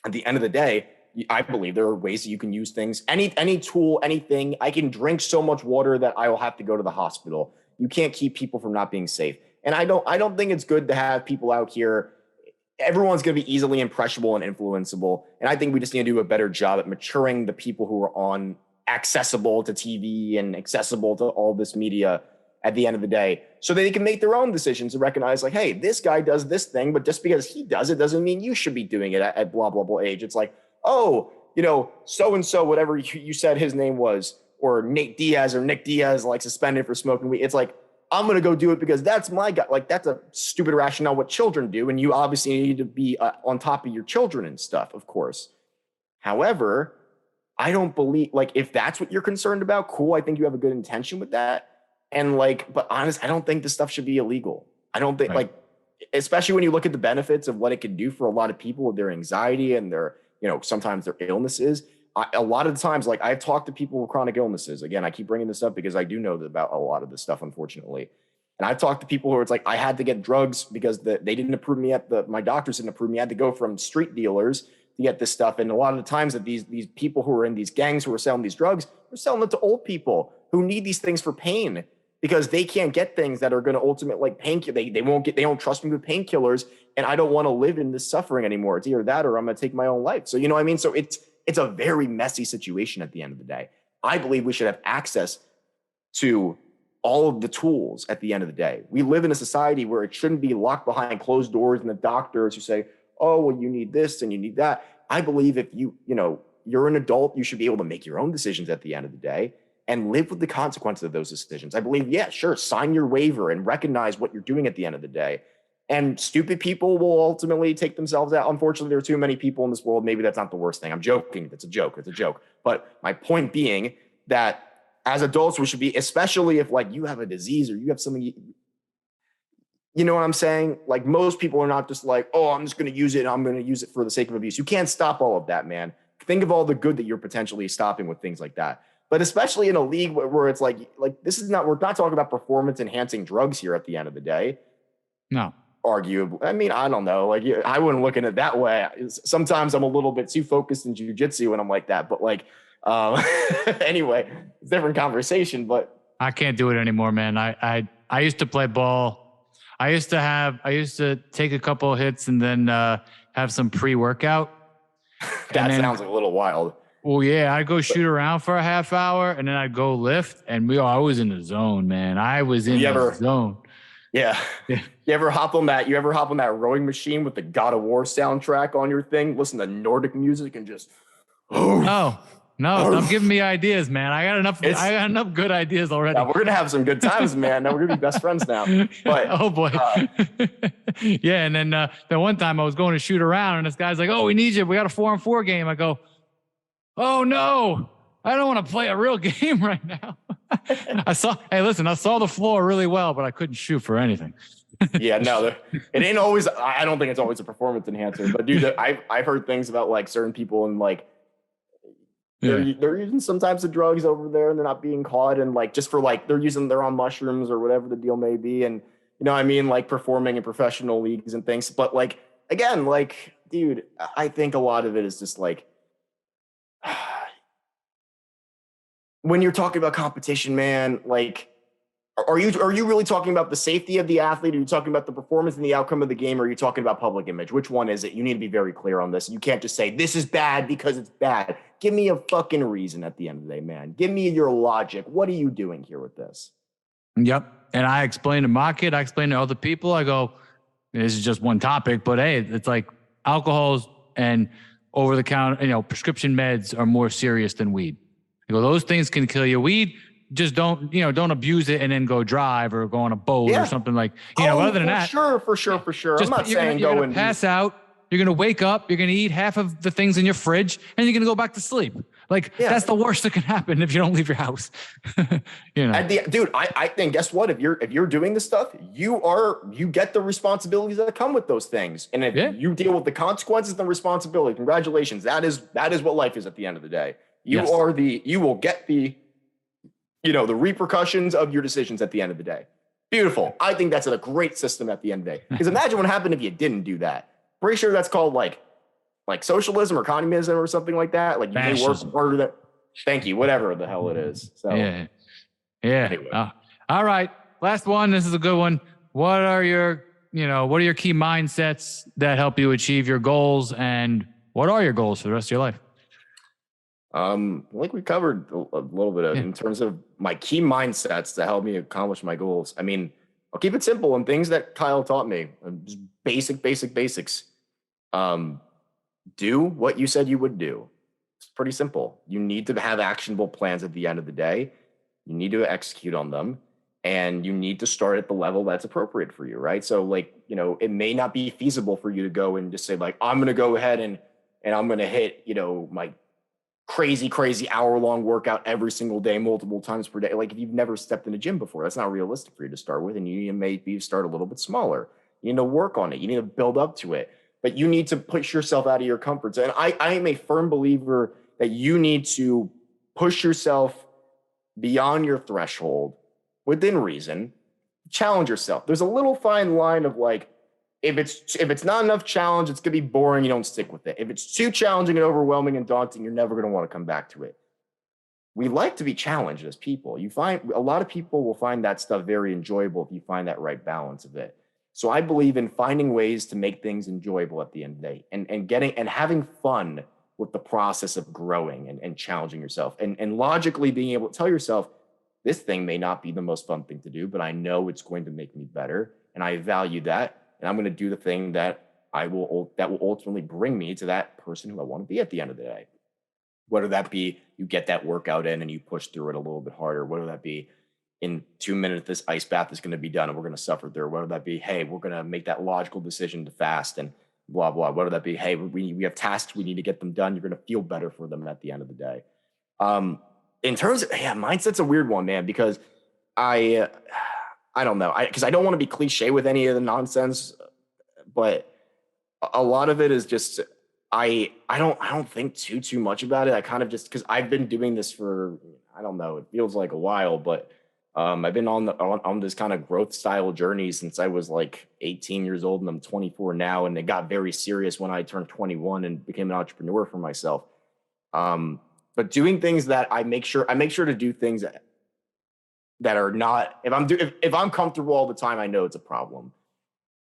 at the end of the day, I believe there are ways that you can use things, any tool, anything. I can drink so much water that I will have to go to the hospital. You can't keep people from not being safe. And I don't think it's good to have people out here. Everyone's going to be easily impressionable and influenceable. And I think we just need to do a better job at maturing the people who are accessible to TV and accessible to all this media at the end of the day, so they can make their own decisions and recognize hey, this guy does this thing, but just because he does it doesn't mean you should be doing it at blah, blah, blah age. It's oh, so-and-so, whatever you said his name was, or Nick Diaz suspended for smoking weed. It's I'm going to go do it because that's my guy. That's a stupid rationale what children do. And you obviously need to be on top of your children and stuff, of course. However, I don't believe, if that's what you're concerned about, cool. I think you have a good intention with that. And but honest, I don't think this stuff should be illegal. I don't think especially when you look at the benefits of what it could do for a lot of people with their anxiety and their, sometimes their illnesses. A lot of the times, I've talked to people with chronic illnesses. Again, I keep bringing this up because I do know about a lot of this stuff, unfortunately. And I've talked to people who it's I had to get drugs because they didn't approve me my doctors didn't approve me. I had to go from street dealers to get this stuff. And a lot of the times that these people who are in these gangs who are selling these drugs, they're selling it to old people who need these things for pain because they can't get things that are going to ultimately they don't trust me with painkillers. And I don't want to live in this suffering anymore. It's either that or I'm going to take my own life. So, you know what I mean? So it's a very messy situation at the end of the day. I believe we should have access to all of the tools at the end of the day. We live in a society where it shouldn't be locked behind closed doors and the doctors who say, oh, well, you need this and you need that. I believe if you're an adult, you should be able to make your own decisions at the end of the day and live with the consequences of those decisions. I believe, yeah, sure, sign your waiver and recognize what you're doing at the end of the day. And stupid people will ultimately take themselves out. Unfortunately, there are too many people in this world. Maybe that's not the worst thing. I'm joking. That's a joke. It's a joke. But my point being that as adults, we should be, especially if like you have a disease or you have something, you know what I'm saying? Like most people are not just like, oh, I'm just going to use it and I'm going to use it for the sake of abuse. You can't stop all of that, man. Think of all the good that you're potentially stopping with things like that. But especially in a league where it's like this is not, we're not talking about performance enhancing drugs here at the end of the day. No. Arguably. I mean, I don't know. Like I wouldn't look at it that way. Sometimes I'm a little bit too focused in jujitsu when I'm like that. But like, anyway, it's a different conversation, but I can't do it anymore, man. I used to play ball. I used to take a couple of hits and then have some pre-workout. that sounds a little wild. Well, yeah, I'd go shoot around for a half hour and then I'd go lift, and I was in the zone, man. I was in the zone. Yeah. You ever hop on that rowing machine with the God of War soundtrack on your thing, listen to Nordic music and just No, I'm giving me ideas, man. I got enough good ideas already. We're gonna have some good times, man. Now we're gonna be best friends now. But oh boy. Yeah, and then the one time I was going to shoot around and this guy's like, "Oh, we need you. We got a 4-on-4 game." I go, "Oh no. I don't want to play a real game right now." I saw the floor really well, but I couldn't shoot for anything. Yeah, no, it ain't always. I don't think it's always a performance enhancer. But dude, I've heard things about like certain people and like they're using some types of drugs over there and they're not being caught, and like just for like they're on mushrooms or whatever the deal may be, and you know what I mean, like performing in professional leagues and things. But like again, like dude, I think a lot of it is just like. When you're talking about competition, man, like, are you really talking about the safety of the athlete? Are you talking about the performance and the outcome of the game? Or are you talking about public image? Which one is it? You need to be very clear on this. You can't just say this is bad because it's bad. Give me a fucking reason at the end of the day, man. Give me your logic. What are you doing here with this? Yep. And I explain to my kid, I explain to other people. I go, this is just one topic, but hey, it's like alcohols and over the counter, prescription meds are more serious than weed. I go, those things can kill you. Weed, just don't abuse it and then go drive or go on a boat or something like, other than that. For sure. I'm not saying you're gonna pass out. You're going to wake up. You're going to eat half of the things in your fridge and you're going to go back to sleep. Like that's the worst that can happen if you don't leave your house. Dude, I think, guess what? If you're doing this stuff, you get the responsibilities that come with those things. And if you deal with the consequences and responsibility, congratulations. That is what life is at the end of the day. You will get the repercussions of your decisions at the end of the day. Beautiful. I think that's a great system at the end of the day. Because imagine what happened if you didn't do that. Pretty sure that's called like socialism or communism or something like that. Like you may work harder than. Thank you. Whatever the hell it is. So yeah. Anyway. All right. Last one. This is a good one. What are your key mindsets that help you achieve your goals, and what are your goals for the rest of your life? Like we covered a little bit of in terms of my key mindsets to help me accomplish my goals. I mean, I'll keep it simple and things that Kyle taught me. Just basics. Do what you said you would do. It's pretty simple. You need to have actionable plans at the end of the day. You need to execute on them, and you need to start at the level that's appropriate for you, right? So like, it may not be feasible for you to go and just say like, I'm going to go ahead and I'm going to hit, my crazy hour-long workout every single day, multiple times per day. Like if you've never stepped in a gym before, that's not realistic for you to start with. And you need to maybe start a little bit smaller. You need to work on it. You need to build up to it. But you need to push yourself out of your comfort zone. And I am a firm believer that you need to push yourself beyond your threshold within reason. Challenge yourself. There's a little fine line of like, if it's not enough challenge, it's gonna be boring. You don't stick with it. If it's too challenging and overwhelming and daunting, you're never gonna want to come back to it. We like to be challenged as people. You find a lot of people will find that stuff very enjoyable if you find that right balance of it. So I believe in finding ways to make things enjoyable at the end of the day, and having fun with the process of growing and challenging yourself, and logically being able to tell yourself, this thing may not be the most fun thing to do, but I know it's going to make me better, and I value that. And I'm going to do the thing that will ultimately bring me to that person who I want to be at the end of the day. Whether that be you get that workout in and you push through it a little bit harder, whether that be in 2 minutes, this ice bath is going to be done and we're going to suffer through, whether that be, hey, we're going to make that logical decision to fast and blah, blah, whether that be, hey, we have tasks, we need to get them done. You're going to feel better for them at the end of the day. In terms of, mindset's a weird one, man, because I don't know. Because I don't want to be cliche with any of the nonsense, but a lot of it is just I don't think too much about it. I kind of just, because I've been doing this for, I don't know, it feels like a while, but I've been on this kind of growth style journey since I was like 18 years old, and I'm 24 now, and it got very serious when I turned 21 and became an entrepreneur for myself. But doing things that I make sure to do things that are not, if I'm comfortable all the time, I know it's a problem.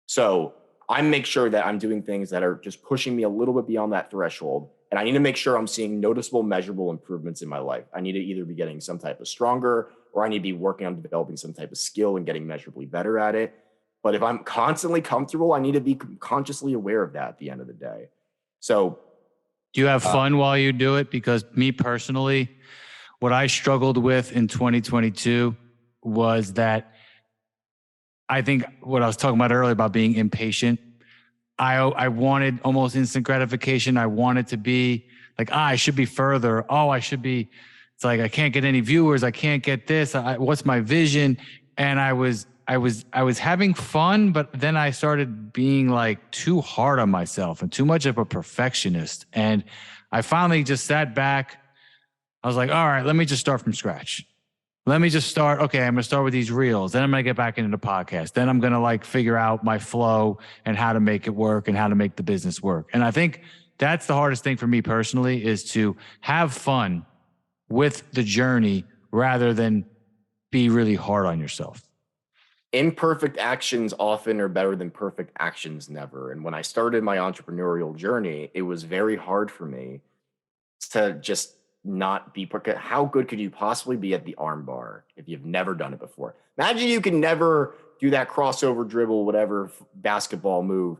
So I make sure that I'm doing things that are just pushing me a little bit beyond that threshold. And I need to make sure I'm seeing noticeable, measurable improvements in my life. I need to either be getting some type of stronger, or I need to be working on developing some type of skill and getting measurably better at it. But if I'm constantly comfortable, I need to be consciously aware of that at the end of the day. So do you have fun while you do it? Because me personally, what I struggled with in 2022 was that I think what I was talking about earlier about being impatient. I wanted almost instant gratification. I wanted to be like, I should be further. Oh, I should be. It's like, I can't get any viewers. I can't get this. What's my vision? And I was having fun, but then I started being like too hard on myself and too much of a perfectionist. And I finally just sat back. I was like, all right, let me just start from scratch. Let me just start. Okay, I'm going to start with these reels. Then I'm going to get back into the podcast. Then I'm going to like figure out my flow and how to make it work and how to make the business work. And I think that's the hardest thing for me personally, is to have fun with the journey rather than be really hard on yourself. Imperfect actions often are better than perfect actions never. And when I started my entrepreneurial journey, it was very hard for me to just not be, how good could you possibly be at the arm bar if you've never done it before? Imagine you can never do that crossover dribble, whatever basketball move,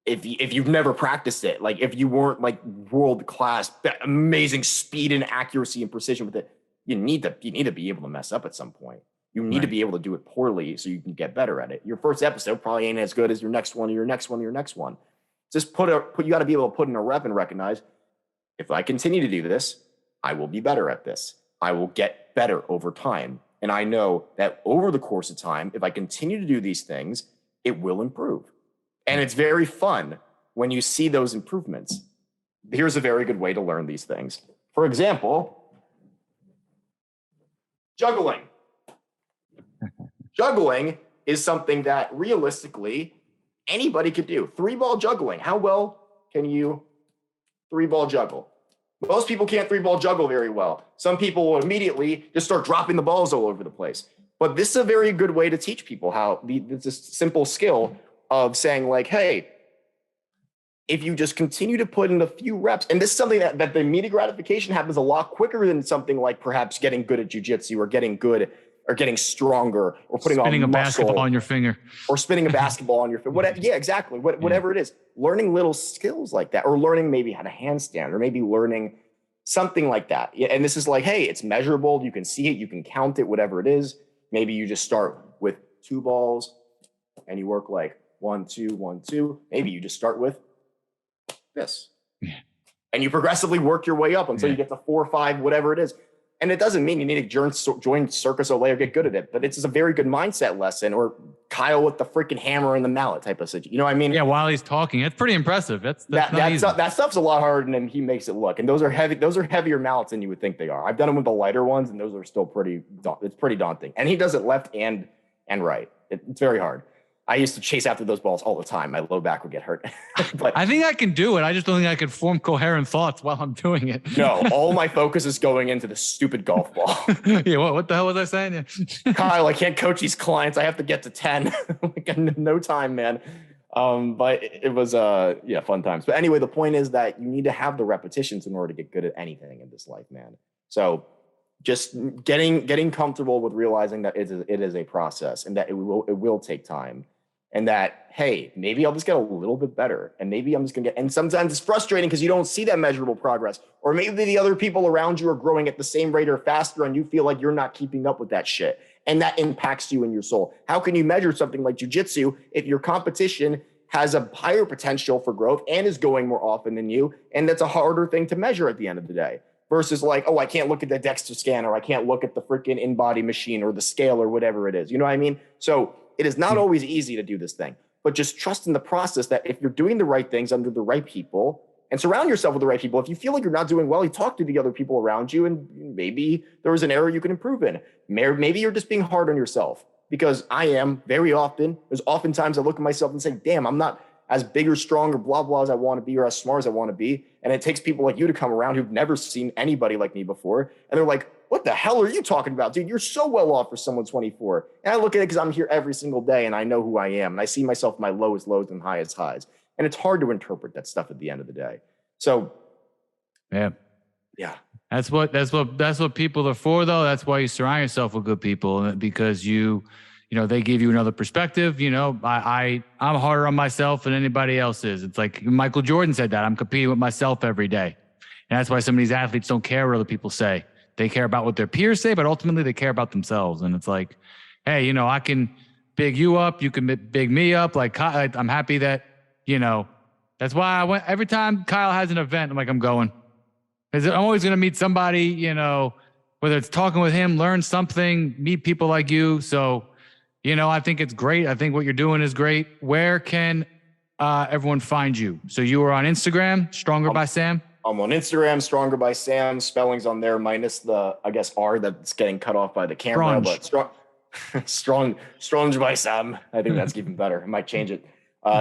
if you've never practiced it. Like if you weren't like world class, amazing speed and accuracy and precision with it, you need to be able to mess up at some point. You need to be able to do it poorly so you can get better at it. Your first episode probably ain't as good as your next one, or your next one, or your next one. Just you got to be able to put in a rep and recognize, if I continue to do this, I will be better at this. I will get better over time. And I know that over the course of time, if I continue to do these things, it will improve. And it's very fun when you see those improvements. Here's a very good way to learn these things. For example, juggling. Juggling is something that realistically anybody could do. 3-ball juggling. How well can you 3-ball juggle? Most people can't 3-ball juggle very well. Some people will immediately just start dropping the balls all over the place. But this is a very good way to teach people how this simple skill of saying like, hey, if you just continue to put in a few reps, and this is something that the immediate gratification happens a lot quicker than something like perhaps getting good at jujitsu, or getting good, or getting stronger, or spinning a basketball on your finger, or spinning a basketball on your finger. Whatever, yeah, exactly. Whatever it is, learning little skills like that, or learning maybe how to handstand, or maybe learning something like that. And this is like, hey, it's measurable. You can see it. You can count it. Whatever it is. Maybe you just start with 2 balls, and you work like 1, 2, 1, 2. Maybe you just start with this, and you progressively work your way up until you get to 4 or 5, whatever it is. And it doesn't mean you need to join Circus Olay or get good at it, but it's just a very good mindset lesson. Or Kyle with the freaking hammer and the mallet type of situation. You know what I mean? Yeah, while he's talking, it's pretty impressive. That stuff's a lot harder than he makes it look. And those are heavy. Those are heavier mallets than you would think they are. I've done them with the lighter ones, and those are still it's pretty daunting. And he does it left and right. It's very hard. I used to chase after those balls all the time. My low back would get hurt. But I think I can do it. I just don't think I could form coherent thoughts while I'm doing it. No, all my focus is going into the stupid golf ball. Yeah, what the hell was I saying? Yeah. Kyle, I can't coach these clients. I have to get to 10. Like, no time, man. But it was fun times. But anyway, the point is that you need to have the repetitions in order to get good at anything in this life, man. So just getting comfortable with realizing that it is a process, and that it will take time. And that, hey, maybe I'll just get a little bit better, and maybe I'm just gonna and sometimes it's frustrating because you don't see that measurable progress, or maybe the other people around you are growing at the same rate or faster, and you feel like you're not keeping up with that shit, and that impacts you in your soul. How can you measure something like jujitsu if your competition has a higher potential for growth and is going more often than you? And that's a harder thing to measure at the end of the day. versus like, oh, I can't look at the DEXA scan, or I can't look at the freaking in-body machine or the scale or whatever it is. You know what I mean? So it is not always easy to do this thing, but just trust in the process that if you're doing the right things under the right people and surround yourself with the right people, if you feel like you're not doing well, you talk to the other people around you, and maybe there was an area you can improve in. Maybe you're just being hard on yourself, because I am very often. There's oftentimes I look at myself and say, damn, I'm not as big or strong or blah, blah as I want to be, or as smart as I want to be. And it takes people like you to come around who've never seen anybody like me before. And they're like, what the hell are you talking about, dude? You're so well off for someone 24. And I look at it because I'm here every single day and I know who I am. And I see myself my lowest lows and highest highs. And it's hard to interpret that stuff at the end of the day. So, yeah. That's what people are for, though. That's why you surround yourself with good people, because they give you another perspective. I'm harder on myself than anybody else is. It's like Michael Jordan said that I'm competing with myself every day. And that's why some of these athletes don't care what other people say. They care about what their peers say, but ultimately they care about themselves. And it's like, hey, I can big you up. You can big me up. Like, I'm happy that, that's why I went every time Kyle has an event. I'm like, I'm going. Because I'm always going to meet somebody, whether it's talking with him, learn something, meet people like you. So, I think it's great. I think what you're doing is great. Where can everyone find you? So you are on Instagram, Stronger by Sam? I'm on Instagram, Stronger by Sam. Spelling's on there minus the, I guess, R that's getting cut off by the camera. But Stronger by Sam. I think that's even better. I might change it.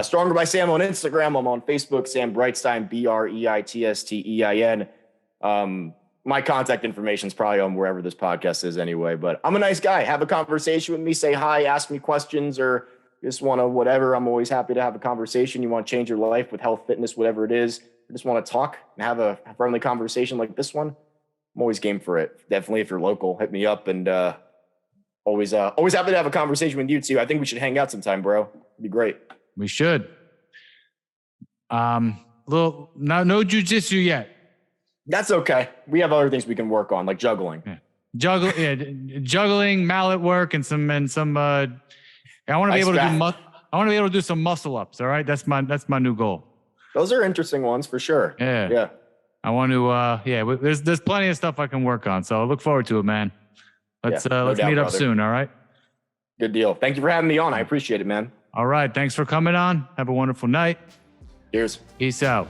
Stronger by Sam on Instagram. I'm on Facebook, Sam Breitstein, Breitstein. My contact information is probably on wherever this podcast is anyway, but I'm a nice guy. Have a conversation with me, say hi, ask me questions, or just want to whatever. I'm always happy to have a conversation. You want to change your life with health, fitness, whatever it is. You just want to talk and have a friendly conversation like this one. I'm always game for it. Definitely, if you're local, hit me up, and always happy to have a conversation with you too. I think we should hang out sometime, bro. It'd be great. We should. No jujitsu yet. That's okay. We have other things we can work on, like juggling. Yeah. Juggling, mallet work, and some. I want to be able to do. I want to be able to do some muscle ups. All right, that's my new goal. Those are interesting ones for sure. Yeah. I want to. There's plenty of stuff I can work on. So I look forward to it, man. Let's meet up soon. All right. Good deal. Thank you for having me on. I appreciate it, man. All right. Thanks for coming on. Have a wonderful night. Cheers. Peace out.